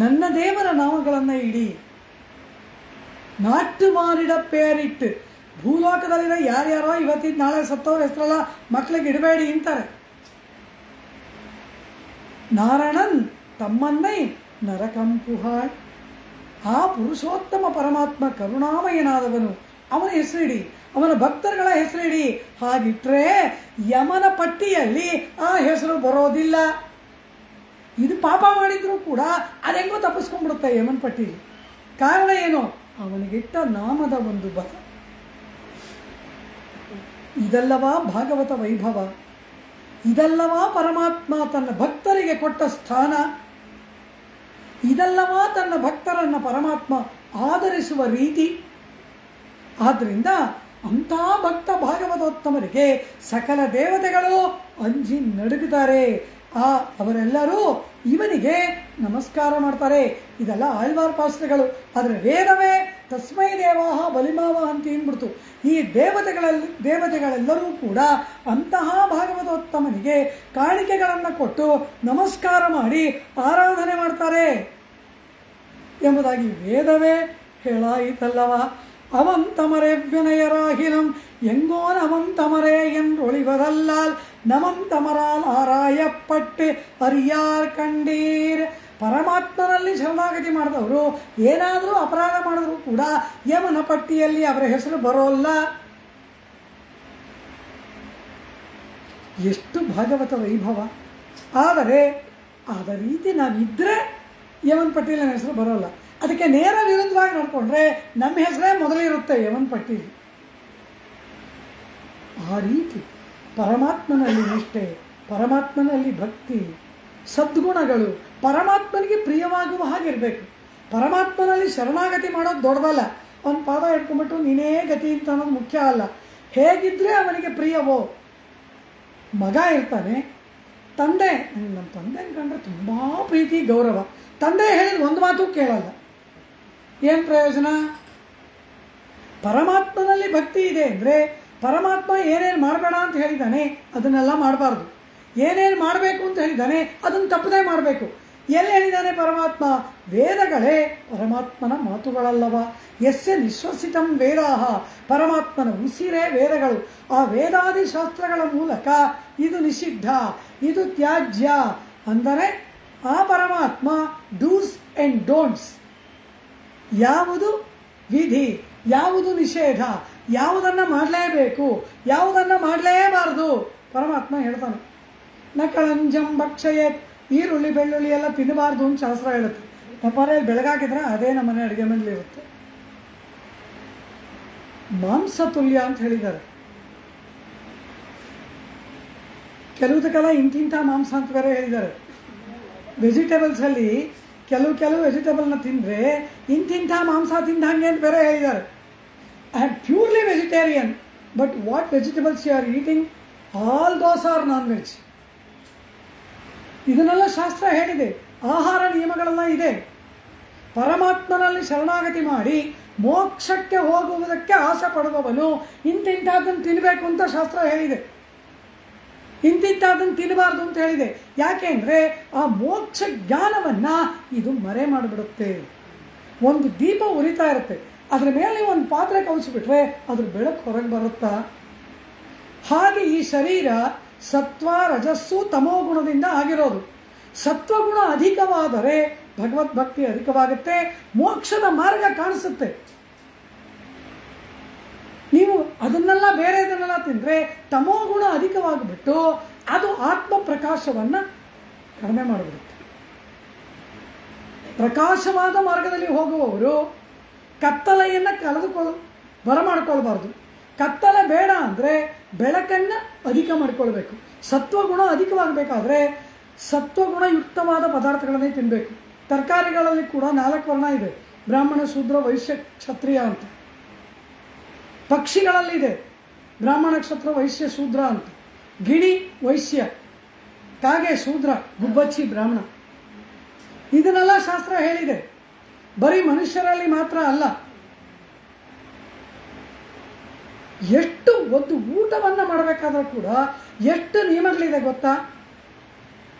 ನನ್ನ ದೇವರ ನಾಮಗಳನ್ನು ಇಡಿ, ನಾಟು ಮಾನಿಡ ಪೇರಿಟ್ಟು. ಭೂಲೋಕದಲ್ಲಿರೋ ಯಾರ್ಯಾರೋ ಇವತ್ತಿನ ನಾಳೆ ಸತ್ತವ್ರ ಹೆಸರಲ್ಲ ಮಕ್ಕಳಿಗೆ ಇಡಬೇಡಿ ಅಂತಾರೆ. ನಾರಣನ್ ತಮ್ಮನ್ನೈ ನರಕಂಪುಹಾಳ್. ಆ ಪುರುಷೋತ್ತಮ ಪರಮಾತ್ಮ ಕರುಣಾಮಯನಾದವನು, ಅವನ ಹೆಸರಿಡಿ, ಅವನ ಭಕ್ತರುಗಳ ಹೆಸರಿಡಿ. ಹಾಗಿಟ್ರೆ ಯಮನ ಪಟ್ಟಿಯಲ್ಲಿ ಆ ಹೆಸರು ಬರೋದಿಲ್ಲ. ಇದು ಪಾಪ ಮಾಡಿದ್ರೂ ಕೂಡ ಅದೆಂಗೋ ತಪ್ಪಿಸ್ಕೊಂಡ್ಬಿಡುತ್ತೆ ಯಮನ ಪಟ್ಟಿಲಿ. ಕಾರಣ ಏನು? ಅವನಿಗಿಟ್ಟ ನಾಮದ ಒಂದು ಬಲ. ಇದೆಲ್ಲವ ಭಾಗವತ ವೈಭವ. ಇದೆಲ್ಲವಾ ಪರಮಾತ್ಮ ತನ್ನ ಭಕ್ತರಿಗೆ ಕೊಟ್ಟ ಸ್ಥಾನ, ಇದೆಲ್ಲವಾ ತನ್ನ ಭಕ್ತರನ್ನು ಪರಮಾತ್ಮ ಆದರಿಸುವ ರೀತಿ. ಆದ್ದರಿಂದ ಅಂಥ ಭಕ್ತ ಭಾಗವತೋತ್ತಮರಿಗೆ ಸಕಲ ದೇವತೆಗಳು ಅಂಜಿ ನಡುಗುತ್ತಾರೆ. ಅವರೆಲ್ಲರೂ ಇವನಿಗೆ ನಮಸ್ಕಾರ ಮಾಡ್ತಾರೆ. ಇದೆಲ್ಲ ಆಳ್ವಾರ್ ಪಾಸ್ತ್ರಗಳು. ಆದರೆ ವೇದವೇ ತಸ್ಮೈ ದೇವಾಹ ಬಲಿಮಾವ ಅಂತ ಅಂದ್ಬಿಡ್ತು. ಈ ದೇವತೆಗಳೆಲ್ಲರೂ ಕೂಡ ಅಂತಹ ಭಾಗವತೋತ್ತಮನಿಗೆ ಕಾಣಿಕೆಗಳನ್ನು ಕೊಟ್ಟು ನಮಸ್ಕಾರ ಮಾಡಿ ಆರಾಧನೆ ಮಾಡ್ತಾರೆ ಎಂಬುದಾಗಿ ವೇದವೇ ಹೇಳಾಯಿತಲ್ಲವ. அவந்தமரே வினயராகினம் எங்கோன் அவந்தமரே என்றொழிவதல்லால் நமம் தமரால் ஆராயப்பட்டு ಅರಿಯಾರ್ ಕಂಡೀರ್. ಪರಮಾತ್ಮನಲ್ಲಿ ಶರಣಾಗತಿ ಮಾಡಿದವರು ಏನಾದರೂ ಅಪರಾಧ ಮಾಡಿದ್ರು ಕೂಡ ಯಮನ ಪಟ್ಟಿಯಲ್ಲಿ ಅವರ ಹೆಸರು ಬರೋಲ್ಲ. ಎಷ್ಟು ಭಾಗವತ ವೈಭವ. ಆದರೆ ಆದ ರೀತಿ ನಾವಿದ್ದರೆ ಯಮನ ಪಟ್ಟಿಯಲ್ಲಿ ನಮ್ಮ ಹೆಸರು ಬರೋಲ್ಲ. ಅದಕ್ಕೆ ನೇರ ವಿರುದ್ಧವಾಗಿ ನೋಡಿಕೊಂಡ್ರೆ ನಮ್ಮ ಹೆಸರೇ ಮೊದಲಿರುತ್ತೆ ಯಮನ ಪಟ್ಟಿಲಿ. ಆ ರೀತಿ ಪರಮಾತ್ಮನಲ್ಲಿ ನಿಷ್ಠೆ, ಪರಮಾತ್ಮನಲ್ಲಿ ಭಕ್ತಿ, ಸದ್ಗುಣಗಳು ಪರಮಾತ್ಮನಿಗೆ ಪ್ರಿಯವಾಗುವ ಹಾಗಿರಬೇಕು. ಪರಮಾತ್ಮನಲ್ಲಿ ಶರಣಾಗತಿ ಮಾಡೋದು ದೊಡ್ಡದಲ್ಲ. ಅವನ ಪಾದ ಹಿಡ್ಕೊಂಡ್ಬಿಟ್ಟು ನೀನೇ ಗತಿ ಅಂತ ಅನ್ನೋದು ಮುಖ್ಯ ಅಲ್ಲ. ಹೇಗಿದ್ರೆ ಅವನಿಗೆ ಪ್ರಿಯವೋ. ಮಗ ಇರ್ತಾನೆ, ತಂದೆ ನಮ್ಮ ತಂದೆ ಕಂಡ್ರೆ ತುಂಬ ಪ್ರೀತಿ ಗೌರವ. ತಂದೆ ಹೇಳಿದ ಒಂದು ಮಾತು ಕೇಳಲ್ಲ. ಏನು ಪ್ರಯೋಜನ? ಪರಮಾತ್ಮನಲ್ಲಿ ಭಕ್ತಿ ಇದೆ ಅಂದರೆ ಪರಮಾತ್ಮ ಏನೇನು ಮಾಡಬೇಡ ಅಂತ ಹೇಳಿದ್ದಾನೆ ಅದನ್ನೆಲ್ಲ ಮಾಡಬಾರ್ದು. ಏನೇನು ಮಾಡಬೇಕು ಅಂತ ಹೇಳಿದ್ದಾನೆ ಅದನ್ನು ತಪ್ಪದೇ ಮಾಡಬೇಕು. ಎಲ್ಲಿ ಹೇಳಿದ್ದಾನೆ ಪರಮಾತ್ಮ? ವೇದಗಳೇ ಪರಮಾತ್ಮನ ಮಾತುಗಳಲ್ಲವ. ಯಸ್ಯ ನಿಶ್ವಸಿತಂ ವೇದಾಹ, ಪರಮಾತ್ಮನ ಉಸಿರೇ ವೇದಗಳು. ಆ ವೇದಾದಿ ಶಾಸ್ತ್ರಗಳ ಮೂಲಕ ಇದು ನಿಷಿದ್ಧ, ಇದು ತ್ಯಾಜ್ಯ ಅಂದರೆ ಆ ಪರಮಾತ್ಮ ಡೂಸ್ ಆ್ಯಂಡ್ ಡೋಂಟ್ಸ್, ಯಾವುದು ವಿಧಿ, ಯಾವುದು ನಿಷೇಧ, ಯಾವುದನ್ನು ಮಾಡಲೇಬೇಕು, ಯಾವುದನ್ನು ಮಾಡಲೇಬಾರದು ಪರಮಾತ್ಮ ಹೇಳ್ತಾನೆ. ನ ಕಳಂಜಂ ಭಕ್ಷಯೇತ್, ಈರುಳ್ಳಿ ಬೆಳ್ಳುಳ್ಳಿ ಎಲ್ಲ ತಿನ್ನಬಾರ್ದು ಅಂತ ಶಾಸ್ತ್ರ ಹೇಳುತ್ತೆ. ನಮ್ಮ ಮನೆಯಲ್ಲಿ ಬೆಳಗಾಕಿದ್ರೆ ಅದೇ ನಮ್ಮ ಮನೆ ಅಡುಗೆ ಮನೇಲಿರುತ್ತೆ. ಮಾಂಸ ತುಲ್ಯ ಅಂತ ಹೇಳಿದ್ದಾರೆ. ಕೆಲವುದಕ್ಕೆಲ್ಲ ಇಂತಿಂಥ ಮಾಂಸ ಅಂತ ಬೇರೆ ಹೇಳಿದ್ದಾರೆ. ವೆಜಿಟೇಬಲ್ಸಲ್ಲಿ ಕೆಲವು ವೆಜಿಟೇಬಲ್ನ ತಿಂದರೆ ಇಂತಿಂಥ ಮಾಂಸ ತಿಂದಂಗೆ ಅಂತ ಬೇರೆ ಹೇಳಿದ್ದಾರೆ. I am purely vegetarian, but what vegetables you are eating, all those are non veg. ಇದನ್ನೆಲ್ಲ ಶಾಸ್ತ್ರ ಹೇಳಿದೆ. ಆಹಾರ ನಿಯಮಗಳೆಲ್ಲ ಇದೆ. ಪರಮಾತ್ಮನಲ್ಲಿ ಶರಣಾಗತಿ ಮಾಡಿ ಮೋಕ್ಷಕ್ಕೆ ಹೋಗುವುದಕ್ಕೆ ಆಸೆ ಪಡುವವನು ಇಂತಿಂಥದ್ದನ್ನು ತಿನ್ನಬೇಕು ಅಂತ ಶಾಸ್ತ್ರ ಹೇಳಿದೆ, ಇಂತಿಂಥದ್ದನ್ನು ತಿನ್ನಬಾರ್ದು ಅಂತ ಹೇಳಿದೆ. ಯಾಕೆ ಅಂದರೆ ಆ ಮೋಕ್ಷ ಜ್ಞಾನವನ್ನು ಇದು ಮರೆ ಮಾಡಿಬಿಡುತ್ತೆ. ಒಂದು ದೀಪ ಉರಿತಾ ಇರುತ್ತೆ, ಅದರ ಮೇಲೆ ಒಂದು ಪಾತ್ರೆ ಕವಿಸ್ಬಿಟ್ರೆ ಅದ್ರ ಬೆಳಕು ಹೊರಗೆ ಬರುತ್ತಾ? ಹಾಗೆ ಈ ಶರೀರ ಸತ್ವ ರಜಸ್ಸು ತಮೋ ಗುಣದಿಂದ ಆಗಿರೋದು. ಸತ್ವಗುಣ ಅಧಿಕವಾದರೆ ಭಗವದ್ಭಕ್ತಿ ಅಧಿಕವಾಗುತ್ತೆ, ಮೋಕ್ಷದ ಮಾರ್ಗ ಕಾಣಿಸುತ್ತೆ. ನೀವು ಅದನ್ನೆಲ್ಲ ಬೇರೆದನ್ನೆಲ್ಲ ತಿಂದರೆ ತಮೋಗುಣ ಅಧಿಕವಾಗಿಬಿಟ್ಟು ಅದು ಆತ್ಮ ಪ್ರಕಾಶವನ್ನು ಕಡಿಮೆ ಮಾಡಿಬಿಡುತ್ತೆ. ಪ್ರಕಾಶವಾದ ಮಾರ್ಗದಲ್ಲಿ ಹೋಗುವವರು ಕತ್ತಲೆಯನ್ನು ಬರಮಾಡ್ಕೊಳ್ಬಾರ್ದು. ಕತ್ತಲೆ ಬೇಡ ಅಂದರೆ ಬೆಳಕನ್ನು ಅಧಿಕ ಮಾಡಿಕೊಳ್ಬೇಕು. ಸತ್ವಗುಣ ಅಧಿಕವಾಗಬೇಕಾದ್ರೆ ಸತ್ವಗುಣಯುಕ್ತವಾದ ಪದಾರ್ಥಗಳನ್ನೇ ತಿನ್ನಬೇಕು. ತರಕಾರಿಗಳಲ್ಲಿ ಕೂಡ 4 ವರ್ಣ ಇದೆ, ಬ್ರಾಹ್ಮಣ ಶೂದ್ರ ವೈಶ್ಯ ಕ್ಷತ್ರಿಯ ಅಂತ. ಪಕ್ಷಿಗಳಲ್ಲಿದೆ ಬ್ರಾಹ್ಮಣ ಕ್ಷತ್ರ ವೈಶ್ಯ ಶೂದ್ರ ಅಂತ. ಗಿಣಿ ವೈಶ್ಯ, ಕಾಗೆ ಶೂದ್ರ, ಗುಬ್ಬಚ್ಚಿ ಬ್ರಾಹ್ಮಣ. ಇದನ್ನೆಲ್ಲ ಶಾಸ್ತ್ರ ಹೇಳಿದೆ. ಬರೀ ಮನುಷ್ಯರಲ್ಲಿ ಮಾತ್ರ ಅಲ್ಲ. ಎಷ್ಟು ಒಂದು ಊಟವನ್ನು ಮಾಡಬೇಕಾದ್ರೂ ಕೂಡ ಎಷ್ಟು ನಿಯಮಗಳಿದೆ ಗೊತ್ತಾ?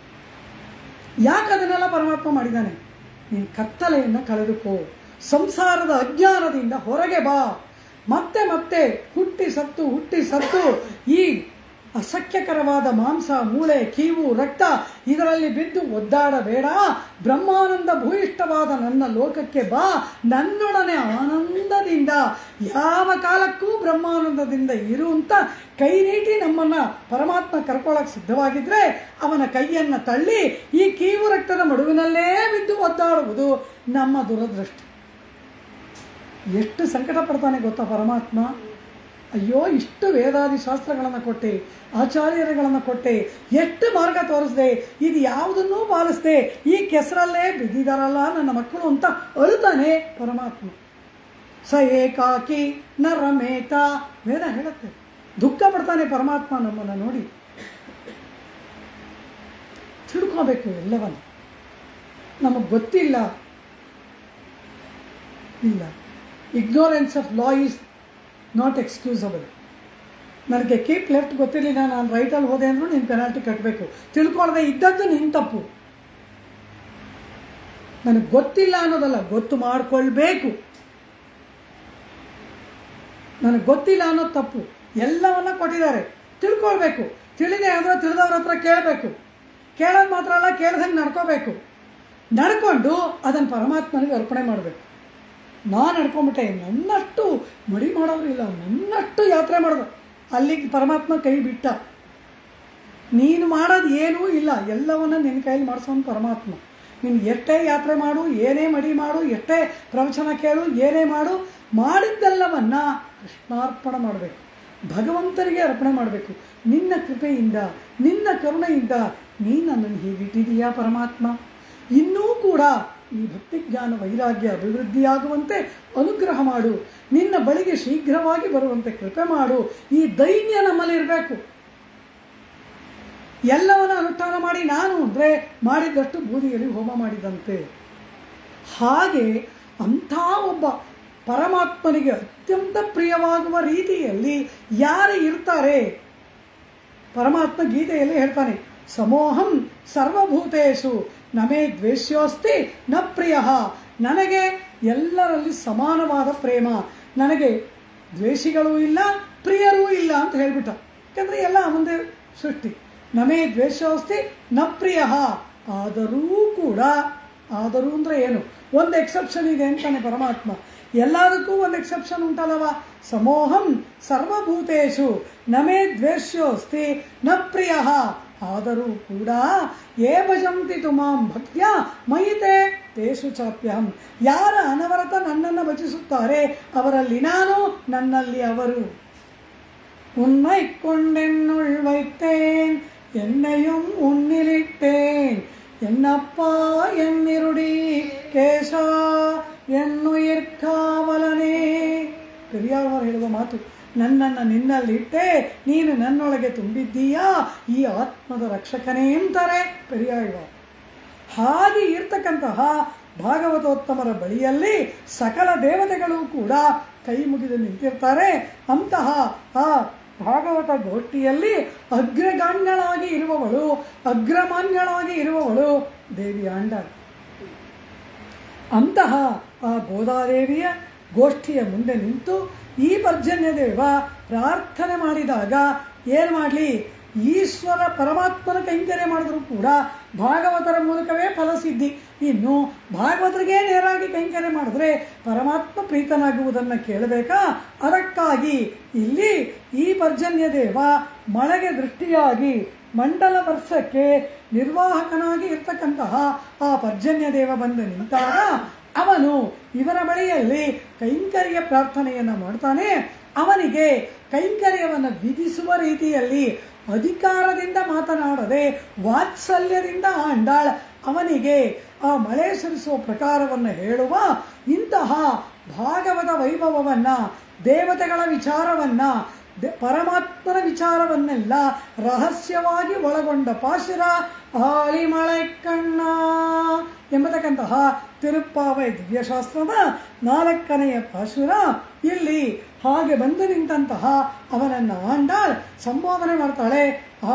ಯಾಕೆ ಅದನ್ನೆಲ್ಲ ಪರಮಾತ್ಮ ಮಾಡಿದ್ದಾನೆ? ನೀನು ಕತ್ತಲೆಯನ್ನು ಕಳೆದುಕೋ, ಸಂಸಾರದ ಅಜ್ಞಾನದಿಂದ ಹೊರಗೆ ಬಾ. ಮತ್ತೆ ಮತ್ತೆ ಹುಟ್ಟಿ ಸತ್ತು ಈ ಅಸಖ್ಯಕರವಾದ ಮಾಂಸ, ಮೂಳೆ, ಕೀವು, ರಕ್ತ ಇದರಲ್ಲಿ ಬಿದ್ದು ಒದ್ದಾಡಬೇಡ. ಬ್ರಹ್ಮಾನಂದ ಭೂಯಿಷ್ಠವಾದ ನನ್ನ ಲೋಕಕ್ಕೆ ಬಾ. ನನ್ನೊಡನೆ ಆನಂದದಿಂದ ಯಾವ ಕಾಲಕ್ಕೂ ಬ್ರಹ್ಮಾನಂದದಿಂದ ಇರುವಂತ ಕೈ ನೀಟಿ ನಮ್ಮನ್ನು ಪರಮಾತ್ಮ ಕರ್ಕೊಳ್ಳೋಕೆ ಸಿದ್ಧವಾಗಿದ್ದರೆ ಅವನ ಕೈಯನ್ನು ತಳ್ಳಿ ಈ ಕೀವು ರಕ್ತದ ಮಡುವಿನಲ್ಲೇ ಬಿದ್ದು ಒದ್ದಾಡುವುದು ನಮ್ಮ ದುರದೃಷ್ಟ. ಎಷ್ಟು ಸಂಕಟ ಪಡ್ತಾನೆ ಗೊತ್ತಾ ಪರಮಾತ್ಮ? ಅಯ್ಯೋ ಇಷ್ಟು ವೇದಾದಿ ಶಾಸ್ತ್ರಗಳನ್ನು ಕೊಟ್ಟೆ, ಆಚಾರ್ಯರುಗಳನ್ನು ಕೊಟ್ಟೆ, ಎಷ್ಟು ಮಾರ್ಗ ತೋರಿಸ್ದೆ, ಇದು ಯಾವುದನ್ನೂ ಪಾಲಿಸ್ದೆ, ಈ ಕೆಸರಲ್ಲೇ ಬಿದ್ದಿದಾರಲ್ಲ ನನ್ನ ಮಕ್ಕಳು ಅಂತ ಅಳುತ್ತಾನೆ ಪರಮಾತ್ಮ. ಸ ಏಕಾಕಿ ನ ರಮೇತ, ವೇದ ಹೇಳುತ್ತೆ. ದುಃಖ ಪಡ್ತಾನೆ ಪರಮಾತ್ಮ ನಮ್ಮನ್ನು ನೋಡಿ. ತಿಳ್ಕೋಬೇಕು ಎಲ್ಲವನ್ನು. ನಮಗೆ ಗೊತ್ತಿಲ್ಲ, ಇಲ್ಲ. Ignorance of law is not excusable. ನನಗೆ ಕೀಪ್ ಲೆಫ್ಟ್ ಗೊತ್ತಿರಲಿಲ್ಲ, ನಾನು ರೈಟಲ್ಲಿ ಹೋದೆ ಅಂದರೂ ನೀನು ಪೆನಾಲ್ಟಿ ಕಟ್ಟಬೇಕು. ತಿಳ್ಕೊಳ್ಳದೆ ಇದ್ದದ್ದು ನಿನ್ನ ತಪ್ಪು. ನನಗೆ ಗೊತ್ತಿಲ್ಲ ಅನ್ನೋದಲ್ಲ, ಗೊತ್ತು ಮಾಡಿಕೊಳ್ಬೇಕು. ನನಗೆ ಗೊತ್ತಿಲ್ಲ ಅನ್ನೋದು ತಪ್ಪು. ಎಲ್ಲವನ್ನ ಕೊಟ್ಟಿದ್ದಾರೆ, ತಿಳ್ಕೊಳ್ಬೇಕು. ತಿಳಿದೆ ಅಂದರೆ ತಿಳಿದವ್ರ ಹತ್ರ ಕೇಳಬೇಕು. ಕೇಳೋದು ಮಾತ್ರ ಅಲ್ಲ, ಕೇಳ್ದಂಗೆ ನಡ್ಕೋಬೇಕು. ನಡ್ಕೊಂಡು ಅದನ್ನು ಪರಮಾತ್ಮನಿಗೆ ಅರ್ಪಣೆ ಮಾಡಬೇಕು. ನಾನು ನಡ್ಕೊಂಬಿಟ್ಟೆ, ನನ್ನಷ್ಟು ಮಡಿ ಮಾಡೋರು ಇಲ್ಲ, ನನ್ನಷ್ಟು ಯಾತ್ರೆ ಮಾಡೋದು. ಅಲ್ಲಿಗೆ ಪರಮಾತ್ಮ ಕೈ ಬಿಟ್ಟ. ನೀನು ಮಾಡೋದು ಏನೂ ಇಲ್ಲ, ಎಲ್ಲವನ್ನ ನಿನ್ನ ಕೈಯಲ್ಲಿ ಮಾಡಿಸೋನು ಪರಮಾತ್ಮ. ನೀನು ಎಷ್ಟೇ ಯಾತ್ರೆ ಮಾಡು, ಏನೇ ಮಡಿ ಮಾಡು, ಎಷ್ಟೇ ಪ್ರವಚನ ಕೇಳು, ಏನೇ ಮಾಡು, ಮಾಡಿದ್ದೆಲ್ಲವನ್ನ ಕೃಷ್ಣಾರ್ಪಣೆ ಮಾಡಬೇಕು, ಭಗವಂತನಿಗೆ ಅರ್ಪಣೆ ಮಾಡಬೇಕು. ನಿನ್ನ ಕೃಪೆಯಿಂದ, ನಿನ್ನ ಕರುಣೆಯಿಂದ ನೀನು ನನ್ನನ್ನು ಹೀಗಿಟ್ಟಿದೀಯಾ ಪರಮಾತ್ಮ. ಇನ್ನೂ ಕೂಡ ಈ ಭಕ್ತಿ ಜ್ಞಾನ ವೈರಾಗ್ಯ ಅಭಿವೃದ್ಧಿಯಾಗುವಂತೆ ಅನುಗ್ರಹ ಮಾಡು. ನಿನ್ನ ಬಳಿಗೆ ಶೀಘ್ರವಾಗಿ ಬರುವಂತೆ ಕೃಪೆ ಮಾಡು. ಈ ದೈನ್ಯ ನಮ್ಮಲ್ಲಿರಬೇಕು. ಎಲ್ಲವನ್ನ ಅನುಷ್ಠಾನ ಮಾಡಿ ನಾನು ಅಂದರೆ ಮಾಡಿದಷ್ಟು ಬೂದಿಯಲ್ಲಿ ಹೋಮ ಮಾಡಿದಂತೆ. ಹಾಗೆ ಅಂಥ ಒಬ್ಬ ಪರಮಾತ್ಮನಿಗೆ ಅತ್ಯಂತ ಪ್ರಿಯವಾಗುವ ರೀತಿಯಲ್ಲಿ ಯಾರು ಇರ್ತಾರೆ? ಪರಮಾತ್ಮ ಗೀತೆಯಲ್ಲಿ ಹೇಳ್ತಾನೆ, ಸಮೋಹಂ ಸರ್ವಭೂತೇಷು ನಮೇ ದ್ವೇಷ್ಯೋಸ್ತಿ ನ ಪ್ರಿಯ. ನನಗೆ ಎಲ್ಲರಲ್ಲಿ ಸಮಾನವಾದ ಪ್ರೇಮ, ನನಗೆ ದ್ವೇಷಿಗಳೂ ಇಲ್ಲ, ಪ್ರಿಯರೂ ಇಲ್ಲ ಅಂತ ಹೇಳ್ಬಿಟ್ಟ. ಯಾಕಂದರೆ ಎಲ್ಲ ಮುಂದೆ ಸೃಷ್ಟಿ. ನಮೇ ದ್ವೇಷೋಸ್ತಿ ನ ಪ್ರಿಯ. ಆದರೂ ಕೂಡ, ಆದರೂ ಅಂದರೆ ಏನು? ಒಂದು ಎಕ್ಸೆಪ್ಷನ್ ಇದೆ ಅಂತಾನೆ ಪರಮಾತ್ಮ. ಎಲ್ಲದಕ್ಕೂ ಒಂದು ಎಕ್ಸೆಪ್ಷನ್ ಉಂಟಲ್ಲವ. ಸಮೋಹಂ ಸರ್ವಭೂತೇಷು ನಮೇ ದ್ವೇಷ್ಯೋಸ್ತಿ ನ ಪ್ರಿಯ. ಆದರೂ ಕೂಡ ಯೇ ಭಜಂತಿ ತುಮಾಂ ಭಕ್ತ್ಯಾ ಮಯಿತೆ ತೇಷು ಚಾಪ್ಯಹಂ. ಯಾರ ಅನವರತ ನನ್ನನ್ನು ಭಜಿಸುತ್ತಾರೆ ಅವರಲ್ಲಿ ನಾನು, ನನ್ನಲ್ಲಿ ಅವರು. ಉನ್ಮೈ ಕೊಂಡೆನ್ನುಳ್ ವೈತ್ತೇನ್ ಎನ್ನೆಯುಂ ಉನ್ನಿಲಿಟ್ಟೇನ್ ಎನ್ನಪ್ಪ ಎನ್ನಿರುಡಿ ಕೇಶ ಎನ್ನುಯಿರ್ ಕಾವಲನೇ. ಪೆರಿಯಾಳವರು ಹೇಳುವ ಮಾತು, ನನ್ನನ್ನು ನಿನ್ನಲ್ಲಿಟ್ಟೆ, ನೀನು ನನ್ನೊಳಗೆ ತುಂಬಿದ್ದೀಯಾ, ಈ ಆತ್ಮದ ರಕ್ಷಕನೇ ಅಂತಾರೆ ಪೆರಿಯಾಳವರು. ಹಾಗೆ ಇರ್ತಕ್ಕಂತಹ ಭಾಗವತೋತ್ತಮರ ಬಳಿಯಲ್ಲಿ ಸಕಲ ದೇವತೆಗಳು ಕೂಡ ಕೈ ಮುಗಿದು ನಿಂತಿರ್ತಾರೆ. ಅಂತಹ ಆ ಭಾಗವತ ಗೋಷ್ಠಿಯಲ್ಲಿ ಅಗ್ರಗಣ್ಯಳಾಗಿ ಇರುವವಳು, ಅಗ್ರಮಾನ್ಯಳಾಗಿ ಇರುವವಳು ದೇವಿ ಆಂಡಾಳ್. ಅಂತಹ ಆ ಗೋದಾದೇವಿಯ ಗೋಷ್ಠಿಯ ಮುಂದೆ ನಿಂತು ಈ ಪರ್ಜನ್ಯ ದೇವ ಪ್ರಾರ್ಥನೆ ಮಾಡಿದಾಗ ಏನು ಮಾಡಲಿ? ಈಶ್ವರ ಪರಮಾತ್ಮನ ಕೈಂಕರ್ಯ ಮಾಡಿದ್ರು ಕೂಡ ಭಾಗವತರ ಮೂಲಕವೇ ಫಲಸಿದ್ಧಿ. ಇನ್ನು ಭಾಗವತರಿಗೆ ನೇರಾಗಿ ಕೈಂಕರ್ಯ ಮಾಡಿದ್ರೆ ಪರಮಾತ್ಮ ಪ್ರೀತನಾಗುವುದನ್ನು ಕೇಳಬೇಕಾ? ಅದಕ್ಕಾಗಿ ಇಲ್ಲಿ ಈ ಪರ್ಜನ್ಯ ದೇವ ಮಳೆಗೆ ದೃಷ್ಟಿಯಾಗಿ ಮಂಡಲ ವರ್ಷಕ್ಕೆ ನಿರ್ವಾಹಕನಾಗಿ ಇರ್ತಕ್ಕಂತಹ ಆ ಪರ್ಜನ್ಯ ದೇವ ಬಂದು ನಿಂತಾಗ ಅವನು ಇವರ ಬಳಿಯಲ್ಲಿ ಕೈಂಕರ್ಯ ಪ್ರಾರ್ಥನೆಯನ್ನು ಮಾಡ್ತಾನೆ. ಅವನಿಗೆ ಕೈಂಕರ್ಯವನ್ನು ವಿಧಿಸುವ ರೀತಿಯಲ್ಲಿ ಅಧಿಕಾರದಿಂದ ಮಾತನಾಡದೆ ವಾತ್ಸಲ್ಯದಿಂದ ಆಂಡಾಳ್ ಅವನಿಗೆ ಆ ಮಳೆ ಸುರಿಸುವ ಪ್ರಕಾರವನ್ನು ಹೇಳುವ ಇಂತಹ ಭಾಗವತ ವೈಭವವನ್ನು, ದೇವತೆಗಳ ವಿಚಾರವನ್ನು, ಪರಮಾತ್ಮನ ವಿಚಾರವನ್ನೆಲ್ಲ ರಹಸ್ಯವಾಗಿ ಒಳಗೊಂಡ ಪಾಶುರ ಆಳಿಮಳೆ ಕಣ್ಣ ಎಂಬತಕ್ಕಂತಹ ತಿರುಪ್ಪಾವೈ ದಿವ್ಯಶಾಸ್ತ್ರದ 4ನೆಯ ಪಾಶುರ ಇಲ್ಲಿ ಹಾಗೆ ಬಂದು ನಿಂತಹ ಅವನನ್ನು ಆಂಡಾಳ್ ಸಂಬೋಧನೆ ಮಾಡ್ತಾಳೆ.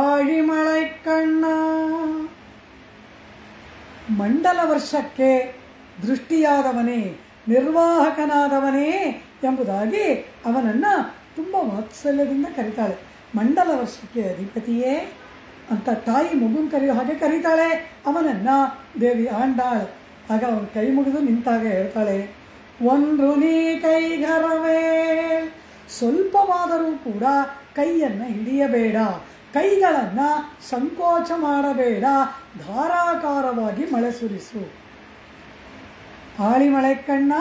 ಆಳಿಮಳೆ ಕಣ್ಣ, ಮಂಡಲ ವರ್ಷಕ್ಕೆ ದೃಷ್ಟಿಯಾದವನೇ, ನಿರ್ವಾಹಕನಾದವನೇ ಎಂಬುದಾಗಿ ಅವನನ್ನು ತುಂಬ ವಾತ್ಸಲ್ಯದಿಂದ ಕರೀತಾಳೆ. ಮಂಡಲ ವರ್ಷಕ್ಕೆ ಅಧಿಪತಿಯೇ ಅಂತ ತಾಯಿ ಮಗುನ ಕರೆಯೋ ಹಾಗೆ ಕರೀತಾಳೆ ಅವನನ್ನು ದೇವಿ ಆಂಡಾಳ್. ಆಗ ಅವನು ಕೈ ಮುಗಿದು ನಿಂತಾಗ ಹೇಳ್ತಾಳೆ, ಒಂದು ನೀ ಕೈಗರವೇ, ಸ್ವಲ್ಪವಾದರೂ ಕೂಡ ಕೈಯನ್ನು ಹಿಡಿಯಬೇಡ, ಕೈಗಳನ್ನು ಸಂಕೋಚ ಮಾಡಬೇಡ, ಧಾರಾಕಾರವಾಗಿ ಮಳೆ ಸುರಿಸು. ಆಳಿಮಳೆ ಕಣ್ಣ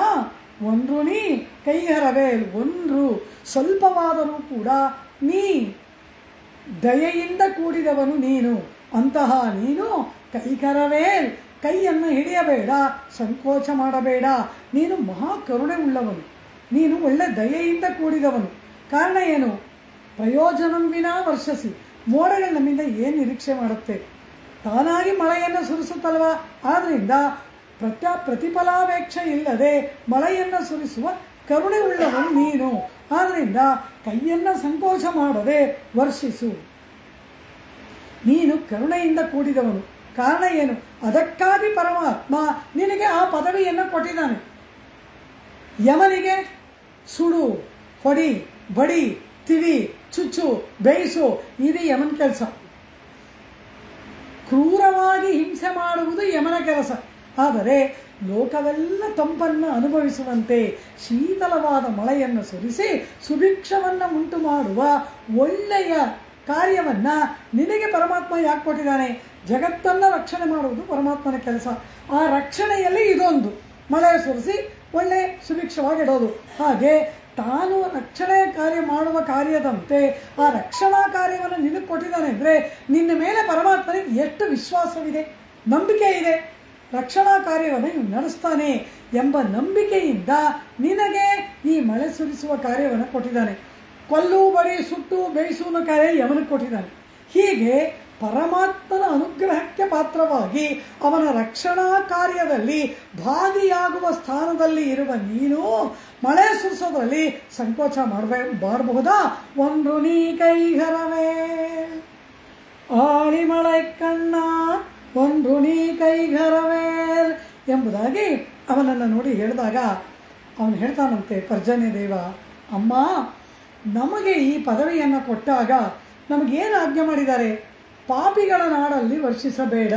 ಒಂದು ನೀ ಕೈಗರವೇ, ಒಂದು ಸ್ವಲ್ಪವಾದರೂ ಕೂಡ ನೀ ದಯೆಯಿಂದ ಕೂಡಿದವನು ನೀನು. ಅಂತಹ ನೀನು ಕೈಕರವೇಲ್, ಕೈಯನ್ನು ಹಿಡಿಯಬೇಡ, ಸಂಕೋಚ ಮಾಡಬೇಡ. ನೀನು ಮಹಾ ಕರುಣೆ ಉಳ್ಳವನು, ನೀನು ಒಳ್ಳೆ ದಯೆಯಿಂದ ಕೂಡಿದವನು. ಕಾರಣ ಏನು? ಪ್ರಯೋಜನಂ ವಿನಾ ವರ್ಷಸಿ. ಮೋಡಗಳು ನಮ್ಮಿಂದ ಏನು ನಿರೀಕ್ಷೆ ಮಾಡುತ್ತೆ? ತಾನಾಗಿ ಮಳೆಯನ್ನು ಸುರಿಸುತ್ತಲ್ವ. ಆದ್ದರಿಂದ ಪ್ರತಿಫಲಾಪೇಕ್ಷೆ ಇಲ್ಲದೆ ಮಳೆಯನ್ನು ಸುರಿಸುವ ಕರುಣೆ ಉಳ್ಳವನು ನೀನು. ಆದ್ದರಿಂದ ಕೈಯನ್ನು ಸಂಕೋಚ ಮಾಡದೆ ವರ್ಷಿಸು. ನೀನು ಕರುಣೆಯಿಂದ ಕೂಡಿದವನು. ಕಾರಣ ಏನು? ಅದಕ್ಕಾಗಿ ಪರಮಾತ್ಮ ನಿನಗೆ ಆ ಪದವಿಯನ್ನು ಕೊಟ್ಟಿದ್ದಾನೆ. ಯಮನಿಗೆ ಸುಡು, ಹೊಡಿ, ಬಡಿ, ತಿವಿ, ಚುಚ್ಚು, ಬೇಯಿಸು, ಇದು ಯಮನ ಕೆಲಸ. ಕ್ರೂರವಾಗಿ ಹಿಂಸೆ ಮಾಡುವುದು ಯಮನ ಕೆಲಸ. ಆದರೆ ಲೋಕವೆಲ್ಲ ತಂಪನ್ನು ಅನುಭವಿಸುವಂತೆ ಶೀತಲವಾದ ಮಳೆಯನ್ನು ಸುರಿಸಿ ಸುಭಿಕ್ಷವನ್ನು ಉಂಟು ಮಾಡುವ ಒಳ್ಳೆಯ ಕಾರ್ಯವನ್ನು ನಿನಗೆ ಪರಮಾತ್ಮ ಯಾಕೆ ಕೊಟ್ಟಿದ್ದಾನೆ? ಜಗತ್ತನ್ನು ರಕ್ಷಣೆ ಮಾಡುವುದು ಪರಮಾತ್ಮನ ಕೆಲಸ. ಆ ರಕ್ಷಣೆಯಲ್ಲಿ ಇದೊಂದು, ಮಳೆ ಸುರಿಸಿ ಒಳ್ಳೆ ಸುಭಿಕ್ಷವಾಗಿಡೋದು. ಹಾಗೆ ತಾನು ರಕ್ಷಣೆ ಕಾರ್ಯ ಮಾಡುವ ಕಾರ್ಯದಂತೆ ಆ ರಕ್ಷಣಾ ಕಾರ್ಯವನ್ನು ನಿನಗೆ ಕೊಟ್ಟಿದ್ದಾನೆ ಅಂದರೆ ನಿನ್ನ ಮೇಲೆ ಪರಮಾತ್ಮನಿಗೆ ಎಷ್ಟು ವಿಶ್ವಾಸವಿದೆ, ನಂಬಿಕೆ ಇದೆ. ರಕ್ಷಣಾ ಕಾರ್ಯವನ್ನು ಇವನು ನಡೆಸ್ತಾನೆ ಎಂಬ ನಂಬಿಕೆಯಿಂದ ನಿನಗೆ ಈ ಮಳೆ ಸುರಿಸುವ ಕಾರ್ಯವನ್ನು ಕೊಟ್ಟಿದ್ದಾನೆ. ಕೊಲ್ಲು, ಬಡಿ, ಸುಟ್ಟು, ಬೇಯಿಸು ಅನ್ನೋ ಕಾರ್ಯ ಯಮನಿಗೆ ಕೊಟ್ಟಿದ್ದಾನೆ. ಹೀಗೆ ಪರಮಾತ್ಮನ ಅನುಗ್ರಹಕ್ಕೆ ಪಾತ್ರವಾಗಿ ಅವನ ರಕ್ಷಣಾ ಕಾರ್ಯದಲ್ಲಿ ಭಾಗಿಯಾಗುವ ಸ್ಥಾನದಲ್ಲಿ ಇರುವ ನೀನು ಮಳೆ ಸುರಿಸೋದ್ರಲ್ಲಿ ಸಂಕೋಚ ಮಾಡಬಹುದಾ? ಒಂದು ನೀ ಕೈಗರವೇ ಆಳಿ ಮಳೆ ಕಣ್ಣ, ಒಂದು ನೀ ಕೈಗರವೇಲ್ ಎಂಬುದಾಗಿ ಅವನನ್ನು ನೋಡಿ ಹೇಳಿದಾಗ ಅವನು ಹೇಳ್ತಾನಂತೆ ಪರ್ಜನ್ಯ ದೇವ, ಅಮ್ಮ ನಮಗೆ ಈ ಪದವಿಯನ್ನು ಕೊಟ್ಟಾಗ ನಮಗೇನು ಆಜ್ಞೆ ಮಾಡಿದ್ದಾರೆ? ಪಾಪಿಗಳ ನಾಡಲ್ಲಿ ವರ್ಷಿಸಬೇಡ,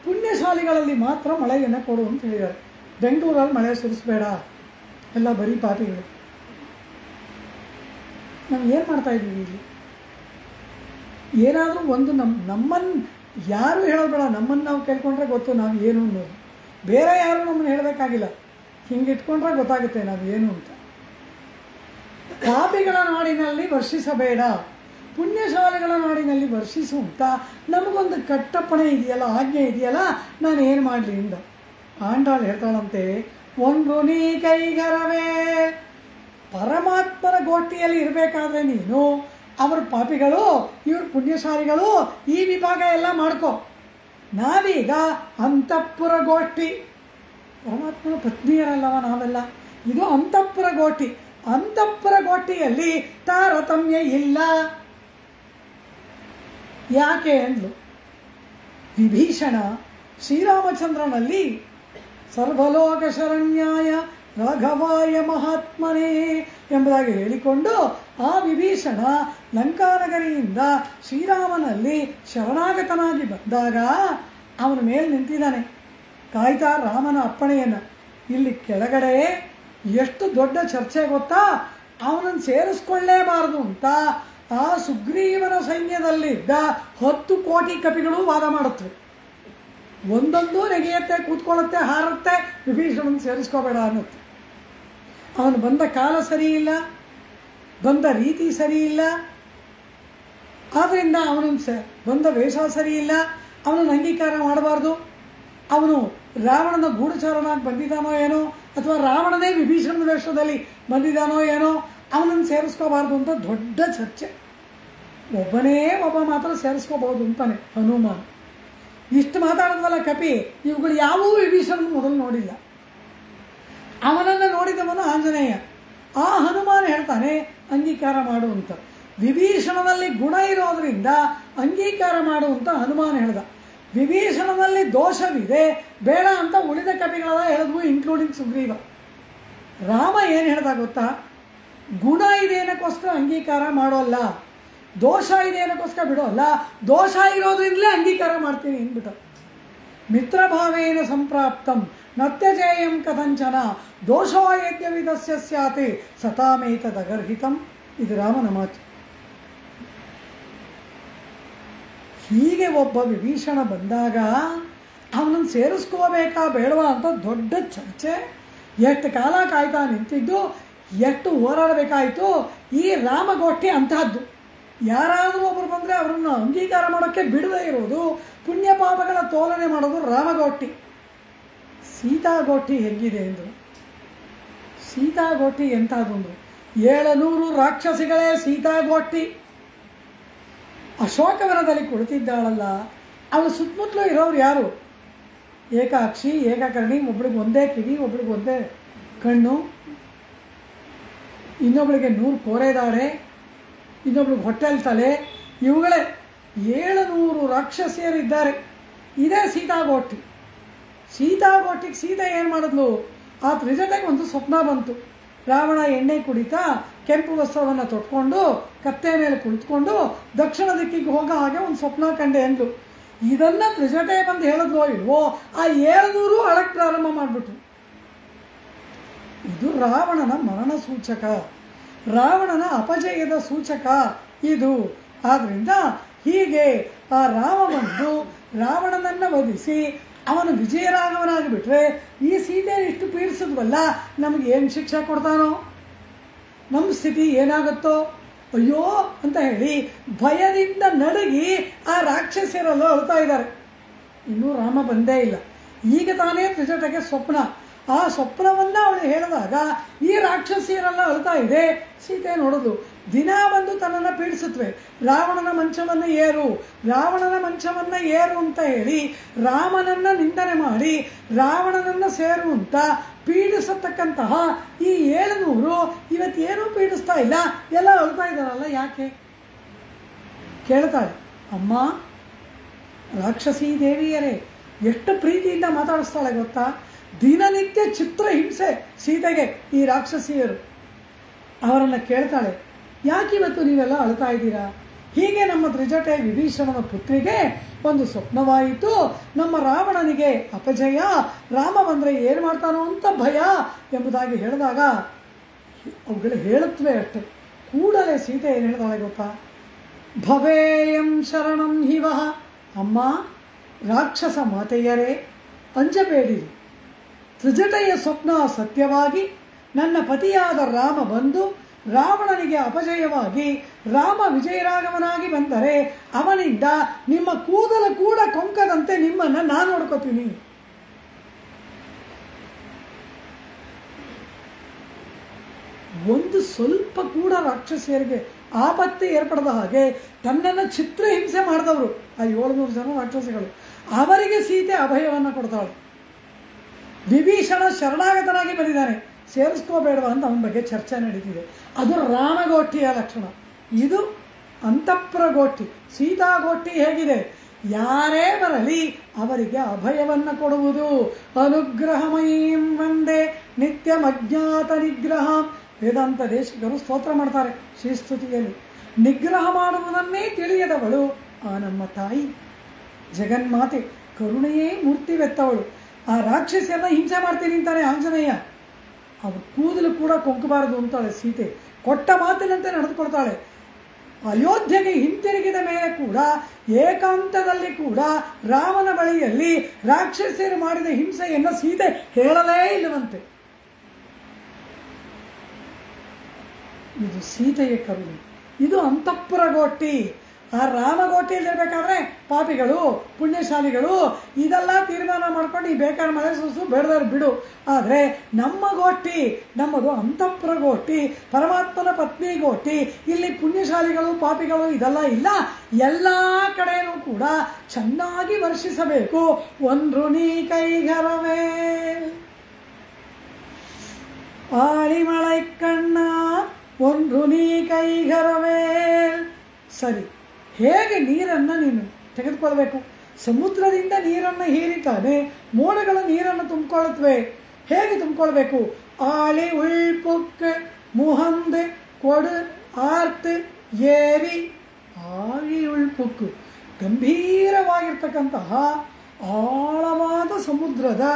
ಪುಣ್ಯಶಾಲಿಗಳಲ್ಲಿ ಮಾತ್ರ ಮಳೆಯನ್ನು ಕೊಡು ಅಂತ ಹೇಳಿದ್ದಾರೆ. ಬೆಂಗಳೂರಲ್ಲಿ ಮಳೆ ಸುರಿಸಬೇಡ, ಎಲ್ಲ ಬರೀ ಪಾಪಿಗಳು. ನಾವು ಏನು ಮಾಡ್ತಾ ಇದ್ದೀವಿ ಇಲ್ಲಿ? ಏನಾದರೂ ಒಂದು ನಮ್ಮನ್ನು ಯಾರು ಹೇಳೋದು ಬೇಡ, ನಮ್ಮನ್ನು ನಾವು ಕೇಳ್ಕೊಂಡ್ರೆ ಗೊತ್ತು ನಾವು ಏನು ಅನ್ನೋದು. ಬೇರೆ ಯಾರು ನಮ್ಮನ್ನು ಹೇಳಬೇಕಾಗಿಲ್ಲ, ಹಿಂಗೆ ಇಟ್ಕೊಂಡ್ರೆ ಗೊತ್ತಾಗುತ್ತೆ ನಾವು ಏನು ಅಂತ. ಪಾಪಿಗಳ ನಾಡಿನಲ್ಲಿ ವರ್ಷಿಸಬೇಡ, ಪುಣ್ಯಶಾಲಿಗಳ ನಾಡಿನಲ್ಲಿ ವರ್ಷಿಸು ಅಂತ ನಮಗೊಂದು ಕಟ್ಟಪ್ಪಣೆ ಇದೆಯಲ್ಲ, ಆಜ್ಞೆ ಇದೆಯಲ್ಲ, ನಾನು ಏನು ಮಾಡಲಿ ಇಂದ. ಆಂಡಾಳು ಹೇಳ್ತಾಳಂತೆ, ಒಂದು ನೀ ಕೈಗರವೇ. ಪರಮಾತ್ಮನ ಗೋಷ್ಠಿಯಲ್ಲಿ ಇರಬೇಕಾದ್ರೆ ನೀನು ಅವರು ಪಾಪಿಗಳು, ಇವರು ಪುಣ್ಯಶಾಲಿಗಳು, ಈ ವಿಭಾಗ ಎಲ್ಲ ಮಾಡ್ಕೊ. ನಾವೀಗ ಅಂತಃಪುರ ಗೋಷ್ಠಿ, ಪರಮಾತ್ಮನ ಪತ್ನಿಯರಲ್ಲವ ನಾವೆಲ್ಲ, ಇದು ಅಂತಃಪುರ ಗೋಷ್ಠಿ. ಅಂತಃಪುರ ಗೋಷ್ಠಿಯಲ್ಲಿ ತಾರತಮ್ಯ ಇಲ್ಲ. ಯಾಕೆ ಅಂದ್ಲು? ವಿಭೀಷಣ ಶ್ರೀರಾಮಚಂದ್ರನಲ್ಲಿ ಸರ್ವಲೋಕ ಶರಣ್ಯಾಯ ರಾಘವಾಯ ಮಹಾತ್ಮನೇ ಎಂಬುದಾಗಿ ಹೇಳಿಕೊಂಡು ಆ ವಿಭೀಷಣ ಲಂಕಾನಗರಿಯಿಂದ ಶ್ರೀರಾಮನಲ್ಲಿ ಶರಣಾಗತನಾಗಿ ಬಂದಾಗ ಅವನ ಮೇಲೆ ನಿಂತಿದ್ದಾನೆ ಕಾಯ್ತಾ ರಾಮನ ಅಪ್ಪಣೆಯನ್ನು. ಇಲ್ಲಿ ಕೆಳಗಡೆ ಎಷ್ಟು ದೊಡ್ಡ ಚರ್ಚೆ ಗೊತ್ತಾ? ಅವನನ್ನು ಸೇರಿಸ್ಕೊಳ್ಳೇಬಾರದು ಅಂತ ಆ ಸುಗ್ರೀವನ ಸೈನ್ಯದಲ್ಲಿದ್ದ 10 ಕೋಟಿ ಕಪಿಗಳು ವಾದ ಮಾಡುತ್ತವೆ. ಒಂದೊಂದು ನೆಗೆಯುತ್ತೆ, ಕೂತ್ಕೊಳ್ಳುತ್ತೆ, ಹಾರುತ್ತೆ, ವಿಭೀಷಣನ ಸೇರಿಸ್ಕೋಬೇಡ ಅನ್ನುತ್ತೆ. ಅವನು ಬಂದ ಕಾಲ ಸರಿ ಇಲ್ಲ, ಬಂದ ರೀತಿ ಸರಿ ಇಲ್ಲ, ಆದ್ದರಿಂದ ಅವನು ಬಂದ ವೇಷ ಸರಿ ಇಲ್ಲ, ಅವನನ್ನು ಅಂಗೀಕಾರ ಮಾಡಬಾರ್ದು. ಅವನು ರಾವಣನ ಗೂಢಚಾರನಾಗಿ ಬಂದಿದ್ದಾನೋ ಏನೋ, ಅಥವಾ ರಾವಣನೇ ವಿಭೀಷಣನ ವೇಷದಲ್ಲಿ ಬಂದಿದ್ದಾನೋ ಏನೋ, ಅವನನ್ನು ಸೇರಿಸ್ಕೋಬಾರ್ದು ಅಂತ ದೊಡ್ಡ ಚರ್ಚೆ. ಒಬ್ಬನೇ ಒಬ್ಬ ಮಾತ್ರ ಸೇರಿಸ್ಕೋಬಹುದು ಅಂತಾನೆ ಹನುಮಾನ್. ಇಷ್ಟು ಮಾತಾಡಿದ್ವಲ್ಲ ಕಪಿ, ಇವುಗಳು ಯಾವುವು ವಿಭೀಷಣನ ಮೊದಲು ನೋಡಿಲ್ಲ. ಅವನನ್ನು ನೋಡಿದವನು ಆಂಜನೇಯ. ಆ ಹನುಮಾನ್ ಹೇಳ್ತಾನೆ ಅಂಗೀಕಾರ ಮಾಡುವಂತ. ವಿಭೀಷಣನಲ್ಲಿ ಗುಣ ಇರೋದ್ರಿಂದ ಅಂಗೀಕಾರ ಮಾಡುವಂತ ಹನುಮಾನ್ ಹೇಳ್ದ. ವಿಭೀಷಣನಲ್ಲಿ ದೋಷವಿದೆ ಬೇಡ ಅಂತ ಉಳಿದ ಕಪಿಗಳೆಲ್ಲ ಹೇಳಿದ್ವು, ಇನ್ಕ್ಲೂಡಿಂಗ್ ಸುಗ್ರೀವ. ರಾಮ ಏನು ಹೇಳ್ದ ಗೊತ್ತಾ? ಗುಣ ಇದೇನಕ್ಕೋಸ್ಕರ ಅಂಗೀಕಾರ ಮಾಡೋಲ್ಲ, ದೋಷ ಇದೇನಕ್ಕೋಸ್ಕರ ಬಿಡೋಲ್ಲ, ದೋಷ ಇರೋದ್ರಿಂದಲೇ ಅಂಗೀಕಾರ ಮಾಡ್ತೀನಿ ಅಂದ್ಬಿಟ್ಟು. ಮಿತ್ರಭಾವೇನ ಸಂಪ್ರಾಪ್ತಂ ನತ್ಯಜೇಯಂ ಕಥಂಚನ ದೋಷೋ ಯಜ್ಞವಿದಸ್ಯ ಸ್ಯಾತ್ ಸತಾಮೇತದಗರ್ಹಿತಂ. ಇದು ರಾಮನ ಮಾತು. ಹೀಗೆ ಒಬ್ಬ ವಿಭೀಷಣ ಬಂದಾಗ ಅವನನ್ನು ಸೇರಿಸ್ಕೋಬೇಕಾ ಬೇಡವಾ ಅಂತ ದೊಡ್ಡ ಚರ್ಚೆ. ಎಷ್ಟು ಕಾಲ ಕಾಯ್ತಾ ನಿಂತಿದ್ದು. ಎಷ್ಟು ಹೋರಾಡಬೇಕಾಯಿತು. ಈ ರಾಮಗೋಷ್ಠಿ ಅಂತಹದ್ದು. ಯಾರಾದರೂ ಒಬ್ಬರು ಬಂದರೆ ಅವರನ್ನು ಅಂಗೀಕಾರ ಮಾಡೋಕ್ಕೆ ಬಿಡದೇ ಇರೋದು, ಪುಣ್ಯ ಪಾಪಗಳ ತೋಲನೆ ಮಾಡೋದು ರಾಮಗೋಷ್ಠಿ. ಸೀತಾಗೋಷ್ಠಿ ಹೆಂಗಿದೆ ಅಂದರು. ಸೀತಾಗೋಷ್ಠಿ ಎಂಥದ್ದು ಅಂದರು, 700 ರಾಕ್ಷಸಿಗಳೇ ಸೀತಾಗೋಷ್ಠಿ. ಅಶೋಕವನದಲ್ಲಿ ಕುಳಿತಿದ್ದಾಳಲ್ಲ, ಅವಳು ಸುತ್ತಮುತ್ತಲೂ ಇರೋರು ಯಾರು? ಏಕಾಕ್ಷಿ, ಏಕಕರ್ಣಿ, ಒಬ್ಳಿಗೆ ಒಂದೇ ಕಿವಿ, ಒಬ್ಳಿಗೆ ಒಂದೇ ಕಣ್ಣು, ಇನ್ನೊಬ್ಳಿಗೆ 100 ಕೋರೆದಾಡೆ, ಇನ್ನೊಬ್ಳಿಗೆ ಹೊಟ್ಟೆಲ್ ತಲೆ, ಇವುಗಳೇ 700 ರಾಕ್ಷಸಿಯರಿದ್ದಾರೆ. ಇದೇ ಸೀತಾಗೋಷ್ಠಿ. ಸೀತಾಗೋಷ್ಠಿಗೆ ಸೀತೆ ಏನು ಮಾಡಿದ್ಲು? ಆ ತ್ರಿಜಟೆಗೆ ಒಂದು ಸ್ವಪ್ನ ಬಂತು. ರಾವಣ ಎಣ್ಣೆ ಕುಡಿತಾ ಕೆಂಪು ವಸ್ತ್ರವನ್ನು ತೊಟ್ಕೊಂಡು ಕತ್ತೆ ಮೇಲೆ ಕುಳಿತುಕೊಂಡು ದಕ್ಷಿಣ ದಿಕ್ಕಿಗೆ ಹೋಗೋ ಹಾಗೆ ಒಂದು ಸ್ವಪ್ನ ಕಂಡೆ ಅಂದು. ಇದನ್ನು ತ್ರಿಜಟೆ ಬಂದು ಹೇಳಿದ್ವೋ ಇಲ್ವೋ, ಆ 700 ಅಳಕ್ಕೆ ಪ್ರಾರಂಭ ಮಾಡಿಬಿಟ್ರು. ಇದು ರಾವಣನ ಮರಣ ಸೂಚಕ, ರಾವಣನ ಅಪಜಯದ ಸೂಚಕ ಇದು. ಆದ್ದರಿಂದ ಹೀಗೆ ಆ ರಾಮ ಬಂದು ರಾವಣನನ್ನು ವಧಿಸಿ ಅವನು ವಿಜಯರಾಘವನಾಗಿಬಿಟ್ರೆ ಈ ಸೀತೆ ಇಷ್ಟು ಪೀಡಿಸಿದ್ವಲ್ಲ, ನಮಗೆ ಏನು ಶಿಕ್ಷೆ ಕೊಡ್ತಾನೋ, ನಮ್ಮ ಸ್ಥಿತಿ ಏನಾಗುತ್ತೋ ಅಯ್ಯೋ ಅಂತ ಹೇಳಿ ಭಯದಿಂದ ನಡುಗಿ ಆ ರಾಕ್ಷಸರೆಲ್ಲ ಅಳ್ತಾ ಇದ್ದಾರೆ. ಇನ್ನೂ ರಾಮ ಬಂದೇ ಇಲ್ಲ. ಈಗ ತಾನೇ ತ್ರಿಜಟೆಗೆ ಸ್ವಪ್ನ. ಆ ಸ್ವಪ್ನವನ್ನು ಅವಳು ಹೇಳಿದಾಗ ಈ ರಾಕ್ಷಸಿಯರೆಲ್ಲ ಅಳ್ತಾ ಇದೆ. ಸೀತೆ ನೋಡೋದು, ದಿನ ಬಂದು ತನ್ನನ್ನು ಪೀಡಿಸುತ್ತವೆ. ರಾವಣನ ಮಂಚವನ್ನು ಏರು, ರಾವಣನ ಮಂಚವನ್ನು ಏರು ಅಂತ ಹೇಳಿ ರಾಮನನ್ನು ನಿಂದನೆ ಮಾಡಿ ರಾವಣನನ್ನು ಸೇರು ಅಂತ ಪೀಡಿಸತಕ್ಕಂತಹ ಈ 700 ಇವತ್ತೇನೂ ಪೀಡಿಸ್ತಾ ಇಲ್ಲ, ಎಲ್ಲ ಅಳ್ತಾ ಇದ್ದಾರಲ್ಲ, ಯಾಕೆ? ಕೇಳ್ತಾಳೆ, ಅಮ್ಮ ರಾಕ್ಷಸೀ ದೇವಿಯರೇ, ಎಷ್ಟು ಪ್ರೀತಿಯಿಂದ ಮಾತಾಡಿಸ್ತಾಳೆ ಗೊತ್ತಾ? ದಿನನಿತ್ಯ ಚಿತ್ರ ಹಿಂಸೆ ಸೀತೆಗೆ ಈ ರಾಕ್ಷಸಿಯರು. ಅವರನ್ನು ಕೇಳ್ತಾಳೆ, ಯಾಕಿವತ್ತು ನೀವೆಲ್ಲ ಅಳ್ತಾ ಇದ್ದೀರಾ? ಹೀಗೆ ನಮ್ಮ ತ್ರಿಜಟೆ ವಿಭೀಷಣನ ಪುತ್ರಿಗೆ ಒಂದು ಸ್ವಪ್ನವಾಯಿತು, ನಮ್ಮ ರಾವಣನಿಗೆ ಅಪಜಯ, ರಾಮ ಬಂದರೆ ಏನು ಮಾಡ್ತಾನೋ ಅಂತ ಭಯ ಎಂಬುದಾಗಿ ಹೇಳಿದಾಗ ಅವುಗಳು ಹೇಳುತ್ತವೆ ಅಷ್ಟೆ. ಕೂಡಲೇ ಸೀತೆ ಏನು ಹೇಳ್ತಾಳೆ ಗೊತ್ತಾ? ಭವೇಯಂ ಶರಣಂ ಹಿವಹ. ಅಮ್ಮ ರಾಕ್ಷಸ ಮಾತೆಯರೇ, ಅಂಜಬೇಡಿರಿ. ತ್ರಿಜಟೆಯ ಸ್ವಪ್ನ ಸತ್ಯವಾಗಿ ನನ್ನ ಪತಿಯಾದ ರಾಮ ಬಂದು ರಾವಣನಿಗೆ ಅಪಜಯವಾಗಿ ರಾಮ ವಿಜಯರಾಘವನಾಗಿ ಬಂದರೆ ಅವನಿಂದ ನಿಮ್ಮ ಕೂದಲು ಕೂಡ ಕೊಂಕದಂತೆ ನಿಮ್ಮನ್ನು ನಾನು ನೋಡ್ಕೋತೀನಿ. ಒಂದು ಸ್ವಲ್ಪ ಕೂಡ ರಾಕ್ಷಸಿಯರಿಗೆ ಆಪತ್ತು ಏರ್ಪಡದ ಹಾಗೆ ತನ್ನನ್ನು ಚಿತ್ರಹಿಂಸೆ ಮಾಡಿದವರು ಆ 700 ಜನ ರಾಕ್ಷಸಿಗಳು, ಅವರಿಗೆ ಸೀತೆ ಅಭಯವನ್ನು ಕೊಡ್ತಾಳೆ. ವಿಭೀಷಣ ಶರಣಾಗತನಾಗಿ ಬಂದಿದ್ದಾನೆ, ಸೇರಿಸ್ಕೋಬೇಡವ ಅಂತ ಅವನ ಬಗ್ಗೆ ಚರ್ಚೆ ನಡೀತಿದೆ. ಅದು ರಾಮಗೋಷ್ಠಿಯ ಲಕ್ಷಣ. ಇದು ಅಂತಃಪುರಗೋಷ್ಠಿ. ಸೀತಾಗೋಷ್ಠಿ ಹೇಗಿದೆ? ಯಾರೇ ಬರಲಿ ಅವರಿಗೆ ಅಭಯವನ್ನು ಕೊಡುವುದು. ಅನುಗ್ರಹಮಯೀಂ ವಂದೇ ನಿತ್ಯಮಜ್ಞಾತ ನಿಗ್ರಹ. ವೇದಾಂತ ದೇಶಿಕರು ಸ್ತೋತ್ರ ಮಾಡ್ತಾರೆ ಶ್ರೀಸ್ತುತಿಯಲ್ಲಿ. ನಿಗ್ರಹ ಮಾಡುವುದನ್ನೇ ತಿಳಿಯದವಳು ಆ ನಮ್ಮ ತಾಯಿ ಜಗನ್ಮಾತೆ, ಕರುಣೆಯೇ ಮೂರ್ತಿವೆತ್ತವಳು. ಆ ರಾಕ್ಷಸಿಯನ್ನ ಹಿಂಸೆ ಮಾಡ್ತೀನಿ ಅಂತಾನೆ ಆಂಜನೇಯ. ಅವ್ರ ಕೂದಲು ಕೂಡ ಕೊಂಕಬಾರದು ಅಂತಾಳೆ ಸೀತೆ. ಕೊಟ್ಟ ಮಾತಿನಂತೆ ನಡೆದುಕೊಳ್ತಾಳೆ. ಅಯೋಧ್ಯೆಗೆ ಹಿಂತಿರುಗಿದ ಮೇಲೆ ಕೂಡ ಏಕಾಂತದಲ್ಲಿ ಕೂಡ ರಾಮನ ಬಳಿಯಲ್ಲಿ ರಾಕ್ಷಸಿಯರು ಮಾಡಿದ ಹಿಂಸೆಯನ್ನು ಸೀತೆ ಹೇಳಲೇ ಇಲ್ಲವಂತೆ. ಇದು ಸೀತೆಯ ಕರುಣೆ. ಇದು ಅಂತಃಪುರಗೋಷ್ಠಿ. ಆ ರಾಮಗೋಷ್ಠಿಯಲ್ಲಿರಬೇಕಾದ್ರೆ ಪಾಪಿಗಳು ಪುಣ್ಯಶಾಲಿಗಳು ಇದೆಲ್ಲ ತೀರ್ಮಾನ ಮಾಡ್ಕೊಂಡು ಈ ಬೇಕಾದ್ರೆ ಮಳೆ ಸುಸು ಬೇಡದಾರು ಬಿಡು. ಆದರೆ ನಮ್ಮ ಗೋಷ್ಠಿ ನಮ್ಮದು ಅಂತಃಪುರಗೋಷ್ಠಿ, ಪರಮಾತ್ಮನ ಪತ್ನಿ ಗೋಷ್ಠಿ. ಇಲ್ಲಿ ಪುಣ್ಯಶಾಲಿಗಳು ಪಾಪಿಗಳು ಇದೆಲ್ಲ ಇಲ್ಲ. ಎಲ್ಲ ಕಡೆಯೂ ಕೂಡ ಚೆನ್ನಾಗಿ ವರ್ಷಿಸಬೇಕು. ಒಂದು ನೀ ಕೈಗರವೇ ಆಳಿಮಳೈ ಕಣ್ಣ ಒಂದು ನೀ ಕೈಗರವೇ. ಸರಿ, ಹೇಗೆ ನೀರನ್ನು ನೀನು ತೆಗೆದುಕೊಳ್ಬೇಕು? ಸಮುದ್ರದಿಂದ ನೀರನ್ನು ಹೀರಿತಾನೆ, ಮೋಡಗಳು ನೀರನ್ನು ತುಂಬಿಕೊಳ್ಳುತ್ತವೆ. ಹೇಗೆ ತುಂಬಿಕೊಳ್ಬೇಕು? ಆಳಿ ಉಳ್ಪುಕ್ ಮುಹಂದ್ ಕೊಡು ಆರ್ತ್ ಏರಿ. ಆಳಿ ಉಳ್ಪುಕ್ಕು ಗಂಭೀರವಾಗಿರ್ತಕ್ಕಂತಹ ಆಳವಾದ ಸಮುದ್ರದ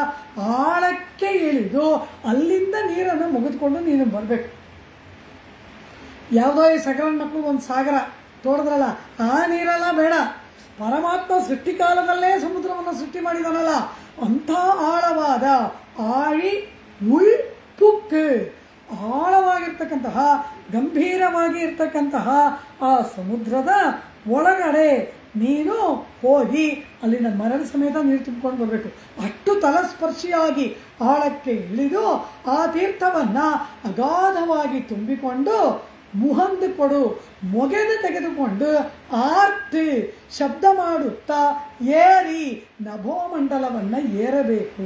ಆಳಕ್ಕೆ ಇಳಿದು ಅಲ್ಲಿಂದ ನೀರನ್ನು ಮುಗಿದುಕೊಂಡು ನೀನು ಬರಬೇಕು. ಯಾವುದೋ ಈ ಸಗರನ ಮಕ್ಕಳು ಒಂದು ಸಾಗರ ತೋಡಿದ್ರಲ್ಲ, ಆ ನೀರೆಲ್ಲ ಬೇಡ. ಪರಮಾತ್ಮ ಸೃಷ್ಟಿಕಾಲದಲ್ಲೇ ಸಮುದ್ರವನ್ನು ಸೃಷ್ಟಿ ಮಾಡಿದಾನಲ್ಲ, ಅಂಥ ಆಳವಾದ ಆಳಿ ಉಳ್ ಪುಕ್, ಆಳವಾಗಿರ್ತಕ್ಕಂತಹ ಗಂಭೀರವಾಗಿ ಇರ್ತಕ್ಕಂತಹ ಆ ಸಮುದ್ರದ ಒಳಗಡೆ ನೀನು ಹೋಗಿ ಅಲ್ಲಿನ ಮರಳು ಸಮೇತ ನೀರು ತುಂಬಿಕೊಂಡು ಬರಬೇಕು. ಅಷ್ಟು ತಲಸ್ಪರ್ಶಿಯಾಗಿ ಆಳಕ್ಕೆ ಇಳಿದು ಆ ತೀರ್ಥವನ್ನು ಅಗಾಧವಾಗಿ ತುಂಬಿಕೊಂಡು ಮುಹಂದು ಕೊಡು ಮೊಗೆದು ತೆಗೆದುಕೊಂಡು ಆರ್ತಿ ಶಬ್ದ ಮಾಡುತ್ತಾ ಏರಿ ನಭೋಮಂಡಲವನ್ನು ಏರಬೇಕು.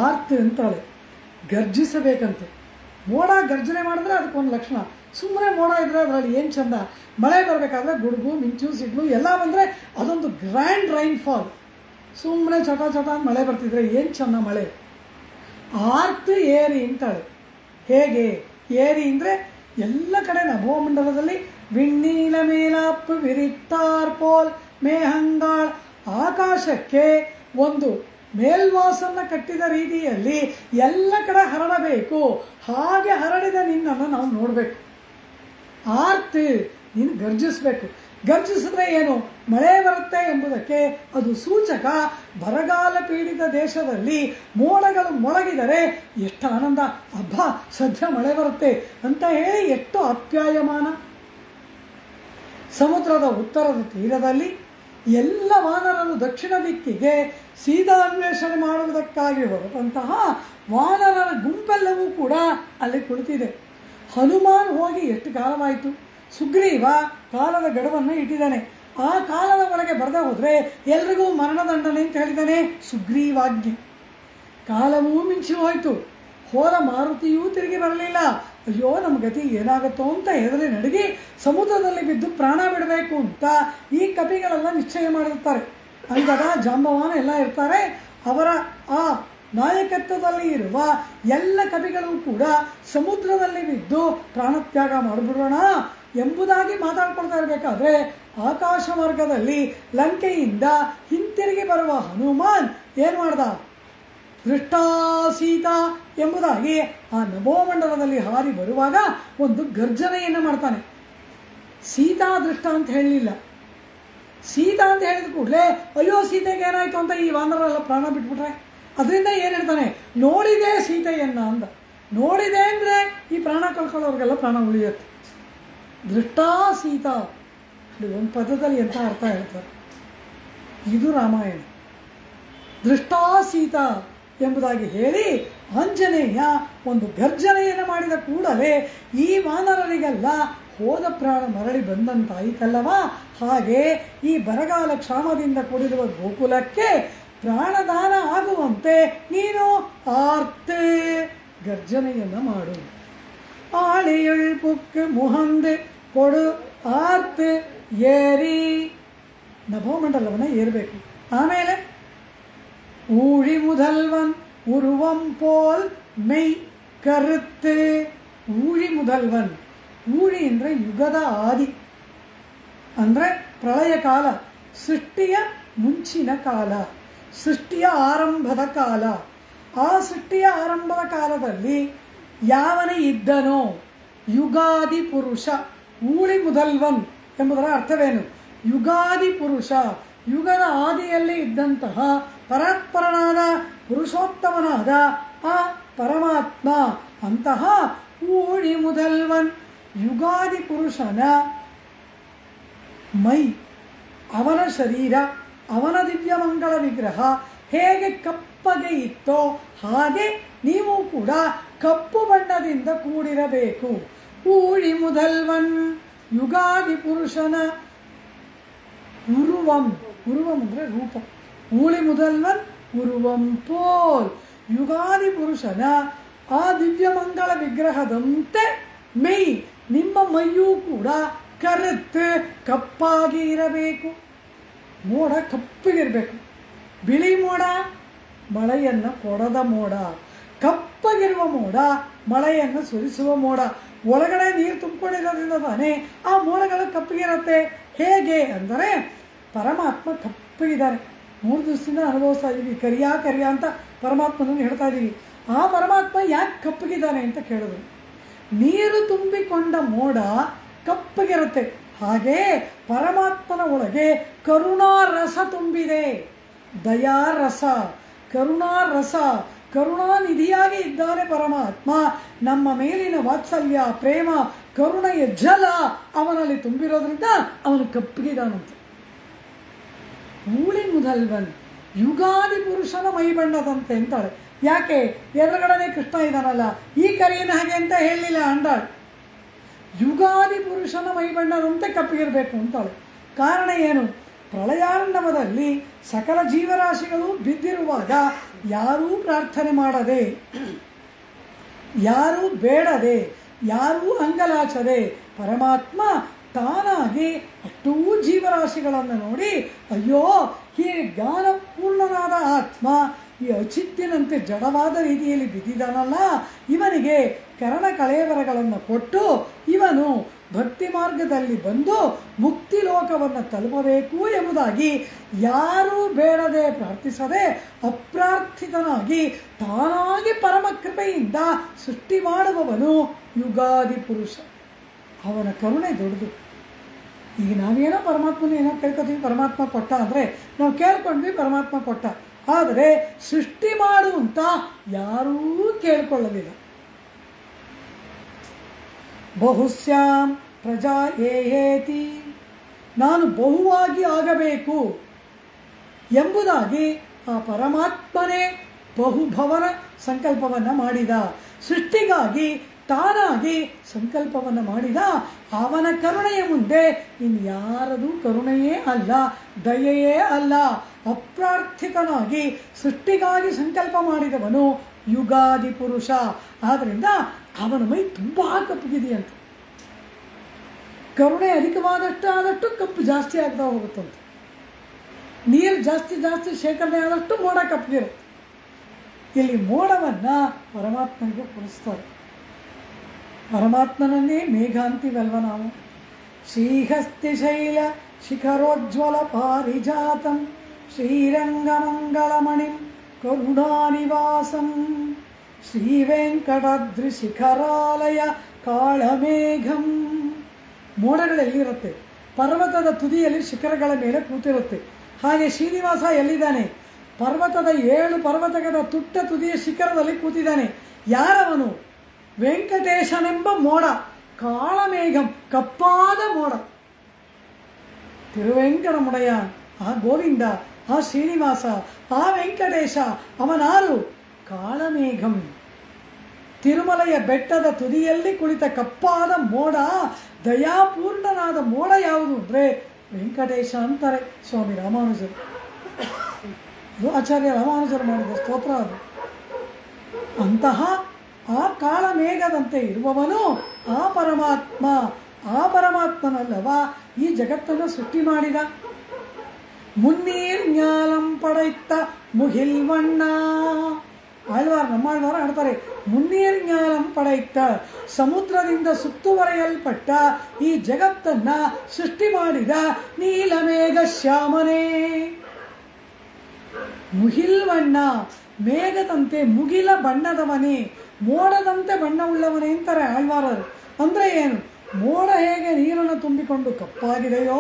ಆರ್ತಿ ಅಂತಾಳೆ, ಗರ್ಜಿಸಬೇಕಂತೆ. ಮೋಡ ಗರ್ಜನೆ ಮಾಡಿದ್ರೆ ಅದಕ್ಕೊಂದು ಲಕ್ಷಣ. ಸುಮ್ಮನೆ ಮೋಡ ಇದ್ರೆ ಅದರಲ್ಲಿ ಏನು ಚಂದ. ಮಳೆ ಬರಬೇಕಾದ್ರೆ ಗುಡುಗು ಮಿಂಚು ಸಿಡ್ಲು ಎಲ್ಲ ಬಂದರೆ ಅದೊಂದು ಗ್ರ್ಯಾಂಡ್ ರೈನ್ಫಾಲ್. ಸುಮ್ಮನೆ ಚಟ ಚಟ ಮಳೆ ಬರ್ತಿದ್ರೆ ಏನು ಚಂದ ಮಳೆ. ಆರ್ತಿ ಏರಿ ಅಂತಾಳೆ. ಹೇಗೆ ಏರಿ ಅಂದರೆ ಎಲ್ಲ ಕಡೆ ನಭೋಮಂಡಲದಲ್ಲಿ ವಿಣ್ಣೀಲ ಮೇಲಾಪ್ ವಿರಿತ್ತಾರ್ಪೋಲ್ ಮೇಹಂಗಾಳ್ ಆಕಾಶಕ್ಕೆ ಒಂದು ಮೇಲ್ವಾಸನ್ನು ಕಟ್ಟಿದ ರೀತಿಯಲ್ಲಿ ಎಲ್ಲ ಕಡೆ ಹರಡಬೇಕು. ಹಾಗೆ ಹರಡಿದ ನಿನ್ನನ್ನು ನಾವು ನೋಡಬೇಕು. ಆರ್ತಿ ನೀನು ಗರ್ಜಿಸಬೇಕು. ಗರ್ಜಿಸಿದ್ರೆ ಏನು, ಮಳೆ ಬರುತ್ತೆ ಎಂಬುದಕ್ಕೆ ಅದು ಸೂಚಕ. ಬರಗಾಲ ಪೀಡಿತ ದೇಶದಲ್ಲಿ ಮೋಡಗಳು ಮೊಳಗಿದರೆ ಎಷ್ಟು ಆನಂದ, ಹಬ್ಬ ಸದ್ಯ ಮಳೆ ಬರುತ್ತೆ ಅಂತ ಹೇಳಿ ಎಷ್ಟು ಅಪ್ಯಾಯಮಾನ. ಸಮುದ್ರದ ಉತ್ತರದ ತೀರದಲ್ಲಿ ಎಲ್ಲ ವಾನರರು ದಕ್ಷಿಣ ದಿಕ್ಕಿಗೆ ಸೀದಾ ಅನ್ವೇಷಣೆ ಮಾಡುವುದಕ್ಕಾಗಿ ಹೊರಟಂತಹ ವಾನರರ ಗುಂಪೆಲ್ಲವೂ ಕೂಡ ಅಲ್ಲಿ ಕುಳಿತಿದೆ. ಹನುಮಾನ್ ಹೋಗಿ ಎಷ್ಟು ಕಾಲವಾಯಿತು. ಸುಗ್ರೀವ ಕಾಲದ ಗಡುವನ್ನು ಇಟ್ಟಿದ್ದಾನೆ. ಆ ಕಾಲದ ಒಳಗೆ ಬರದೆ ಹೋದರೆ ಎಲ್ರಿಗೂ ಮರಣದಂಡನೆ ಅಂತ ಹೇಳಿದ್ದಾನೆ ಸುಗ್ರೀವಾಜ್ಞೆ. ಕಾಲವೂ ಮಿಂಚಿ ಹೋಯಿತು. ಹೋದ ಮಾರುತಿಯೂ ತಿರುಗಿ ಬರಲಿಲ್ಲ. ಅಯ್ಯೋ ನಮ್ಮ ಗತಿ ಏನಾಗುತ್ತೋ ಅಂತ ಹೆದರಿ ನಡುಗಿ ಸಮುದ್ರದಲ್ಲಿ ಬಿದ್ದು ಪ್ರಾಣ ಬಿಡಬೇಕು ಅಂತ ಈ ಕಪಿಗಳೆಲ್ಲ ನಿಶ್ಚಯ ಮಾಡಿರ್ತಾರೆ. ಅಂಗದ ಜಾಂಬವಾನ ಎಲ್ಲ ಇರ್ತಾರೆ. ಅವರ ಆ ನಾಯಕತ್ವದಲ್ಲಿ ಇರುವ ಎಲ್ಲ ಕವಿಗಳು ಕೂಡ ಸಮುದ್ರದಲ್ಲಿ ಬಿದ್ದು ಪ್ರಾಣತ್ಯಾಗ ಮಾಡಿಬಿಡೋಣ ಎಂಬುದಾಗಿ ಮಾತಾಡ್ಕೊಳ್ತಾ ಇರಬೇಕಾದ್ರೆ ಆಕಾಶ ಮಾರ್ಗದಲ್ಲಿ ಲಂಕೆಯಿಂದ ಹಿಂತಿರುಗಿ ಬರುವ ಹನುಮಾನ್ ಏನು ಮಾಡ್ದ, ದೃಷ್ಟಾ ಸೀತಾ ಎಂಬುದಾಗಿ ಆ ನಭೋಮಂಡಲದಲ್ಲಿ ಹಾರಿ ಬರುವಾಗ ಒಂದು ಗರ್ಜನೆಯನ್ನು ಮಾಡ್ತಾನೆ. ಸೀತಾ ದೃಷ್ಟ ಅಂತ ಹೇಳಲಿಲ್ಲ. ಸೀತಾ ಅಂತ ಹೇಳಿದ ಕೂಡಲೇ ಅಯ್ಯೋ ಸೀತೆಗೆ ಏನಾಯ್ತು ಅಂತ ಈ ವಾನರೆಲ್ಲ ಪ್ರಾಣ ಬಿಟ್ಬಿಟ್ರೆ ಅದರಿಂದ ಏನು ಹೇಳ್ತಾನೆ, ನೋಡಿದೆ ಸೀತೆಯನ್ನ ಅಂದ. ನೋಡಿದೆ ಅಂದರೆ ಈ ಪ್ರಾಣ ಕಳ್ಕೊಳ್ಳೋರಿಗೆಲ್ಲ ಪ್ರಾಣ ಉಳಿಯುತ್ತೆ. ದೃಷ್ಟಾ ಸೀತಾ ಒಂದು ಪದದಲ್ಲಿ ಎಂಥ ಅರ್ಥ ಹೇಳ್ತಾರೆ. ಇದು ರಾಮಾಯಣ. ದೃಷ್ಟಾ ಸೀತಾ ಎಂಬುದಾಗಿ ಹೇಳಿ ಆಂಜನೇಯ ಒಂದು ಗರ್ಜನೆಯನ್ನು ಮಾಡಿದ ಕೂಡಲೇ ಈ ವಾನರರಿಗೆಲ್ಲ ಹೋದ ಪ್ರಾಣ ಮರಳಿ ಬಂದಂತಾಯಿತಲ್ಲವ. ಹಾಗೆ ಈ ಬರಗಾಲ ಕ್ಷಾಮದಿಂದ ಕೂಡಿರುವ ಗೋಕುಲಕ್ಕೆ ಪ್ರಾಣದಾನ ಆಗುವಂತೆ ನೀನು ಆರ್ತೆ ಗರ್ಜನೆಯನ್ನು ಮಾಡು. ಆಳಿಯುಳ್ ಪುಕ್ ಮುಹಂದೆ ಕೊಡು ಆರ್ತೆ ಏರಿ ನಭೋಮಂಡಲವನ್ನು ಏರಬೇಕು. ಆಮೇಲೆ ಊಳಿ ಮುದಲ್ವನ್ ಉರುವಂ ಪೋಲ್ ಮೈ ಕರುತ್ತೆ. ಊಳಿ ಮುದಲ್ವನ್, ಊಳಿ ಅಂದರೆ ಯುಗದ ಆದಿ, ಅಂದರೆ ಪ್ರಳಯ ಕಾಲ, ಸೃಷ್ಟಿಯ ಮುಂಚಿನ ಕಾಲ, ಸೃಷ್ಟಿಯ ಆರಂಭದ ಕಾಲ. ಆ ಸೃಷ್ಟಿಯ ಆರಂಭದ ಕಾಲದಲ್ಲಿ ಯಾವನೇ ಇದ್ದನೋ ಯುಗಾದಿ ಪುರುಷ. ಊಳಿ ಮುದಲ್ವನ್ ಎಂಬುದರ ಅರ್ಥವೇನು? ಯುಗಾದಿ ಪುರುಷ, ಯುಗದ ಆದಿಯಲ್ಲಿ ಇದ್ದಂತಹ ಪರಾತ್ಪರನಾದ ಪುರುಷೋತ್ತಮನಾದ ಆ ಪರಮಾತ್ಮ. ಅಂತಹ ಊಳಿ ಮುದಲ್ವನ್ ಯುಗಾದಿ ಪುರುಷನ ಮೈ, ಅವನ ಶರೀರ, ಅವನ ದಿವ್ಯಮಂಗಳ ವಿಗ್ರಹ ಹೇಗೆ ಕಪ್ಪಗೆ ಇತ್ತೋ ಹಾಗೆ ನೀವು ಕೂಡ ಕಪ್ಪು ಬಣ್ಣದಿಂದ ಕೂಡಿರಬೇಕು. ಊಳಿ ಮುದಲ್ವನ್ ಯುಗಾದಿ ಪುರುಷನ ಉರುವಂ, ಉರುವಂ ಅಂದರೆ ರೂಪ. ಊಳಿ ಮುದಲ್ವನ್ ಉರುವಂ ಪೋಲ್ ಯುಗಾದಿ ಪುರುಷನ ಆ ದಿವ್ಯಮಂಗಳ ವಿಗ್ರಹದಂತೆ ಮೈ, ನಿಮ್ಮ ಮೈಯೂ ಕೂಡ ಕರೆತ್ತು ಕಪ್ಪಾಗಿ ಇರಬೇಕು. ಮೋಡ ಕಪ್ಪಗಿರಬೇಕು. ಬಿಳಿ ಮೋಡ ಮಳೆಯನ್ನು ಕೊಡದ ಮೋಡ, ಕಪ್ಪಗಿರುವ ಮೋಡ ಮಳೆಯನ್ನು ಸುರಿಸುವ ಮೋಡ. ಒಳಗಡೆ ನೀರು ತುಂಬಿಕೊಂಡಿರೋದ್ರಿಂದ ತಾನೇ ಆ ಮೋಡಗಳು ಕಪ್ಪಗಿರುತ್ತೆ. ಹೇಗೆ ಅಂದರೆ ಪರಮಾತ್ಮ ಕಪ್ಪಗಿದ್ದಾರೆ. 3 ದಿವಸದಿಂದ ಅನುಭವಿಸ್ತಾ ಇದ್ದೀವಿ. ಕರಿಯ ಅಂತ ಪರಮಾತ್ಮನನ್ನು ಹೇಳ್ತಾ ಇದ್ದೀವಿ. ಆ ಪರಮಾತ್ಮ ಯಾಕೆ ಕಪ್ಪಗಿದ್ದಾನೆ ಅಂತ ಕೇಳಿದ್ರು. ನೀರು ತುಂಬಿಕೊಂಡ ಮೋಡ ಕಪ್ಪಗಿರುತ್ತೆ. ಹಾಗೆ ಪರಮಾತ್ಮನ ಒಳಗೆ ಕರುಣಾರಸ ತುಂಬಿದೆ. ದಯಾರಸ, ಕರುಣಾರಸ, ಕರುಣಾನಿಧಿಯಾಗಿ ಇದ್ದಾನೆ ಪರಮಾತ್ಮ. ನಮ್ಮ ಮೇಲಿನ ವಾತ್ಸಲ್ಯ, ಪ್ರೇಮ, ಕರುಣೆಯ ಜಲ ಅವನಲ್ಲಿ ತುಂಬಿರೋದ್ರಿಂದ ಅವನು ಕಪ್ಪಗಿದಾನಂತೆ. ಊಳಿ ಮುದಲ್ವನ್ ಯುಗಾದಿ ಪುರುಷನ ಮೈಬಣ್ಣದಂತೆ ಅಂತಾಳೆ. ಯಾಕೆ? ಎದುರುಗಡೆ ಕೃಷ್ಣ ಇದ್ದಾನಲ್ಲ, ಈ ಕರಿಯನ್ನು ಹಾಗೆ ಅಂತ ಹೇಳಲಿಲ್ಲ ಅಂದಾಳು. ಯುಗಾದಿ ಪುರುಷನ ಮೈಬಣ್ಣದಂತೆ ಕಪ್ಪಗಿರಬೇಕು ಅಂತಾಳೆ. ಕಾರಣ ಏನು? ಪ್ರಳಯಾರ್ಣವದಲ್ಲಿ ಸಕಲ ಜೀವರಾಶಿಗಳು ಬಿದ್ದಿರುವಾಗ ಯಾರೂ ಪ್ರಾರ್ಥನೆ ಮಾಡದೆ, ಯಾರೂ ಬೇಡದೆ, ಯಾರೂ ಅಂಗಲಾಚದೆ ಪರಮಾತ್ಮ ತಾನಾಗಿ ಅಷ್ಟೂ ಜೀವರಾಶಿಗಳನ್ನು ನೋಡಿ, ಅಯ್ಯೋ ಈ ಜ್ಞಾನಪೂರ್ಣನಾದ ಆತ್ಮ ಈ ಅಚಿತ್ತಿನಂತೆ ಜಡವಾದ ರೀತಿಯಲ್ಲಿ ಬಿದ್ದಿದ್ದಾನಲ್ಲ, ಇವನಿಗೆ ಕರಣ ಕಳೇಬರಗಳನ್ನು ಕೊಟ್ಟು ಇವನು ಭಕ್ತಿ ಮಾರ್ಗದಲ್ಲಿ ಬಂದು ಮುಕ್ತಿ ಲೋಕವನ್ನು ತಲುಪಬೇಕು ಎಂಬುದಾಗಿ ಯಾರೂ ಬೇಡದೆ ಪ್ರಾರ್ಥಿಸದೆ ಅಪ್ರಾರ್ಥಿತನಾಗಿ ತಾನಾಗಿ ಪರಮ ಕೃಪೆಯಿಂದ ಸೃಷ್ಟಿ ಮಾಡುವವನು ಯುಗಾದಿ ಪುರುಷ. ಅವನ ಕರುಣೆ ದೊಡ್ಡದು. ಈಗ ನಾವೇನೋ ಪರಮಾತ್ಮನ ಏನೋ ಕೇಳ್ಕೊತೀವಿ, ಪರಮಾತ್ಮ ಕೊಟ್ಟ ಅಂದರೆ ನಾವು ಕೇಳ್ಕೊಂಡ್ವಿ, ಪರಮಾತ್ಮ ಕೊಟ್ಟ. ಆದರೆ ಸೃಷ್ಟಿ ಮಾಡುವಂತ ಯಾರೂ ಕೇಳ್ಕೊಳ್ಳಲಿಲ್ಲ. ಬಹುಶ್ಯಾಂ ಪ್ರಜಾ ಏತಿ, ನಾನು ಬಹುವಾಗಿ ಆಗಬೇಕು ಎಂಬುದಾಗಿ ಆ ಪರಮಾತ್ಮನೇ ಬಹುಭವನ ಸಂಕಲ್ಪವನ್ನು ಮಾಡಿದ. ಸೃಷ್ಟಿಗಾಗಿ ತಾನಾಗಿ ಸಂಕಲ್ಪವನ್ನು ಮಾಡಿದ. ಅವನ ಕರುಣೆಯ ಮುಂದೆ ಇನ್ಯಾರದು ಕರುಣೆಯೇ ಅಲ್ಲ, ದಯೆಯೇ ಅಲ್ಲ. ಅಪ್ರಾರ್ಥಿತನಾಗಿ ಸೃಷ್ಟಿಗಾಗಿ ಸಂಕಲ್ಪ ಮಾಡಿದವನು ಯುಗಾದಿ ಪುರುಷ. ಆದ್ದರಿಂದ ಅವನ ಮೈ ತುಂಬ ಕಪ್ಪಗಿದೆಯಂತೆ. ಕರುಣೆ ಅಧಿಕವಾದಷ್ಟು ಕಪ್ಪು ಜಾಸ್ತಿ ಆಗ್ತಾ ಹೋಗುತ್ತಂತೆ. ನೀರು ಜಾಸ್ತಿ ಶೇಖರಣೆ ಆದಷ್ಟು ಮೋಡ ಕಪ್ಪಗಿರುತ್ತೆ. ಇಲ್ಲಿ ಮೋಡವನ್ನು ಪರಮಾತ್ಮನಿಗೆ ಪುರಿಸ್ತಾರೆ. ಪರಮಾತ್ಮನನ್ನೇ ಮೇಘ ಅಂತೀವಲ್ವ ನಾವು. ಶ್ರೀಹಸ್ತಿ ಶೈಲ ಶಿಖರೋಜ್ವಲ ಪಾರಿಜಾತಂ ಶ್ರೀರಂಗಮಂಗಳಮಣಿಂ ಕರುಣಾನಿವಾಸಂ ಶ್ರೀವೆಂಕಟಾದ್ರಿ ಶಿಖರಾಲಯ ಕಾಳಮೇಘಂ. ಮೋಡಗಳೆಲ್ಲಿರುತ್ತೆ? ಪರ್ವತದ ತುದಿಯಲ್ಲಿ ಶಿಖರಗಳ ಮೇಲೆ ಕೂತಿರುತ್ತೆ. ಹಾಗೆ ಶ್ರೀನಿವಾಸ ಎಲ್ಲಿದ್ದಾನೆ? ಪರ್ವತದ 7 ಪರ್ವತದ ತುಟ್ಟ ತುದಿಯ ಶಿಖರದಲ್ಲಿ ಕೂತಿದ್ದಾನೆ. ಯಾರವನು? ವೆಂಕಟೇಶನೆಂಬ ಮೋಡ. ಕಾಳಮೇಘಂ, ಕಪ್ಪಾದ ಮೋಡ. ತಿರುವೆಂಕಟಮುಡಯ, ಆ ಗೋವಿಂದ, ಆ ಶ್ರೀನಿವಾಸ, ಆ ವೆಂಕಟೇಶ, ಅವನಾರು? ಕಾಳಮೇಘಂ. ತಿರುಮಲೆಯ ಬೆಟ್ಟದ ತುದಿಯಲ್ಲಿ ಕುಳಿತ ಕಪ್ಪಾದ ಮೋಡ, ದಯಾಪೂರ್ಣನಾದ ಮೋಡ ಯಾವುದು ಅಂದರೆ ವೆಂಕಟೇಶ ಅಂತಾರೆ ಸ್ವಾಮಿ ರಾಮಾನುಜರು. ಇದು ಆಚಾರ್ಯ ರಾಮಾನುಜರು ಮಾಡಿದ ಸ್ತೋತ್ರ ಅದು. ಅಂತಹ ಆ ಕಾಳಮೇಘದಂತೆ ಇರುವವನು ಆ ಪರಮಾತ್ಮ. ಆ ಪರಮಾತ್ಮನಲ್ಲವ ಈ ಜಗತ್ತನ್ನು ಸೃಷ್ಟಿ ಮಾಡಿದ. ಮುನ್ನೀರ್ ಜ್ಞಾನಂ ಪಡೆಯುತ್ತ ಮುಗಿಲ್ವಣ್ಣ. ನಮ್ಮಾಳ್ವಾರ ಹೇಳ್ತಾರೆ, ಮುನ್ನೀರ್ ಜ್ಞಾನಂ ಪಡೆಯುತ್ತ, ಸಮುದ್ರದಿಂದ ಸುತ್ತುವರೆಯಲ್ಪಟ್ಟ ಈ ಜಗತ್ತನ್ನ ಸೃಷ್ಟಿ ಮಾಡಿದ ನೀಲಮೇಘ ಶ್ಯಾಮನೇ. ಮುಗಿಲ್ವಣ್ಣ, ಮೇಘದಂತೆ ಮುಗಿಲ ಬಣ್ಣದವನೇ, ಮೋಡದಂತೆ ಬಣ್ಣವುಳ್ಳವನೇ ಅಂತಾರೆ ಆಳ್ವಾರರು. ಅಂದರೆ ಏನು? ಮೋಡ ಹೇಗೆ ನೀರನ್ನು ತುಂಬಿಕೊಂಡು ಕಪ್ಪಾಗಿದೆಯೋ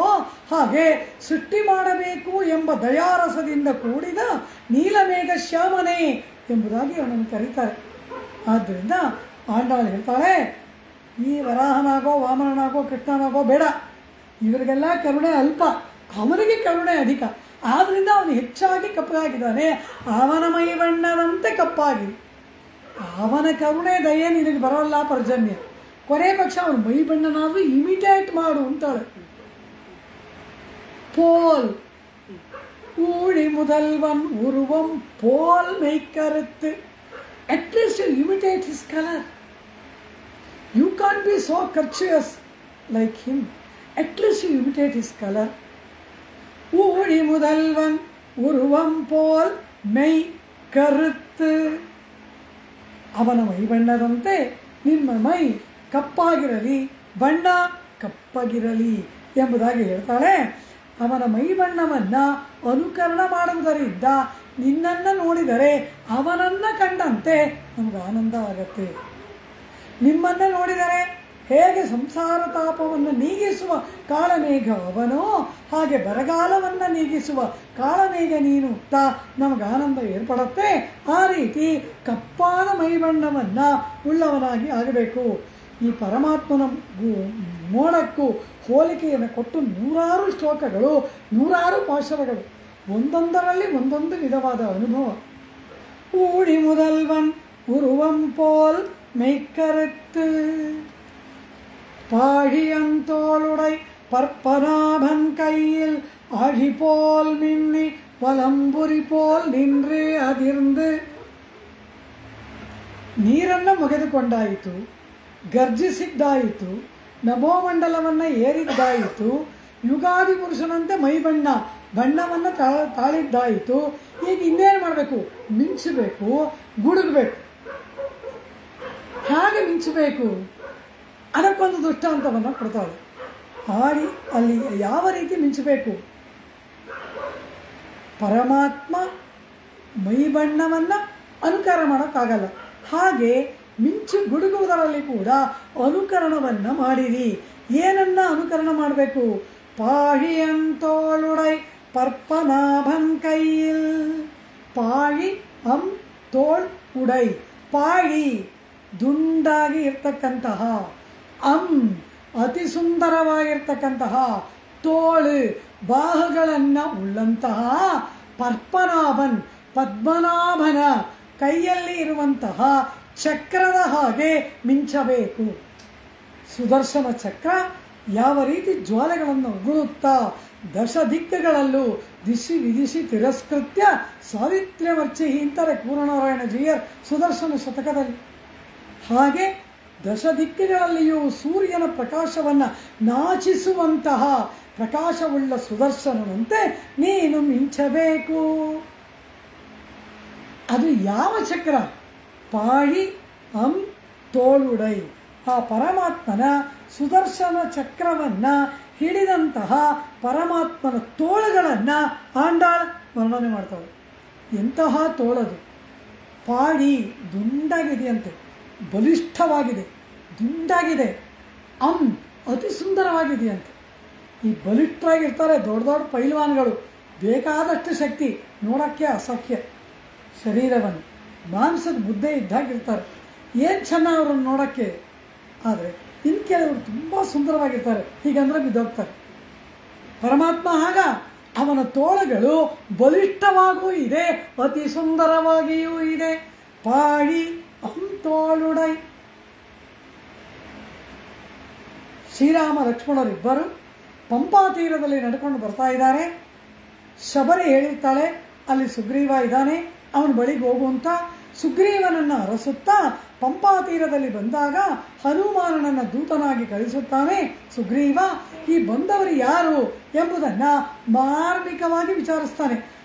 ಹಾಗೆ ಸೃಷ್ಟಿ ಮಾಡಬೇಕು ಎಂಬ ದಯಾರಸದಿಂದ ಕೂಡಿದ ನೀಲಮೇಘ ಶ್ಯಾಮನೇ ಎಂಬುದಾಗಿ ಅವನನ್ನು ಕರೀತಾರೆ. ಆದ್ದರಿಂದ ಆಂಡಾಳು ಹೇಳ್ತಾಳೆ, ಈ ವರಾಹನಾಗೋ ವಾಮನನಾಗೋ ಕೃಷ್ಣನಾಗೋ ಬೇಡ, ಇವರಿಗೆಲ್ಲ ಕರುಣೆ ಅಲ್ಪ, ಅವನಿಗೆ ಕರುಣೆ ಅಧಿಕ. ಆದ್ದರಿಂದ ಅವನು ಹೆಚ್ಚಾಗಿ ಕಪ್ಪಾಗಿದ್ದಾನೆ. ಅವನ ಮೈ ಬಣ್ಣದಂತೆ ಕಪ್ಪಾಗಿ, ಅವನ ಕರುಣೆ ದಯೆ ನಿನಗೆ ಬರೋಲ್ಲ ಪರ್ಜನ್ಯ. ಕೊನೆ ಪಕ್ಷ ಅವನ ಮೈ ಬಣ್ಣನಾದ್ರೂ ಇಮಿಟೇಟ್ ಮಾಡು ಅಂತಾಳೆ. போல் ஊழி முதல்வன் உருவம் போல் மெய்க்கருத்து. At least you imitate his color. You can't be so courteous like him. At least you imitate his color. ஊழி முதல்வன் உருவம் போல் மெய் ಕರುತ್ತು. ಅವನ ಮೈ ಬಣ್ಣದಂತೆ ನಿಮ್ಮ ಮೈ ಕಪ್ಪಾಗಿರಲಿ, ಬಣ್ಣ ಕಪ್ಪಗಿರಲಿ ಎಂಬುದಾಗಿ ಹೇಳ್ತಾಳೆ. ಅವನ ಮೈ ಬಣ್ಣವನ್ನು ಅನುಕರಣ ಮಾಡುವುದರಿಂದ ನಿನ್ನನ್ನು ನೋಡಿದರೆ ಅವನನ್ನು ಕಂಡಂತೆ ನಮ್ಗೆ ಆನಂದ ಆಗತ್ತೆ. ನಿಮ್ಮನ್ನು ನೋಡಿದರೆ ಹೇಗೆ ಸಂಸಾರ ತಾಪವನ್ನು ನೀಗಿಸುವ ಕಾಳಮೇಘ ಅವನೋ ಹಾಗೆ ಬರಗಾಲವನ್ನು ನೀಗಿಸುವ ಕಾಳಮೇಘ ನೀನು ನಮಗೆ ಆನಂದ ಏರ್ಪಡುತ್ತೆ. ಆ ರೀತಿ ಕಪ್ಪಾದ ಮೈಬಣ್ಣವನ್ನು ಉಳ್ಳವನಾಗಿ ಆಗಬೇಕು. ಈ ಪರಮಾತ್ಮನ ಮೋಡಕ್ಕೂ ಹೋಲಿಕೆಯನ್ನು ಕೊಟ್ಟು 100 ಶ್ಲೋಕಗಳು, 100 ಪಾಶರಗಳು, ಒಂದೊಂದರಲ್ಲಿ ಒಂದೊಂದು ವಿಧವಾದ ಅನುಭವ. ஊழி முதல்வன் உருவம் போல் மெய்க்கருத்து பாழியந்தோளுடை பற்பனாபன் கையில் ஆழி போல் மின்னி வலம்புரி போல் நின்று அதிர்ந்து ನೀರನ್ನು ಮುಗೆದುಕೊಂಡಾಯಿತು, ಗರ್ಜಿಸಿದ್ದಾಯಿತು, ನಭೋಮಂಡಲವನ್ನು ಏರಿದ್ದಾಯಿತು, ಯುಗಾದಿ ಪುರುಷನಂತೆ ಮೈಬಣ್ಣ ಬಣ್ಣವನ್ನು ತಾಳಿದ್ದಾಯಿತು. ಈಗ ಇನ್ನೇನು ಮಾಡಬೇಕು? ಮಿಂಚಬೇಕು, ಗುಡುಗಬೇಕು. ಹಾಗೆ ಮಿಂಚಬೇಕು, ಅದಕ್ಕೊಂದು ದೃಷ್ಟಾಂತವನ್ನು ಕೊಡ್ತಾಳೆ. ಅಲ್ಲಿ ಯಾವ ರೀತಿ ಮಿಂಚಬೇಕು? ಪರಮಾತ್ಮ ಮೈಬಣ್ಣವನ್ನು ಅನುಕರ ಮಾಡೋಕ್ಕಾಗಲ್ಲ. ಹಾಗೆ ಮಿಂಚು ಗುಡುಗುವುದರಲ್ಲಿ ಕೂಡ ಅನುಕರಣವನ್ನು ಮಾಡಿರಿ. ಏನನ್ನ ಅನುಕರಣ ಮಾಡಬೇಕು? ಪಾழிಯಂತೋಳುಡೈ ಪರ್ಪನಾಭನ್ ಕೈಯಿಲ್. ಪಾಳಿ ಅಂ ತೋಳ್ ಉಡೈ. ಪಾಳಿ ದುಂಡಾಗಿ ಇರ್ತಕ್ಕಂತಹ, ಅಂ ಅತಿ ಸುಂದರವಾಗಿರ್ತಕ್ಕಂತಹ, ತೋಳು ಬಾಹುಗಳನ್ನು ಉಳ್ಳಂತಹ, ಪರ್ಪನಾಭನ್ ಪದ್ಮನಾಭನ ಕೈಯಲ್ಲಿ ಇರುವಂತಹ ಚಕ್ರದ ಹಾಗೆ ಮಿಂಚಬೇಕು. ಸುದರ್ಶನ ಚಕ್ರ ಯಾವ ರೀತಿ ಜ್ವಾಲೆಗಳನ್ನು ಉಗುಳುತ್ತಾ ದಶ ದಿಕ್ಕುಗಳಲ್ಲೂ ದಿಶಿ ವಿದಿಶಿ ತಿರಸ್ಕೃತ್ಯ ಸಾವಿತ್ರ್ಯವರ್ಚಿ ಅಂತಾರೆ ಪೂರ್ಣನಾರಾಯಣ ಜಿಯರ್ ಸುದರ್ಶನ ಶತಕದಲ್ಲಿ. ಹಾಗೆ ದಶ ದಿಕ್ಕುಗಳಲ್ಲಿಯೂ ಸೂರ್ಯನ ಪ್ರಕಾಶವನ್ನು ನಾಚಿಸುವಂತಹ ಪ್ರಕಾಶವುಳ್ಳ ಸುದರ್ಶನನಂತೆ ನೀನು ಮಿಂಚಬೇಕು. ಅದು ಯಾವ ಚಕ್ರ? ಪಾಳಿ ಅಂ ತೋಳುಡೈ. ಆ ಪರಮಾತ್ಮನ ಸುದರ್ಶನ ಚಕ್ರವನ್ನು ಹಿಡಿದಂತಹ ಪರಮಾತ್ಮನ ತೋಳುಗಳನ್ನು ಆಂಡಾಳ್ ವರ್ಣನೆ ಮಾಡ್ತಾಳೆ. ಎಂತಹ ತೋಳದು! ಪಾಳಿ ದುಂಡಾಗಿದೆಯಂತೆ, ಬಲಿಷ್ಠವಾಗಿದೆ, ದುಂಡಾಗಿದೆ. ಅಂ ಅತಿ ಸುಂದರವಾಗಿದೆಯಂತೆ. ಈ ಬಲಿಷ್ಠರಾಗಿರ್ತಾರೆ ದೊಡ್ಡ ದೊಡ್ಡ ಪೈಲ್ವಾನ್ಗಳು, ಬೇಕಾದಷ್ಟು ಶಕ್ತಿ, ನೋಡೋಕ್ಕೆ ಅಸಖ್ಯ ಶರೀರವನ್ನು, ಮಾಂಸದ ಮುದ್ದೆ ಇದ್ದಾಗಿರ್ತಾರೆ. ಏನು ಚೆನ್ನಾಗಿ ಅವ್ರನ್ನ ನೋಡೋಕ್ಕೆ. ಆದರೆ ಇನ್ನು ಕೆಲವರು ತುಂಬ ಸುಂದರವಾಗಿರ್ತಾರೆ, ಹೀಗಂದ್ರೆ ಬಿದ್ದೋಗ್ತಾರೆ. ಪರಮಾತ್ಮ ಆಗ ಅವನ ತೋಳುಗಳು ಬಲಿಷ್ಠವಾಗೂ ಇದೆ, ಅತಿ ಸುಂದರವಾಗಿಯೂ ಇದೆ. ಪಾಳಿ ಅಂತೋಳುಡೈ. ಶ್ರೀರಾಮ ಲಕ್ಷ್ಮಣರಿಬ್ಬರು ಪಂಪಾ ತೀರದಲ್ಲಿ ನಡ್ಕೊಂಡು ಬರ್ತಾ ಇದ್ದಾರೆ. ಶಬರಿ ಹೇಳಿರ್ತಾಳೆ, ಅಲ್ಲಿ ಸುಗ್ರೀವ ಇದ್ದಾನೆ, ಅವನ ಬಳಿಗೆ ಹೋಗುವಂತ. ಸುಗ್ರೀವನನ್ನು ಅರಸುತ್ತಾ ಪಂಪಾ ತೀರದಲ್ಲಿ ಬಂದಾಗ ಹನುಮಾನನನ್ನು ದೂತನಾಗಿ ಕಳಿಸುತ್ತಾನೆ ಸುಗ್ರೀವ. ಈ ಬಂದವರು ಯಾರು ಎಂಬುದನ್ನು ಮಾರ್ಮಿಕವಾಗಿ ವಿಚಾರಿಸ್ತಾನೆ.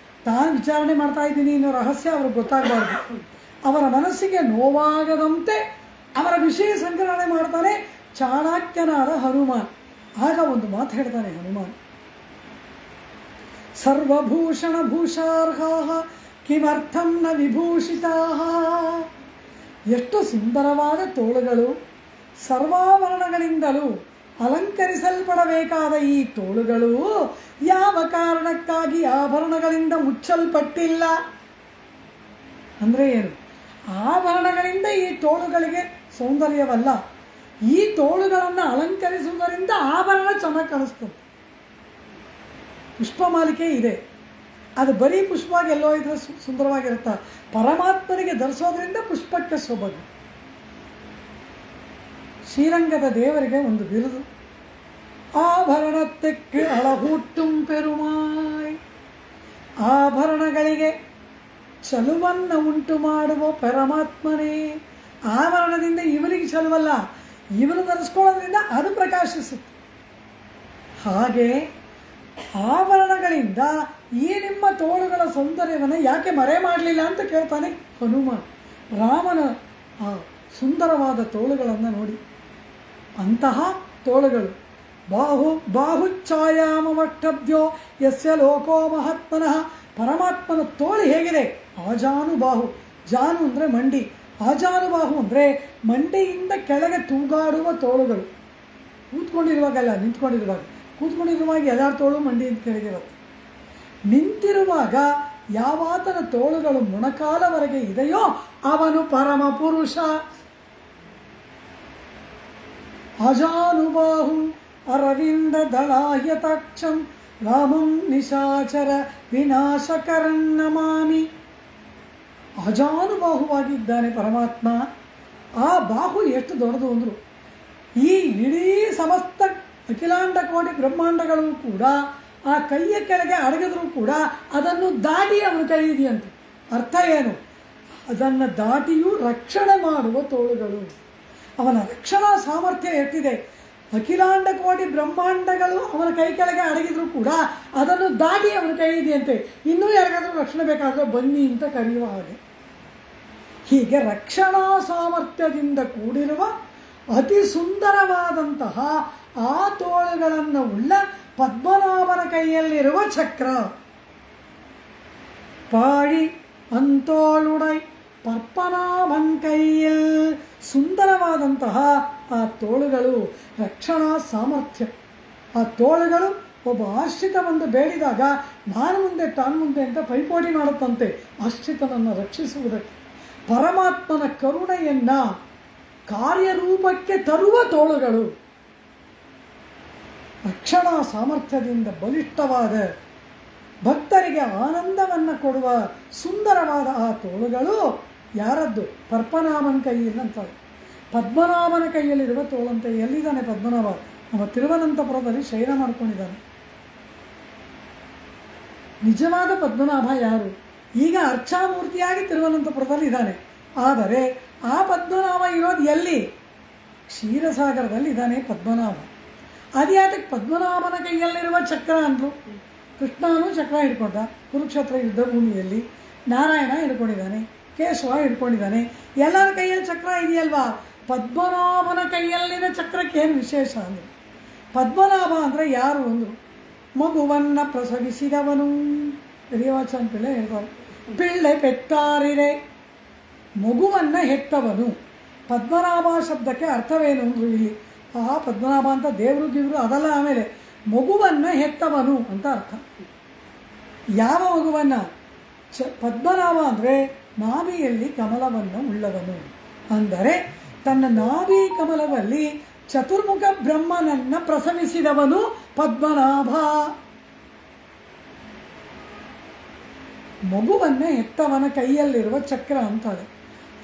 ತಾನು ವಿಚಾರಣೆ ಮಾಡ್ತಾ ಇದ್ದೀನಿ ಅನ್ನೋ ರಹಸ್ಯ ಅವ್ರಿಗೆ ಗೊತ್ತಾಗಬಾರ್ದು. ಅವರ ಮನಸ್ಸಿಗೆ ನೋವಾಗದಂತೆ ಅವರ ವಿಷಯ ಸಂಗ್ರಹಣೆ ಮಾಡ್ತಾನೆ ಚಾಣಾಕ್ಯನಾದ ಹನುಮಾನ್. ಆಗ ಒಂದು ಮಾತು ಹೇಳ್ತಾನೆ ಹನುಮಾನ್, ಸರ್ವಭೂಷಣ ಭೂಷಾರ್ಹಾಃ ಕಿಮರ್ಥಂ ನ ವಿಭೂಷಿತಾಃ. ಎಷ್ಟು ಸುಂದರವಾದ ತೋಳುಗಳು! ಸರ್ವಾಭರಣಗಳಿಂದಲೂ ಅಲಂಕರಿಸಲ್ಪಡಬೇಕಾದ ಈ ತೋಳುಗಳು ಯಾವ ಕಾರಣಕ್ಕಾಗಿ ಆಭರಣಗಳಿಂದ ಮುಚ್ಚಲ್ಪಟ್ಟಿಲ್ಲ? ಅಂದರೆ ಏನು? ಆಭರಣಗಳಿಂದ ಈ ತೋಳುಗಳಿಗೆ ಸೌಂದರ್ಯವಲ್ಲ, ಈ ತೋಳುಗಳನ್ನು ಅಲಂಕರಿಸುವುದರಿಂದ ಆಭರಣ ಚೆನ್ನಾಗಿ ಕಾಣಿಸ್ತದೆ. ಪುಷ್ಪಮಾಲಿಕೆ ಇದೆ, ಅದು ಬರೀ ಪುಷ್ಪವಾಗಿ ಎಲ್ಲೋ ಇದ್ರೆ ಸುಂದರವಾಗಿರುತ್ತೆ. ಪರಮಾತ್ಮನಿಗೆ ಧರಿಸೋದ್ರಿಂದ ಪುಷ್ಪಕ್ಕೆ ಸೊಬಗು. ಶ್ರೀರಂಗದ ದೇವರಿಗೆ ಒಂದು ಬಿರುದು, ಆಭರಣಕ್ಕೆ ಅಳಹೂಟ್ಟುಂ ಪೆರುಮಾಯ್. ಆಭರಣಗಳಿಗೆ ಚಲುವನ್ನು ಉಂಟು ಮಾಡುವ ಪರಮಾತ್ಮನೇ. ಆಭರಣದಿಂದ ಇವನಿಗೆ ಚಲುವಲ್ಲ, ಇವನು ಧರಿಸ್ಕೊಳ್ಳೋದ್ರಿಂದ ಅದು ಪ್ರಕಾಶಿಸುತ್ತೆ. ಹಾಗೆ ಆಭರಣಗಳಿಂದ ಈ ನಿಮ್ಮ ತೋಳುಗಳ ಸೌಂದರ್ಯವನ್ನು ಯಾಕೆ ಮರೆ ಮಾಡಲಿಲ್ಲ ಅಂತ ಕೇಳ್ತಾನೆ ಹನುಮಾನ್. ರಾಮನ ಆ ಸುಂದರವಾದ ತೋಳುಗಳನ್ನು ನೋಡಿ, ಅಂತಹ ತೋಳುಗಳು. ಬಾಹುಚ್ಛಾಯಾಮವಷ್ಟಬ್ಧೋ ಯಸ್ಯ ಲೋಕೋ ಮಹಾತ್ಮನಃ. ಪರಮಾತ್ಮನ ತೋಳು ಹೇಗಿದೆ? ಆಜಾನುಬಾಹು. ಜಾನು ಅಂದರೆ ಮಂಡಿ, ಆಜಾನುಬಾಹು ಅಂದರೆ ಮಂಡಿಯಿಂದ ಕೆಳಗೆ ತೂಗಾಡುವ ತೋಳುಗಳು. ಕೂತ್ಕೊಂಡಿರುವಾಗಲ್ಲ, ನಿಂತ್ಕೊಂಡಿರುವಾಗ. ಕೂತ್ಕೊಂಡಿರುವಾಗ ಎಲ್ಲರ ತೋಳು ಮಂಡಿಯಿಂದ ಕೆಳಗಿರುತ್ತೆ. ನಿಂತಿರುವಾಗ ಯಾವಾತನ ತೋಳುಗಳು ಮೊಣಕಾಲವರೆಗೆ ಇದೆಯೋ ಅವನು ಪರಮ ಪುರುಷ. ಅಜಾನುಬಾಹುಂ ಅರವಿಂದ ದಳಾಯತಾಕ್ಷಂ ರಾಮಂ ನಿಶಾಚರ ವಿನಾಶಕರಂ ನಮಾಮಿ. ಅಜಾನುಬಾಹುವಾಗಿದ್ದಾನೆ ಪರಮಾತ್ಮ. ಆ ಬಾಹು ಎಷ್ಟು ದೊಡ್ಡದು ಅಂದರು, ಈ ಇಡೀ ಸಮಸ್ತ ಅಖಿಲಾಂಡ ಕೋಟಿ ಬ್ರಹ್ಮಾಂಡಗಳು ಕೂಡ ಆ ಕೈಯ ಕೆಳಗೆ ಅಡಗಿದ್ರೂ ಕೂಡ ಅದನ್ನು ದಾಟಿ ಅವನ ಕೈ ಇದೆಯಂತೆ. ಅರ್ಥ ಏನು? ಅದನ್ನು ದಾಟಿಯೂ ರಕ್ಷಣೆ ಮಾಡುವ ತೋಳುಗಳು. ಅವನ ರಕ್ಷಣಾ ಸಾಮರ್ಥ್ಯ ಎಷ್ಟಿದೆ. ಅಖಿಲಾಂಡ ಕೋಟಿ ಬ್ರಹ್ಮಾಂಡಗಳು ಅವನ ಕೈ ಕೆಳಗೆ ಅಡಗಿದ್ರೂ ಕೂಡ ಅದನ್ನು ದಾಟಿ ಅವನ ಕೈ ಇದೆಯಂತೆ. ಇನ್ನೂ ಯಾರಿಗಾದ್ರೂ ರಕ್ಷಣೆ ಬೇಕಾದರೆ ಬನ್ನಿ ಅಂತ ಕರೆಯುವ ಹಾಗೆ. ಹೀಗೆ ರಕ್ಷಣಾ ಸಾಮರ್ಥ್ಯದಿಂದ ಕೂಡಿರುವ ಅತಿ ಸುಂದರವಾದಂತಹ ಆ ತೋಳುಗಳನ್ನು ಉಳ್ಳ ಪದ್ಮನಾಭನ ಕೈಯಲ್ಲಿರುವ ಚಕ್ರ. ಪಾಳಿ ಅಂತೋಳುಡೈ ಪದ್ಮನಾಭನ್ ಕೈಯಲ್. ಸುಂದರವಾದಂತಹ ಆ ತೋಳುಗಳು ರಕ್ಷಣಾ ಸಾಮರ್ಥ್ಯ. ಆ ತೋಳುಗಳು ಒಬ್ಬ ಆಶ್ರಿತ ಬಂದು ಬೇಡಿದಾಗ ನಾನು ಮುಂದೆ ತಾನು ಮುಂದೆ ಅಂತ ಪೈಪೋಟಿ ಮಾಡುತ್ತಂತೆ ಆಶ್ರಿತನನ್ನು ರಕ್ಷಿಸುವುದಕ್ಕೆ. ಪರಮಾತ್ಮನ ಕರುಣೆಯನ್ನು ಕಾರ್ಯರೂಪಕ್ಕೆ ತರುವ ತೋಳುಗಳು. ರಕ್ಷಣಾ ಸಾಮರ್ಥ್ಯದಿಂದ ಬಲಿಷ್ಠವಾದ ಭಕ್ತರಿಗೆ ಆನಂದವನ್ನು ಕೊಡುವ ಸುಂದರವಾದ ಆ ತೋಳುಗಳು ಯಾರದ್ದು? ಪದ್ಮನಾಭನ ಕೈಯಲ್ಲಿ ಅಂತಾರೆ. ಪದ್ಮನಾಭನ ಕೈಯಲ್ಲಿರುವ ತೋಳಂತೆ. ಎಲ್ಲಿದ್ದಾನೆ ಪದ್ಮನಾಭ? ನಮ್ಮ ತಿರುವನಂತಪುರದಲ್ಲಿ ಶಯನ ಮಾಡ್ಕೊಂಡಿದ್ದಾನೆ. ನಿಜವಾದ ಪದ್ಮನಾಭ ಯಾರು? ಈಗ ಅರ್ಚಾಮೂರ್ತಿಯಾಗಿ ತಿರುವನಂತಪುರದಲ್ಲಿ ಇದ್ದಾನೆ. ಆದರೆ ಆ ಪದ್ಮನಾಭ ಇರೋದು ಎಲ್ಲಿ? ಕ್ಷೀರಸಾಗರದಲ್ಲಿ ಇದ್ದಾನೆ ಪದ್ಮನಾಭ. ಅದ್ಯಾತಕ್ಕೆ ಪದ್ಮನಾಭನ ಕೈಯಲ್ಲಿರುವ ಚಕ್ರ ಅಂದರು? ಕೃಷ್ಣನೂ ಚಕ್ರ ಹಿಡ್ಕೊಂಡ ಕುರುಕ್ಷೇತ್ರ ಯುದ್ಧ ಭೂಮಿಯಲ್ಲಿ. ನಾರಾಯಣ ಹಿಡ್ಕೊಂಡಿದ್ದಾನೆ, ಕೇಶವ ಹಿಡ್ಕೊಂಡಿದ್ದಾನೆ. ಎಲ್ಲರ ಕೈಯಲ್ಲಿ ಚಕ್ರ ಇದೆಯಲ್ವಾ? ಪದ್ಮನಾಭನ ಕೈಯಲ್ಲಿನ ಚಕ್ರಕ್ಕೇನು ವಿಶೇಷ ಅಂದರೆ, ಪದ್ಮನಾಭ ಅಂದರೆ ಯಾರು ಅಂದರು? ಮಗುವನ್ನು ಪ್ರಸವಿಸಿದವನು. ಹಿರಿಯವಾಚನ ಪಿಳ್ಳೆ ಹೇಳ್ತಾರೆ, ಪಿಳ್ಳೆ ಪೆಟ್ಟಾರಿರೆ. ಮಗುವನ್ನು ಹೆತ್ತವನು. ಪದ್ಮನಾಭ ಶಬ್ದಕ್ಕೆ ಅರ್ಥವೇನು ಅಂದರು ಇಲ್ಲಿ? ಆ ಪದ್ಮನಾಭ ಅಂತ ದೇವರು ಗಿವರು ಅದಲ್ಲ. ಆಮೇಲೆ ಮಗುವನ್ನು ಹೆತ್ತವನು ಅಂತ ಅರ್ಥ. ಯಾವ ಮಗುವನ್ನು? ಪದ್ಮನಾಭ ಅಂದರೆ ನಾಭಿಯಲ್ಲಿ ಕಮಲವನ್ನು ಉಳ್ಳವನು. ಅಂದರೆ ತನ್ನ ನಾಭಿ ಕಮಲದಲ್ಲಿ ಚತುರ್ಮುಖ ಬ್ರಹ್ಮನನ್ನು ಪ್ರಸವಿಸಿದವನು ಪದ್ಮನಾಭ. ಮಗುವನ್ನು ಹೆತ್ತವನ ಕೈಯಲ್ಲಿರುವ ಚಕ್ರ ಅಂತಾಳೆ.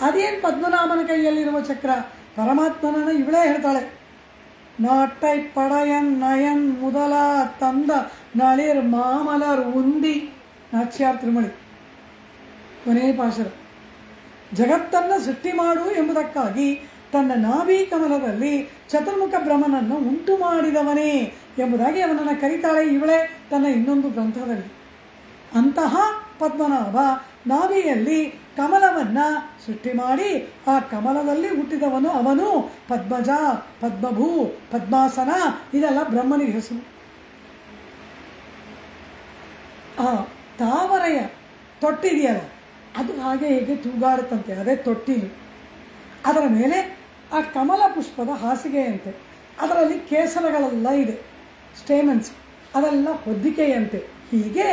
ಅದೇನು ಪದ್ಮನಾಭನ ಕೈಯಲ್ಲಿರುವ ಚಕ್ರ? ಪರಮಾತ್ಮನನ್ನು ಇವಳೇ ಹೇಳ್ತಾಳೆ. ನಾಟೈ ಪಡಯನ್ ನಯನ್ ಮುದಲ ತಂದ ನಳಿರ್ ಮಾಮಲರ್ ಉಂದಿ. ನಾಚ್ಯಾರ್ ತಿರುಮಳಿ ಕೊನೆಯ ಪಾಶರ. ಜಗತ್ತನ್ನು ಸೃಷ್ಟಿ ಮಾಡು ಎಂಬುದಕ್ಕಾಗಿ ತನ್ನ ನಾಭಿ ಕಮಲದಲ್ಲಿ ಚತುರ್ಮುಖ ಬ್ರಹ್ಮನನ್ನು ಉಂಟು ಮಾಡಿದವನೇ ಎಂಬುದಾಗಿ ಅವನನ್ನು ಕರೀತಾಳೆ ಇವಳೇ ತನ್ನ ಇನ್ನೊಂದು ಗ್ರಂಥದಲ್ಲಿ. ಅಂತಹ ಪದ್ಮನಾಭ ನಾಭಿಯಲ್ಲಿ ಕಮಲವನ್ನು ಸೃಷ್ಟಿ ಮಾಡಿ ಆ ಕಮಲದಲ್ಲಿ ಹುಟ್ಟಿದವನು ಅವನು. ಪದ್ಮಜ, ಪದ್ಮಭೂ, ಪದ್ಮಾಸನ ಇದೆಲ್ಲ ಬ್ರಹ್ಮನಿಗೆ ಹೆಸರು. ಆ ತಾವರೆಯ ತೊಟ್ಟಿದೆಯಲ್ಲ, ಅದು ಹಾಗೆ ಹೇಗೆ ತೂಗಾಡುತ್ತಂತೆ, ಅದೇ ತೊಟ್ಟಿಲು. ಅದರ ಮೇಲೆ ಆ ಕಮಲ ಪುಷ್ಪದ ಹಾಸಿಗೆಯಂತೆ. ಅದರಲ್ಲಿ ಕೇಸರಗಳೆಲ್ಲ ಇದೆ, ಸ್ಟೇಮನ್ಸ್, ಅದೆಲ್ಲ ಹೊದ್ದಿಕೆಯಂತೆ. ಹೀಗೆ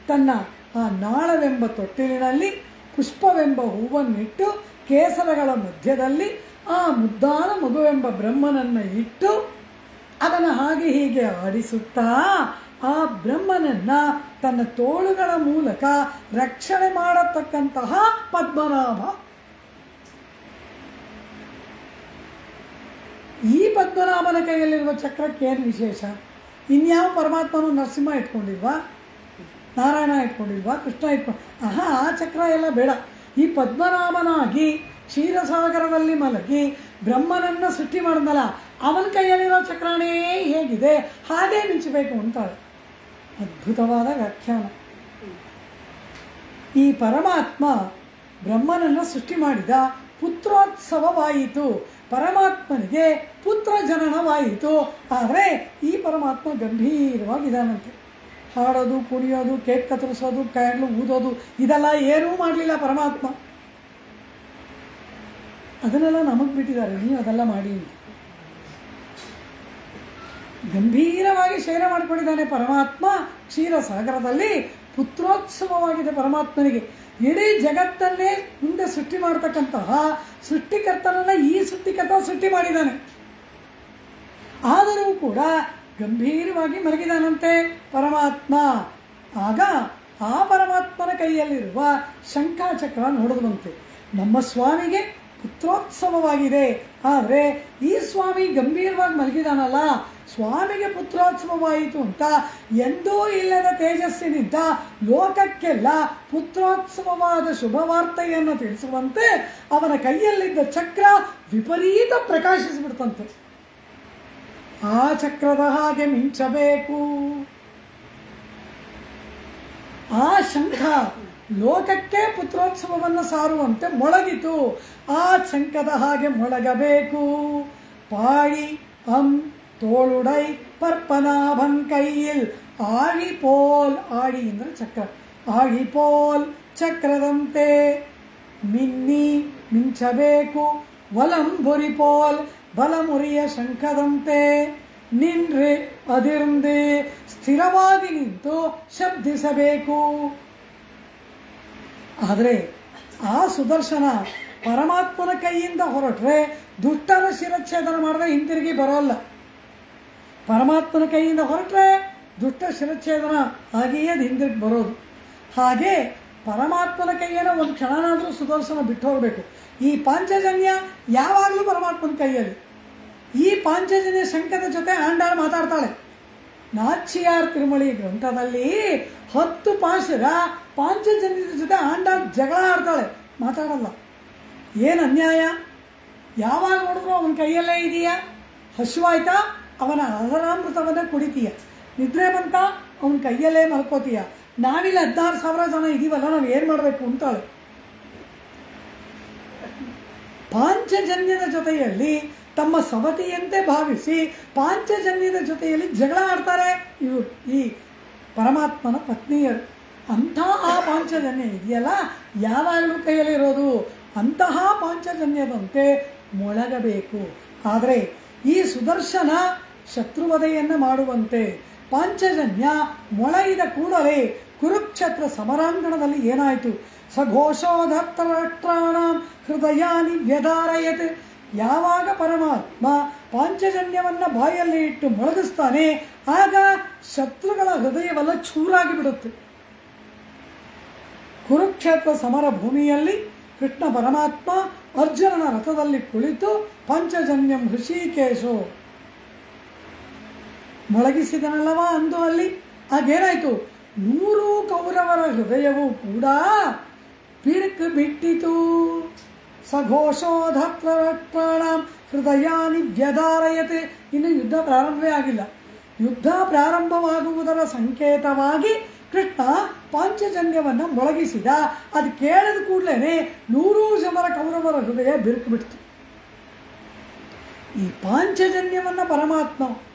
ತನ್ನ ಆ ನಾಳವೆಂಬ ತೊಟ್ಟಿಲಿನಲ್ಲಿ ಪುಷ್ಪವೆಂಬ ಹೂವನ್ನಿಟ್ಟು ಕೇಸರಗಳ ಮಧ್ಯದಲ್ಲಿ ಆ ಮುದ್ದಾದ ಮಗುವೆಂಬ ಬ್ರಹ್ಮನನ್ನು ಇಟ್ಟು ಅದನ್ನು ಹಾಗೆ ಹೀಗೆ ಆಡಿಸುತ್ತಾ ಆ ಬ್ರಹ್ಮನನ್ನು ತನ್ನ ತೋಳುಗಳ ಮೂಲಕ ರಕ್ಷಣೆ ಮಾಡತಕ್ಕಂತಹ ಪದ್ಮನಾಭ. ಈ ಪದ್ಮನಾಭನ ಕೈಯಲ್ಲಿರುವ ಚಕ್ರಕ್ಕೆ ಏನು ವಿಶೇಷ? ಇನ್ಯಾವ ಪರಮಾತ್ಮನು ನರಸಿಂಹ ಇಟ್ಕೊಂಡಿಲ್ವಾ, ನಾರಾಯಣ ಇಟ್ಕೊಂಡಿಲ್ವಾ, ಕೃಷ್ಣ ಇಟ್ಕೊಂಡು? ಆ ಚಕ್ರ ಎಲ್ಲ ಬೇಡ. ಈ ಪದ್ಮನಾಭನಾಗಿ ಕ್ಷೀರಸಾಗರದಲ್ಲಿ ಮಲಗಿ ಬ್ರಹ್ಮನನ್ನು ಸೃಷ್ಟಿ ಮಾಡಿದ್ನಲ್ಲ, ಅವನ ಕೈಯಲ್ಲಿರೋ ಚಕ್ರನೇ ಹೇಗಿದೆ ಹಾಗೆ ಮಿಂಚಬೇಕು ಅಂತಾಳೆ. ಅದ್ಭುತವಾದ ವ್ಯಾಖ್ಯಾನ. ಈ ಪರಮಾತ್ಮ ಬ್ರಹ್ಮನನ್ನು ಸೃಷ್ಟಿ ಮಾಡಿದ, ಪುತ್ರೋತ್ಸವವಾಯಿತು, ಪರಮಾತ್ಮನಿಗೆ ಪುತ್ರ ಜನನವಾಯಿತು. ಆದರೆ ಈ ಪರಮಾತ್ಮ ಗಂಭೀರವಾಗಿದ್ದಾನಂತೆ. ಹಾಡೋದು, ಕುಣಿಯೋದು, ಕೇಕ್ ಕತ್ತರಿಸೋದು, ಕ್ಯಾಂಡ್ಲು ಊದೋದು ಇದೆಲ್ಲ ಏನೂ ಮಾಡಲಿಲ್ಲ ಪರಮಾತ್ಮ. ಅದನ್ನೆಲ್ಲ ನಮಗೆ ಬಿಟ್ಟಿದ್ದಾರೆ, ನೀವು ಅದೆಲ್ಲ ಮಾಡಿ ಅಂತ. ಗಂಭೀರವಾಗಿ ಶಯನ ಮಾಡಿಕೊಂಡಿದ್ದಾನೆ ಪರಮಾತ್ಮ ಕ್ಷೀರಸಾಗರದಲ್ಲಿ. ಪುತ್ರೋತ್ಸವವಾಗಿದೆ ಪರಮಾತ್ಮನಿಗೆ. ಇಡೀ ಜಗತ್ತನ್ನೇ ಮುಂದೆ ಸೃಷ್ಟಿ ಮಾಡತಕ್ಕಂತಹ ಸೃಷ್ಟಿಕರ್ತನನ್ನ ಈ ಸೃಷ್ಟಿಕರ್ತ ಸೃಷ್ಟಿ ಮಾಡಿದ್ದಾನೆ. ಆದರೂ ಕೂಡ ಗಂಭೀರವಾಗಿ ಮಲಗಿದಾನಂತೆ ಪರಮಾತ್ಮ. ಆಗ ಆ ಪರಮಾತ್ಮನ ಕೈಯಲ್ಲಿರುವ ಶಂಖಚಕ್ರ ನೋಡಿದಂತೆ. ನಮ್ಮ ಸ್ವಾಮಿಗೆ ಪುತ್ರೋತ್ಸವವಾಗಿದೆ, ಆದರೆ ಈ ಸ್ವಾಮಿ ಗಂಭೀರವಾಗಿ ಮಲಗಿದಾನಲ್ಲ, ಸ್ವಾಮಿಗೆ ಪುತ್ರೋತ್ಸವವಾಯಿತು ಅಂತ ಎಂದೂ ಇಲ್ಲದ ತೇಜಸ್ಸಿನಿಂದ ಲೋಕಕ್ಕೆಲ್ಲ ಪುತ್ರೋತ್ಸವವಾದ ಶುಭವಾರ್ತೆಯನ್ನು ತಿಳಿಸುವಂತೆ ಅವನ ಕೈಯಲ್ಲಿದ್ದ ಚಕ್ರ ವಿಪರೀತ ಪ್ರಕಾಶಿಸಿಬಿಡ್ತಂತೆ. ಆ ಚಕ್ರದ ಹಾಗೆ ಮಿಂಚಬೇಕು. ಆ ಶಂಖ ಲೋಕಕ್ಕೆ ಪುತ್ರೋತ್ಸವವನ್ನು ಸಾರುವಂತೆ ಮೊಳಗಿತು. ಆ ಶಂಖದ ಹಾಗೆ ಮೊಳಗಬೇಕು. ಪಾಳಿ ತೋಳುಡೈ ಪರ್ಪನಾಭನ್ ಕೈಯಿಲ್ ಆಳಿಪೋಲ್, ಆಳಿ ಅಂದರೆ ಚಕ್ರ, ಆಳಿಪೋಲ್ ಚಕ್ರದಂತೆ ಮಿಂಚಬೇಕು. ವಲಂಬುರಿಪೋಲ್ ಬಲಮುರಿಯ ಶಂಖದಂತೆ ನಿನ್ರೆ ಅದಿರ್ಂದೆ ಸ್ಥಿರವಾಗಿ ನಿಂತು ಶಬ್ದಿಸಬೇಕು. ಆದರೆ ಆ ಸುದರ್ಶನ ಪರಮಾತ್ಮನ ಕೈಯಿಂದ ಹೊರಟ್ರೆ ದುಷ್ಟರ ಶಿರಚ್ಛೇದನ ಮಾಡದೆ ಹಿಂತಿರುಗಿ ಬರೋಲ್ಲ. ಪರಮಾತ್ಮನ ಕೈಯಿಂದ ಹೊರಟ್ರೆ ದುಷ್ಟ ಶಿರಚ್ಛೇದನ ಹಾಗೆಯೇ ಅದು ಹಿಂದಿರುಗಿ ಬರೋದು. ಹಾಗೆ ಪರಮಾತ್ಮನ ಕೈಯನ್ನು ಒಂದು ಕ್ಷಣನಾದರೂ ಸುದರ್ಶನ ಬಿಟ್ಟು ಹೋಗಬೇಕು. ಈ ಪಾಂಚಜನ್ಯ ಯಾವಾಗಲೂ ಪರಮಾತ್ಮನ ಕೈಯಲ್ಲಿ. ಈ ಪಾಂಚಜನ್ಯ ಶಂಖದ ಜೊತೆ ಆಂಡಾಳು ಮಾತಾಡ್ತಾಳೆ. ನಾಚಿಯಾರ್ ತಿರುಮಳಿ ಗ್ರಂಥದಲ್ಲಿ 10 ಪಾಶರ ಪಾಂಚಜನ್ಯದ ಜೊತೆ ಆಂಡಾಳು ಜಗಳ ಆಡ್ತಾಳೆ, ಮಾತಾಡಲ್ಲ. ಏನು ಅನ್ಯಾಯ! ಯಾವಾಗ ನೋಡಿದ್ರು ಅವನ ಕೈಯಲ್ಲೇ ಇದೆಯಾ? ಹಸುವಾಯ್ತಾ ಅವನ ಆಹಾರಾಮೃತವನ್ನ ಕುಡಿತೀಯ, ನಿದ್ರೆ ಬಂತ ಅವನ ಕೈಯಲ್ಲೇ ಮಲ್ಕೋತೀಯ. ನಾವಿಲ್ಲಿ 16,000 ಜನ ಇದೀವಲ್ಲ, ನಾವು ಏನು ಮಾಡಬೇಕು ಅಂತಾಳೆ. ಪಾಂಚಜನ್ಯದ ಜೊತೆಯಲ್ಲಿ ತಮ್ಮ ಸವತಿಯಂತೆ ಭಾವಿಸಿ ಪಾಂಚಜನ್ಯದ ಜೊತೆಯಲ್ಲಿ ಜಗಳ ಆಡ್ತಾರೆ ಇವರು, ಈ ಪರಮಾತ್ಮನ ಪತ್ನಿಯರು. ಅಂತಹ ಆ ಪಾಂಚಜನ್ಯ ಇದೆಯಲ್ಲ ಯಾವಾಗಲೂ ಕೈಯಲ್ಲಿರೋದು, ಅಂತಹ ಪಾಂಚಜನ್ಯದಂತೆ ಮೊಳಗಬೇಕು. ಆದರೆ ಈ ಸುದರ್ಶನ ಶತ್ರುವಧೆಯನ್ನು ಮಾಡುವಂತೆ ಪಾಂಚಜನ್ಯ ಮೊಳಗಿದ ಕೂಡಲೇ ಕುರುಕ್ಷೇತ್ರ ಸಮರಾಂಗಣದಲ್ಲಿ ಏನಾಯಿತು? ಸಘೋಷೋಧತ್ರಾಣಾಂ ಹೃದಯಾನಿ ವ್ಯಧಾರಯತ್. ಯಾವಾಗ ಪರಮಾತ್ಮ ಪಾಂಚಜನ್ಯವನ್ನು ಬಾಯಲ್ಲಿ ಇಟ್ಟು ಮೊಳಗಿಸ್ತಾನೆ, ಆಗ ಶತ್ರುಗಳ ಹೃದಯವೆಲ್ಲ ಚೂರಾಗಿ ಬಿಡುತ್ತೆ. ಕುರುಕ್ಷೇತ್ರ ಸಮರ ಭೂಮಿಯಲ್ಲಿ ಕೃಷ್ಣ ಪರಮಾತ್ಮ ಅರ್ಜುನನ ರಥದಲ್ಲಿ ಕುಳಿತು ಪಾಂಚಜನ್ಯಂ ಹೃಷಿಕೇಶೋ ಮೊಳಗಿಸಿದನಲ್ಲವಾ ಅಂದು ಅಲ್ಲಿ. ಆಗೇನಾಯ್ತು? 100 ಕೌರವರ ಹೃದಯವೂ ಕೂಡ ಬಿರುಕು ಬಿಟ್ಟಿತು. ಸಘೋಷೋಧತ್ರಾಣಾಂ ಹೃದಯಾನಿ ವ್ಯಧಾರಯತೆ. ಇನ್ನು ಯುದ್ಧ ಪ್ರಾರಂಭವೇ ಆಗಿಲ್ಲ. ಯುದ್ಧ ಪ್ರಾರಂಭವಾಗುವುದರ ಸಂಕೇತವಾಗಿ ಕೃಷ್ಣ ಪಾಂಚಜನ್ಯವನ್ನು ಮೊಳಗಿಸಿದ. ಅದು ಕೇಳಿದ ಕೂಡಲೇ 100 ಜನರ ಕೌರವರ ಹೃದಯ ಬಿರುಕು ಬಿಡ್ತು. ಈ ಪಾಂಚಜನ್ಯವನ್ನು ಪರಮಾತ್ಮ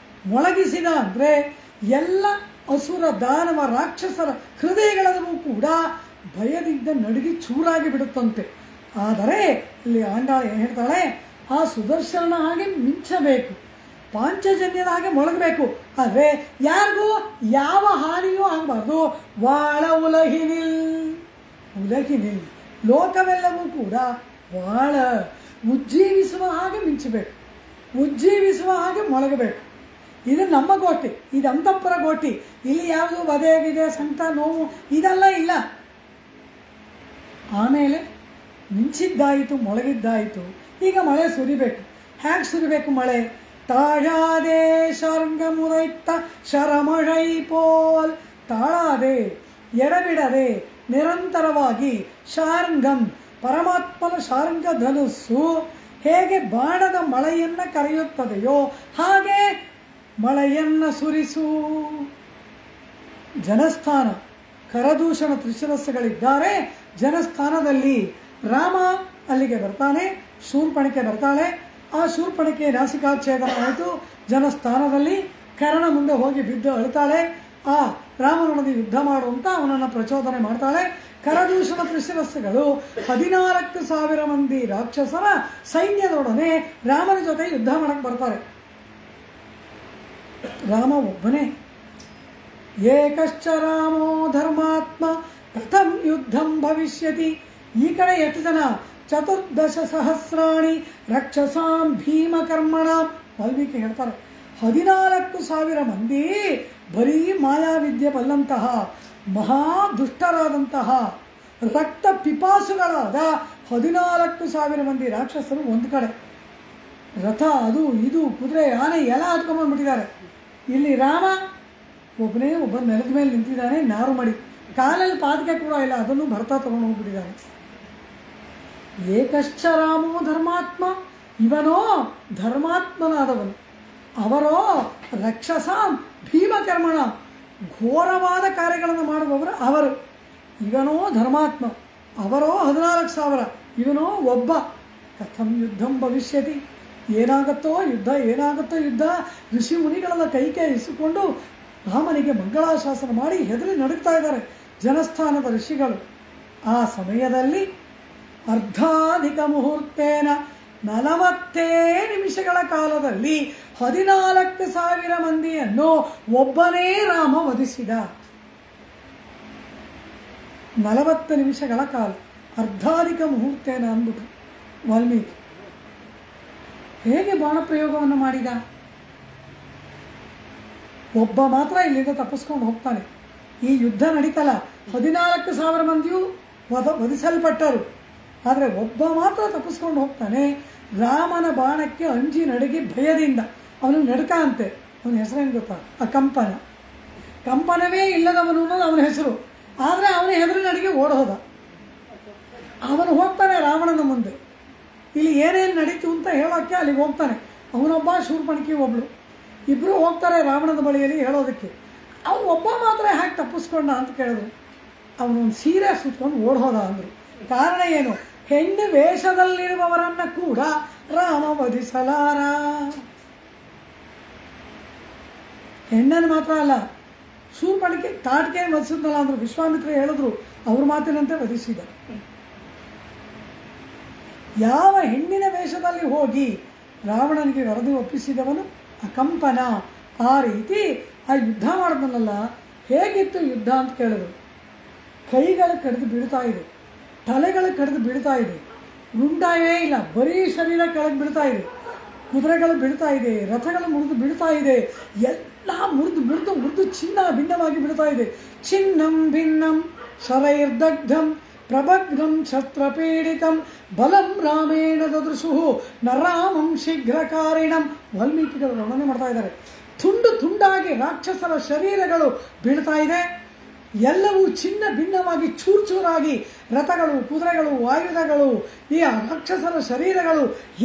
ಮೊಳಗಿಸಿದ ಅಂದರೆ ಎಲ್ಲ ಅಸುರ ದಾನವ ರಾಕ್ಷಸರ ಹೃದಯಗಳಲ್ಲೂ ಕೂಡ ಭಯದಿಂದ ನಡುಗಿ ಚೂರಾಗಿ ಬಿಡುತ್ತಂತೆ. ಆದರೆ ಇಲ್ಲಿ ಆಂಡಾಳ ಏನು ಹೇಳ್ತಾಳೆ? ಆ ಸುದರ್ಶನ ಹಾಗೆ ಮಿಂಚಬೇಕು, ಪಾಂಚಜನ್ಯದ ಹಾಗೆ ಮೊಳಗಬೇಕು. ಆದರೆ ಯಾರಿಗೂ ಯಾವ ಹಾನಿಯೂ ಆಗಬಾರ್ದು. ವಾಳ ಉಲಹಿನಿಲ್, ಉಲಹಿನಿಲ್ ಲೋಕವೆಲ್ಲವೂ ಕೂಡ ವಾಳ ಉಜ್ಜೀವಿಸುವ ಹಾಗೆ ಮಿಂಚಬೇಕು, ಉಜ್ಜೀವಿಸುವ ಹಾಗೆ ಮೊಳಗಬೇಕು. ಇದು ನಮ್ಮ ಗೋಟಿ, ಇದು ಅಂತಃಪುರ ಗೋಟಿ. ಇಲ್ಲಿ ಯಾವುದು ವಧೆಯಾಗಿದೆ, ಸಂತ ನೋವು ಇದೆಲ್ಲ ಇಲ್ಲ. ಆಮೇಲೆ ಮಿಂಚಿದ್ದಾಯಿತು, ಮೊಳಗಿದ್ದಾಯಿತು. ಈಗ ಮಳೆ ಸುರಿಬೇಕು. ಹೇಗೆ ಸುರಿಬೇಕು ಮಳೆ? ತಾಳಾದೆ ಶಾರ್ಂಗ ಮುದೈತ್ತ ಶರಮಳೈ ಪೋಲ್. ತಾಳಾದೆ ಎಡಬಿಡದೆ ನಿರಂತರವಾಗಿ ಶಾರ್ಂಗಂ ಪರಮಾತ್ಮನ ಶಾರ್ಂಗ ಧನುಸ್ಸು ಹೇಗೆ ಬಾಣದ ಮಳೆಯನ್ನು ಕರೆಯುತ್ತದೆಯೋ ಹಾಗೆ ಮಳೆಯನ್ನು ಸುರಿಸು. ಜನಸ್ಥಾನ ಕರದೂಷಣ ತ್ರಿಶಿರಸ್ಸುಗಳಿದ್ದಾರೆ. ಜನಸ್ಥಾನದಲ್ಲಿ ರಾಮ ಅಲ್ಲಿಗೆ ಬರ್ತಾನೆ, ಶೂರ್ಪಣಿಕೆ ಬರ್ತಾಳೆ. ಆ ಶೂರ್ಪಣಿಕೆ ನಾಸಿಕಾಚ್ಛೇದನ ಆಯಿತು. ಜನಸ್ಥಾನದಲ್ಲಿ ಕರ್ಣ ಮುಂದೆ ಹೋಗಿ ಬಿದ್ದು ಅಳ್ತಾಳೆ. ಆ ರಾಮನೊಡನೆ ಯುದ್ಧ ಮಾಡುವಂತ ಅವನನ್ನು ಪ್ರಚೋದನೆ ಮಾಡ್ತಾಳೆ. ಕರದೂಷಣ ತ್ರಿಶಿರಸ್ಸುಗಳು 14,000 ಮಂದಿ ರಾಕ್ಷಸರ ಸೈನ್ಯದೊಡನೆ ರಾಮನ ಜೊತೆ ಯುದ್ಧ ಮಾಡಕ್ಕೆ ಬರ್ತಾರೆ. ರಾಮ ಒಬ್ಬನೇ. ಏಕಶ್ಚ ರಾಮೋ ಧರ್ಮಾತ್ಮ ಕಥಂ ಯುದ್ಧಂ ಭವಿಷ್ಯತಿ. ಈ ಕಡೆ ಎಷ್ಟು ಜನ? 14,000 ರಕ್ಷಸಾಂ ಭೀಮಕರ್ಮಣ. ವಾಲ್ಮೀಕಿ ಹೇಳ್ತಾರೆ 14,000 ಮಂದಿ ಬರೀ ಮಾಯಾವಿದ್ಯೆ ಬಲ್ಲಂತಹ ಮಹಾದುಷ್ಟರಾದಂತಹ ರಕ್ತ ಪಿಪಾಸುಗಳಾದ 14,000 ಮಂದಿ ರಾಕ್ಷಸರು ಒಂದು ಕಡೆ. ರಥ ಅದು ಇದು ಕುದುರೆ ಆನೆ ಎಲ್ಲ ಹತ್ಕೊಂಡ್ಬಂದ್ಬಿಟ್ಟಿದ್ದಾರೆ. ಇಲ್ಲಿ ರಾಮ ಒಬ್ಬನೇ ಒಬ್ಬ ನೆಲದ ಮೇಲೆ ನಿಂತಿದ್ದಾನೆ, ನಾರು ಮಾಡಿ, ಕಾಲಲ್ಲಿ ಪಾದಕೆ ಕೂಡ ಇಲ್ಲ, ಅದನ್ನು ಭರತ ತಗೊಂಡು ಹೋಗ್ಬಿಟ್ಟಿದ್ದಾನೆ. ಏಕಶ್ಚ ರಾಮೋ ಧರ್ಮಾತ್ಮ, ಇವನೋ ಧರ್ಮಾತ್ಮನಾದವನು, ಅವರೋ ರಕ್ಷಸಾಂ ಭೀಮಕರ್ಮಣ, ಘೋರವಾದ ಕಾರ್ಯಗಳನ್ನು ಮಾಡುವವರು ಅವರು. ಇವನೋ ಧರ್ಮಾತ್ಮ, ಅವರೋ 14,000, ಇವನೋ ಒಬ್ಬ. ಕಥಂ ಯುದ್ಧಂ ಭವಿಷ್ಯತಿ, ಏನಾಗುತ್ತೋ ಯುದ್ಧ, ಏನಾಗುತ್ತೋ ಯುದ್ಧ. ಋಷಿ ಮುನಿಗಳೆಲ್ಲ ಕೈ ಇಸಿಕೊಂಡು ರಾಮನಿಗೆ ಮಂಗಳಾಶಾಸನ ಮಾಡಿ ಹೆದರಿ ನಡುಗ್ತಾ ಇದ್ದಾರೆ ಜನಸ್ಥಾನದ ಋಷಿಗಳು. ಆ ಸಮಯದಲ್ಲಿ ಅರ್ಧಾಧಿಕ ಮುಹೂರ್ತೇನ 40 ನಿಮಿಷಗಳ ಕಾಲದಲ್ಲಿ 14,000 ಮಂದಿಯನ್ನು ಒಬ್ಬನೇ ರಾಮ ವಧಿಸಿದ. 40 ನಿಮಿಷಗಳ ಕಾಲ, ಅರ್ಧಾಧಿಕ ಮುಹೂರ್ತೇನ ಅಂದ್ಬಿಟ್ಟು ವಾಲ್ಮೀಕಿ. ಹೇಗೆ ಬಾಣಪ್ರಯೋಗವನ್ನು ಮಾಡಿದ? ಒಬ್ಬ ಮಾತ್ರ ಇಲ್ಲಿಂದ ತಪ್ಪಿಸ್ಕೊಂಡು ಹೋಗ್ತಾನೆ. ಈ ಯುದ್ಧ ನಡೀತಲ್ಲ, 14,000 ಮಂದಿಯೂ ವಧಿಸಲ್ಪಟ್ಟರು, ಆದರೆ ಒಬ್ಬ ಮಾತ್ರ ತಪ್ಪಿಸ್ಕೊಂಡು ಹೋಗ್ತಾನೆ. ರಾಮನ ಬಾಣಕ್ಕೆ ಅಂಜಿ ನಡುಗಿ ಭಯದಿಂದ. ಅವನು ನಡುಕ ಅಂತೆ. ಅವನ ಹೆಸರೇನು ಗೊತ್ತಾ? ಅಕಂಪನ. ಕಂಪನವೇ ಇಲ್ಲದವನು ಅನ್ನೋದು ಅವನ ಹೆಸರು. ಆದರೆ ಅವನ ಹೆದರಿ ನಡುಗಿ ಓಡೋದ. ಅವನು ಹೋಗ್ತಾನೆ ರಾವಣನ ಮುಂದೆ. ಇಲ್ಲಿ ಏನೇನು ನಡೀತು ಅಂತ ಹೇಳೋಕ್ಕೆ ಅಲ್ಲಿಗೆ ಹೋಗ್ತಾನೆ. ಅವನೊಬ್ಬ, ಶೂರ್ಪಣಕಿ ಒಬ್ಳು, ಇಬ್ಬರು ಹೋಗ್ತಾರೆ ರಾವಣನ ಬಳಿಯಲ್ಲಿ ಹೇಳೋದಕ್ಕೆ. ಅವನು ಒಬ್ಬ ಮಾತ್ರ ಹ್ಯಾಕೆ ತಪ್ಪಿಸ್ಕೊಂಡ ಅಂತ ಕೇಳಿದ್ರು. ಅವನೊಂದು ಸೀರೆ ಸುತ್ಕೊಂಡು ಓಡೋದ ಅಂದರು. ಕಾರಣ ಏನು? ಹೆಣ್ಣು ವೇಷದಲ್ಲಿರುವವರನ್ನ ಕೂಡ ರಾಮ ವಧಿಸಲಾರ. ಹೆಣ್ಣನ್ನು ಮಾತ್ರ ಅಲ್ಲ, ಶೂರ್ಪಣಕಿ ತಾಟಿಕೆ ವಧಿಸಿದ್ನಲ್ಲ ಅಂದ್ರು. ವಿಶ್ವಾಮಿತ್ರ ಹೇಳಿದ್ರು, ಅವ್ರ ಮಾತಿನಂತೆ ವಧಿಸಿದ. ಯಾವ ಹೆಣ್ಣಿನ ವೇಷದಲ್ಲಿ ಹೋಗಿ ರಾವಣನಿಗೆ ವರದಿ ಒಪ್ಪಿಸಿದವನು ಅಕಂಪನ. ಆ ರೀತಿ ಆ ಯುದ್ಧ ಮಾಡಿದ್ನಲ್ಲ, ಹೇಗಿತ್ತು ಯುದ್ಧ ಅಂತ ಕೇಳಿದ್ರು. ಕೈಗಳು ಕಡಿದು ಬೀಳ್ತಾ ಇದೆ, ತಲೆಗಳು ಕಡಿದು ಬೀಳ್ತಾ ಇದೆ, ರುಂಡಾಯೇ ಇಲ್ಲ, ಬರೀ ಶರೀರ ಕೆಳಗೆ ಬೀಳ್ತಾ ಇದೆ, ಕುದುರೆಗಳು ಬೀಳ್ತಾ ಇದೆ, ರಥಗಳು ಮುರಿದು ಬೀಳ್ತಾ ಇದೆ, ಎಲ್ಲ ಮುರಿದು ಚಿನ್ನ ಭಿನ್ನವಾಗಿ ಬೀಳ್ತಾ ಇದೆ. ಚಿನ್ನಂ ಭಿನ್ನಂ ಶರೈರ್ದಗ್ಧಂ ಪ್ರಭಗ್ನಂ ಶಸ್ತ್ರಪೀಡಿತಂ ಬಲಂ ರಾಮೇಣ ದದೃಶು ನ ರಾಮಂ ಶೀಘ್ರಕಾರಿಣಂ. ವಾಲ್ಮೀಕಿಗಳು ವರ್ಣನೆ ಮಾಡ್ತಾ ಇದ್ದಾರೆ. ತುಂಡು ತುಂಡಾಗಿ ರಾಕ್ಷಸರ ಶರೀರಗಳು ಬೀಳ್ತಾ ಇದೆ. ಎಲ್ಲವೂ ಚಿನ್ನ ಭಿನ್ನವಾಗಿ ಚೂರಾಗಿ ರಥಗಳು, ಕುದುರೆಗಳು, ಆಯುಧಗಳು, ಈ ರಾಕ್ಷಸರ ಶರೀರಗಳು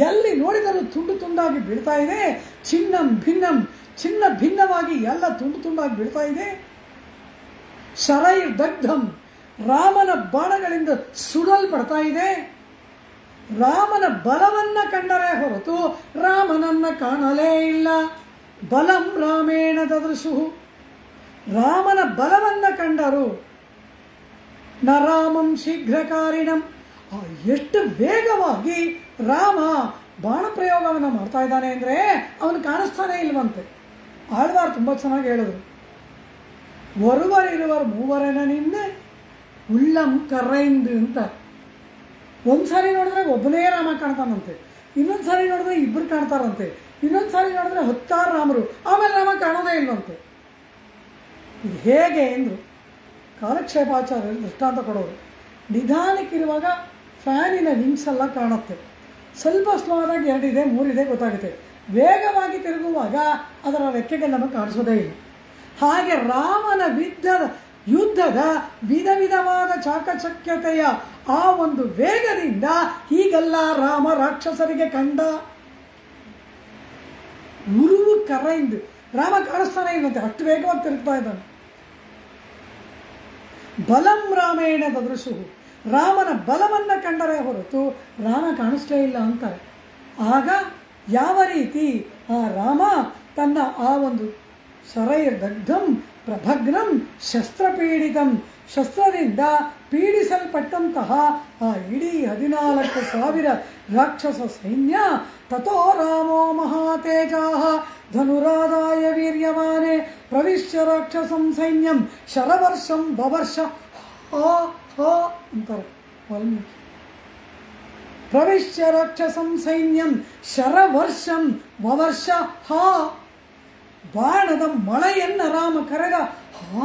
ಎಲ್ಲಿ ನೋಡಿದರೂ ತುಂಡು ತುಂಡಾಗಿ ಬೀಳ್ತಾ ಇದೆ. ಚಿನ್ನಂ ಭಿನ್ನಂ, ಚಿನ್ನ ಭಿನ್ನವಾಗಿ ಎಲ್ಲ ತುಂಡು ತುಂಡಾಗಿ ಬೀಳ್ತಾ ಇದೆ. ಶರೈರ್ ದಗ್ಧಂ, ರಾಮನ ಬಾಣಗಳಿಂದ ಸುಡಲ್ಪಡ್ತಾ ಇದೆ. ರಾಮನ ಬಲವನ್ನ ಕಂಡರೆ ಹೊರತು ರಾಮನನ್ನ ಕಾಣಲೇ ಇಲ್ಲ. ಬಲಂ ರಾಮೇಣ ದದೃಶು, ರಾಮನ ಬಲವನ್ನ ಕಂಡರು. ನ ರಾಮಂ ಶೀಘ್ರಕಾರಿಣಂ, ಎಷ್ಟು ವೇಗವಾಗಿ ರಾಮ ಬಾಣ ಪ್ರಯೋಗವನ್ನು ಮಾಡ್ತಾ ಇದ್ದಾನೆ ಅಂದರೆ ಅವನು ಕಾಣಿಸ್ತಾನೆ ಇಲ್ವಂತೆ. ಆಳ್ವಾರ್ ತುಂಬ ಚೆನ್ನಾಗಿ ಹೇಳಿದ್ರು. ಒರುವರಿರುವರು ಮೂವರನ ನಿನ್ನೆ ಉಳ್ಳಂ ಕರ್ರೈಂದು ಅಂತ. ಒಂದ್ಸಾರಿ ನೋಡಿದ್ರೆ ಒಬ್ಬನೇ ರಾಮ ಕಾಣ್ತಾನಂತೆ, ಇನ್ನೊಂದು ಸಾರಿ ನೋಡಿದ್ರೆ ಇಬ್ಬರು ಕಾಣ್ತಾರಂತೆ, ಇನ್ನೊಂದು ಸಾರಿ ನೋಡಿದ್ರೆ 10 ರಾಮರು, ಆಮೇಲೆ ರಾಮ ಕಾಣೋದೇ ಇಲ್ವಂತೆ. ಇದು ಹೇಗೆ ಎಂದರು ಕಾಲಕ್ಷೇಪಾಚಾರ್ಯರು ದೃಷ್ಟಾಂತ ಕೊಡೋರು. ನಿಧಾನಕ್ಕಿರುವಾಗ ಫ್ಯಾನಿನ ವಿಂಗ್ಸ್ ಎಲ್ಲ ಕಾಣುತ್ತೆ, ಸ್ವಲ್ಪ ಸ್ಲೋದಾಗಿ 2 ಇದೆ 3 ಇದೆ ಗೊತ್ತಾಗುತ್ತೆ. ವೇಗವಾಗಿ ತಿರುಗುವಾಗ ಅದರ ರೆಕ್ಕೆಗಳು ನಮಗೆ ಕಾಣಿಸೋದೇ ಇಲ್ಲ. ಹಾಗೆ ರಾಮನ ಯುದ್ಧದ ವಿಧ ವಿಧವಾದ ಚಾಕಚಕ್ಯತೆಯ ಆ ಒಂದು ವೇಗದಿಂದ ಹೀಗೆಲ್ಲ ರಾಮ ರಾಕ್ಷಸರಿಗೆ ಕಂಡ. ಉರುವು ಕರೆಯಿಂದ ರಾಮ ಕಾಣಿಸ್ತಾನೆ ಇಲ್ಲಂತೆ, ಅಷ್ಟು ವೇಗವಾಗಿ ತಿರುಗ್ತಾ ಇದ್ದಾನೆ. ಬಲಂ ರಾಮೇಣ ದದೃಶು, ರಾಮನ ಬಲವನ್ನ ಕಂಡರೆ ಹೊರತು ರಾಮ ಕಾಣಿಸ್ಲೇ ಇಲ್ಲ ಅಂತಾರೆ. ಆಗ ಯಾವ ರೀತಿ ಆ ರಾಮ ತನ್ನ ಆ ಒಂದು ಶರೈರ್ ದಗ್ಧಂ ಪ್ರಭಗ್ನಂ ಶಸ್ತ್ರಪೀಡಿತಂ, ಶಸ್ತ್ರದಿಂದ ಪೀಡಿಸಲ್ಪಟ್ಟಂತಹ ಆ ಇಡೀ 14,000 ರಾಕ್ಷಸ ಸೈನ್ಯ ತಥೋ ರಾಮೋ ಮಹಾತೇಜಾಃ ಧನುರಾದಾಯ ವೀರ್ಯಮಾನೆ ಪ್ರವಿಶ್ಯ ರಾಕ್ಷಸಂ ಸೈನ್ಯಂ ಶರವರ್ಷಂ ವವರ್ಷ ಅಂತಾರೆ ವಾಲ್ಮೀಕಿ. ಪ್ರವಿಶ್ಯ ರಾಕ್ಷಸಂ ಸೈನ್ಯಂ ಶರವರ್ಷಂ ವವರ್ಷ ಬಾಣದ ಮಳೆಯನ್ನ ರಾಮ ಕರೆದ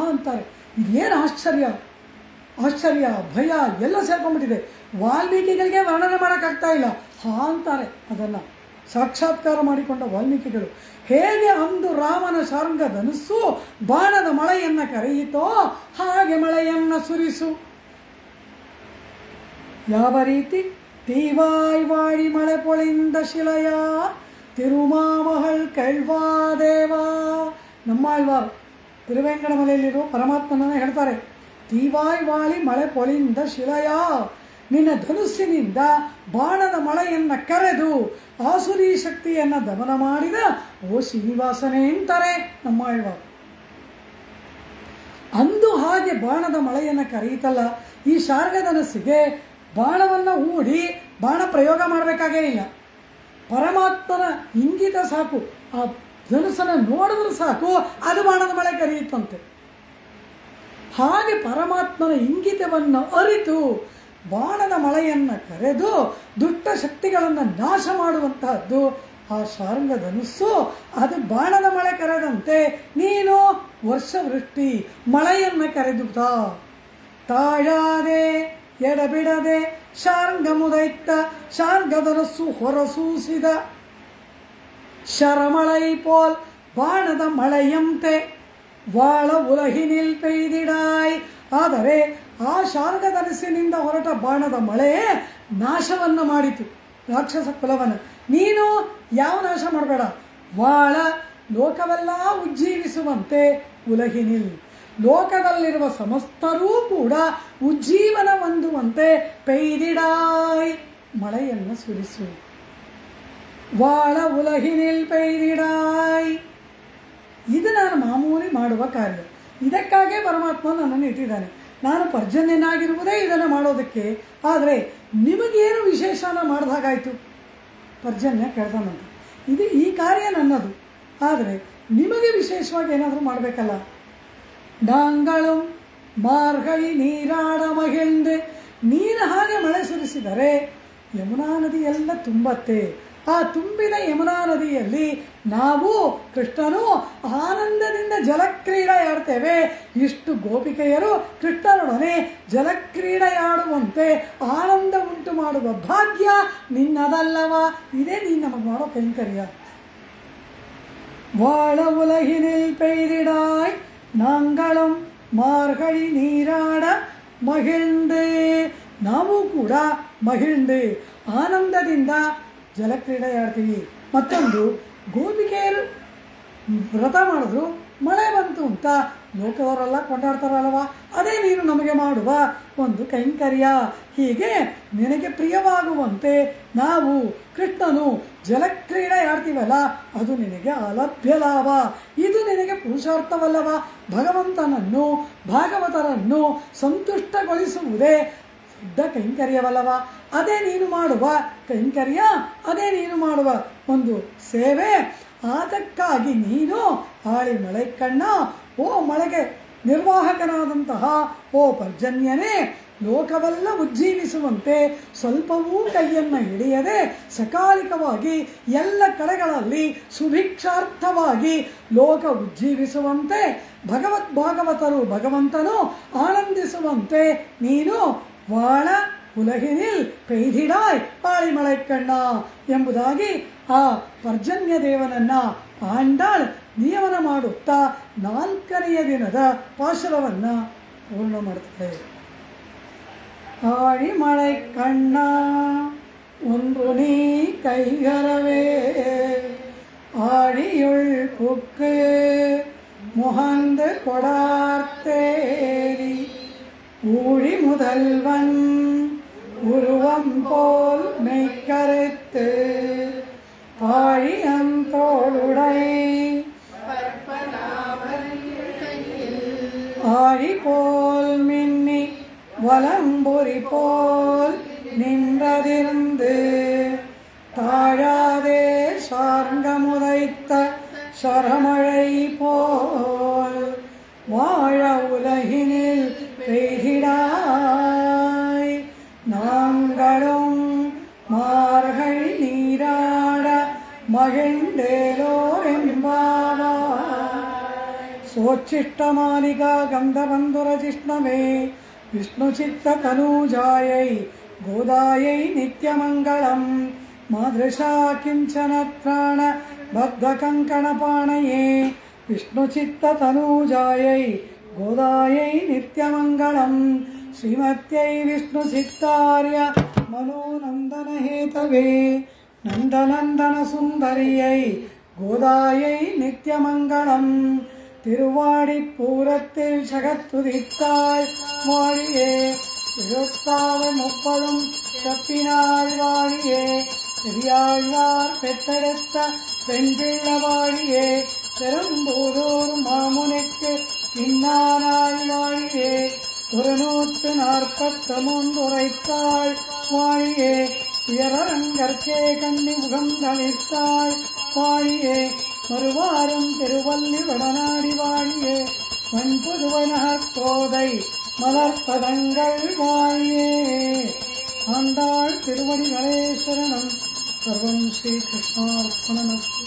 ಅಂತಾರೆ. ಇದೇನು ಆಶ್ಚರ್ಯ ಭಯ ಎಲ್ಲ ಸೇರ್ಕೊಂಡ್ಬಿಟ್ಟಿದೆ. ವಾಲ್ಮೀಕಿಗಳಿಗೆ ವರ್ಣನೆ ಮಾಡೋಕ್ಕಾಗ್ತಾ ಇಲ್ಲ. ಅಂತಾರೆ. ಅದನ್ನು ಸಾಕ್ಷಾತ್ಕಾರ ಮಾಡಿಕೊಂಡ ವಾಲ್ಮೀಕಿಗಳು ಹೇಗೆ ಅಂದು ರಾಮನ ಶಾರ್ಂಗ ಧನುಸ್ಸು ಬಾಣದ ಮಳೆಯನ್ನ ಕರೆಯಿತೋ ಹಾಗೆ ಮಳೆಯನ್ನ ಸುರಿಸು. ಯಾವ ರೀತಿ? ತೀವಾಯ್ ವಾಳಿ ಮಳೆ ಪೊಳಿಂದ ಶಿಲೆಯ ತಿರುಮಾಮಹಳ್ ಕಳ್ವಾದೇವಾ. ನಮ್ಮಾಳ್ವಾರ್ ತಿರುವೆಂಕಟಮಲೆಯಲ್ಲಿರುವ ಪರಮಾತ್ಮನನ್ನ ಹೇಳ್ತಾರೆ, ತೀವಾಯ್ ವಾಳಿ ಮಳೆ ಪೊಳಿಂದ ಶಿಲೆಯ, ನಿನ್ನ ಧನುಸ್ಸಿನಿಂದ ಬಾಣದ ಮಳೆಯನ್ನ ಕರೆದು ಆಸುರಿ ಶಕ್ತಿಯನ್ನ ದಮನ ಮಾಡಿದ ಓ ಶ್ರೀನಿವಾಸನೇ ಅಂತಾರೆ ನಮ್ಮಾಳ್ವಾರ್. ಅಂದು ಹಾಗೆ ಬಾಣದ ಮಳೆಯನ್ನ ಕರೆಯಿತಲ್ಲ, ಈ ಶಾರ್ಗಧನಸ್ಸಿಗೆ ಬಾಣವನ್ನು ಹೂಡಿ ಬಾಣ ಪ್ರಯೋಗ ಮಾಡಬೇಕಾಗೇ ಇಲ್ಲ. ಪರಮಾತ್ಮನ ಇಂಗಿತ ಸಾಕು, ಆ ಧನುಸ್ಸನ್ನು ನೋಡಿದ್ರು ಸಾಕು, ಅದು ಬಾಣದ ಮಳೆ ಕರೆಯುತ್ತಂತೆ. ಹಾಗೆ ಪರಮಾತ್ಮನ ಇಂಗಿತವನ್ನು ಅರಿತು ಬಾಣದ ಮಳೆಯನ್ನು ಕರೆದು ದುಷ್ಟ ಶಕ್ತಿಗಳನ್ನು ನಾಶ ಮಾಡುವಂತಹದ್ದು ಆ ಶಾರ್ಂಗ ಧನುಸ್ಸು. ಅದು ಬಾಣದ ಮಳೆ ಕರೆದಂತೆ ನೀನು ವರ್ಷವೃಷ್ಟಿ ಮಳೆಯನ್ನು ಕರೆದು ತಾಳಾದೆ ಎಡಬಿಡದೆ ಶಾರ್ಂಗ ಮುದೈತ್ತ ಶಾರ್ಗಧನಸ್ಸು ಹೊರಸೂಸಿದ ಶರಮಳೈ ಪೋಲ್ ಬಾಣದ ಮಳೆಯಂತೆ ವಾಳ ಉಲಹಿನಿಲ್ ಪೆಯ್ದಿಡಾಯ್. ಆದರೆ ಆ ಶಾರ್ಗಧನಸ್ಸಿನಿಂದ ಹೊರಟ ಬಾಣದ ಮಳೆ ನಾಶವನ್ನು ಮಾಡಿತು ರಾಕ್ಷಸ ಕುಲವನ್ನು. ನೀನು ಯಾವ ನಾಶ ಮಾಡಬೇಡ, ವಾಳ ಲೋಕವೆಲ್ಲ ಉಜ್ಜೀವಿಸುವಂತೆ ಉಲಹಿನಿಲ್ ಲೋಕದಲ್ಲಿರುವ ಸಮಸ್ತರೂ ಕೂಡ ಉಜ್ಜೀವನ ಹೊಂದುವಂತೆ ಪೆಯ್ದಿಡಾಯ್ ಮಳೆಯನ್ನು ಸುರಿಸು. ವಾಳ ಉಲಹಿನಿಲ್ ಪೆಯ್ದಿಡಾಯ್. ಇದು ನಾನು ಮಾಮೂಲಿ ಮಾಡುವ ಕಾರ್ಯ. ಇದಕ್ಕಾಗೇ ಪರಮಾತ್ಮ ನನ್ನನ್ನು ಇಟ್ಟಿದ್ದಾನೆ. ನಾನು ಪರ್ಜನ್ಯನಾಗಿರುವುದೇ ಇದನ್ನು ಮಾಡೋದಕ್ಕೆ. ಆದರೆ ನಿಮಗೇನು ವಿಶೇಷನ ಮಾಡಿದಾಗಾಯಿತು? ಪರ್ಜನ್ಯ ಕೇಳ್ತಾನಂತ. ಇದು ಈ ಕಾರ್ಯ ನನ್ನದು, ಆದರೆ ನಿಮಗೆ ವಿಶೇಷವಾಗಿ ಏನಾದರೂ ಮಾಡಬೇಕಲ್ಲ. ಡಾಂಗಳಂ ಮಾರ್ಗಳಿ ನೀರಾಡ ಮಹಿಂದೆ, ನೀನು ಹಾಗೆ ಮಳೆ ಸುರಿಸಿದರೆ ಯಮುನಾ ನದಿ ಎಲ್ಲ ತುಂಬತ್ತೆ. ಆ ತುಂಬಿದ ಯಮುನಾ ನದಿಯಲ್ಲಿ ನಾವು ಕೃಷ್ಣನು ಆನಂದದಿಂದ ಜಲಕ್ರೀಡೆಯಾಡ್ತೇವೆ. ಇಷ್ಟು ಗೋಪಿಕೆಯರು ಕೃಷ್ಣನೊಡನೆ ಜಲಕ್ರೀಡೆಯಾಡುವಂತೆ ಆನಂದ ಉಂಟು ಮಾಡುವ ಭಾಗ್ಯ ನಿನ್ನದಲ್ಲವ? ಇದೇ ನೀನು ನಮಗೆ ಮಾಡೋ ಕೈಂಕರ್ಯ. ವಾಳ ಉಲಹಿನಿಲ್ ಪೆಯ್ದಿಡಾಯ್ ನಾಂಗಳಂ ಮಾರ್ಗಳಿ ನೀರಾಡ ಮಹಿಳ್ದೆ, ನಾವು ಕೂಡ ಮಹಿಳ್ದೆ ಆನಂದದಿಂದ ಜಲಕ್ರೀಡೆಯಾಡ್ತೀವಿ. ಮತ್ತೊಂದು, ಗೋಪಿಕೆಯರು ವ್ರತ ಮಾಡಿದ್ರು ಮಳೆ ಬಂತು ಅಂತ ಲೋಕದವರೆಲ್ಲ ಕೊಂಡಾಡ್ತಾರಲ್ವ, ಅದೇ ನೀನು ನಮಗೆ ಮಾಡುವ ಒಂದು ಕೈಂಕರ್ಯ. ಹೀಗೆ ನಿನಗೆ ಪ್ರಿಯವಾಗುವಂತೆ ನಾವು ಕೃಷ್ಣನು ಜಲಕ್ರೀಡೆಯಾಡ್ತೀವಲ್ಲ, ಅದು ನಿನಗೆ ಅಲಭ್ಯ ಲಾಭ. ಇದು ನಿನಗೆ ಪುರುಷಾರ್ಥವಲ್ಲವ. ಭಗವಂತನನ್ನು ಭಾಗವತರನ್ನು ಸಂತುಷ್ಟಗೊಳಿಸುವುದೇ ದೊಡ್ಡ ಕೈಂಕರ್ಯವಲ್ಲವ. ಅದೇ ನೀನು ಮಾಡುವ ಕೈಂಕರ್ಯ, ಅದೇ ನೀನು ಮಾಡುವ ಒಂದು ಸೇವೆ. ಅದಕ್ಕಾಗಿ ನೀನು ಆಳಿ ಮಳೆ ಕಣ್ಣ, ಓ ಮಳೆಗೆ ನಿರ್ವಾಹಕನಾದಂತಹ ಓ ಪರ್ಜನ್ಯನೇ, ಲೋಕವೆಲ್ಲ ಉಜ್ಜೀವಿಸುವಂತೆ ಸ್ವಲ್ಪವೂ ಕೈಯನ್ನು ಹಿಡಿಯದೆ ಸಕಾಲಿಕವಾಗಿ ಎಲ್ಲ ಕಡೆಗಳಲ್ಲಿ ಸುಭಿಕ್ಷಾರ್ಥವಾಗಿ ಲೋಕ ಉಜ್ಜೀವಿಸುವಂತೆ ಭಾಗವತರು ಭಗವಂತನು ಆನಂದಿಸುವಂತೆ ನೀನು ವಾಳ ಉಲಹಿನಿಲ್ ಪೆಯ್ದಿಡಾಯ್ ಪಾಳಿ ಮಳೆ ಕಣ್ಣ ಎಂಬುದಾಗಿ ಆ ಪರ್ಜನ್ಯ ದೇವನನ್ನ ಆಂಡಾಳ್ ನಿಯಮನ ಮಾಡುತ್ತಾ 4ನೆಯ ದಿನದ ಪಾಶುರವನ್ನ ಪೂರ್ಣ ಮಾಡುತ್ತಾರೆ. ಆಳಿ ಮಳೆ ಕಣ್ಣ ಒಂದು ನೀ ಕೈಗರವೇ ஆழியுள் புக்கு முகந்து கொடார்த்தேரி ஊழி முதல்வன் உருவம் போல் மெய்கருத்து பாழியந்தோளுடை ஆழி போல் மின்னி வலம்புரி போல் நின்றதிருந்து தாழாதே சார்ங்கமுதைத்த சரமழை போல் வாழ உலகினில் பெய்திடாய். நாங்களும் மார்கழி நீராட மகிழ்ந்தேலோரெம்பாவாய். சோச்சிஷ்டமாலிகா கந்தபந்துரஜிஷ்ணவே விஷ்ணுசித்த தனூஜாயை கோதாயை நித்யமங்கலம். மாதృశா கிஞ்சனத்ராண பத்தகங்கணபாணயே விஷ்ணுசித்த தனூஜாயை கோதாயை நித்யமங்கலம். ஸ்ரீமத்யை விஷ்ணுசித்தார்ய மனோநந்தனஹேதவே நந்தநந்தன சுந்தரியை கோதாயை நித்யமங்கலம். திருவாடிப்பூரத்தில் ஜகத்துதித்தாய் வாழியே. 30 தப்பினாள் வாழியே. பெரியாழ்வார் பெற்றெடுத்த பெண்பிள்ள வாழியே. பெரும்பூரூர் மாமுனிக்கு பின்னானாள் வாழியே. 143 உரைத்தாள் வாழியே. உயரங்கற்கே கண்ணி முகம் தளிர்த்தாள் வாழியே. மறுவாரும் திருவள்ளி வடநாடி வாழியே. வன்புதுவனகர் கோதை மலர்பதங்கள் வாழியே. ஆண்டாள் திருவடிகளே சரணம். சர்வம் ஸ்ரீ கிருஷ்ணார்ப்பணமஸ்து.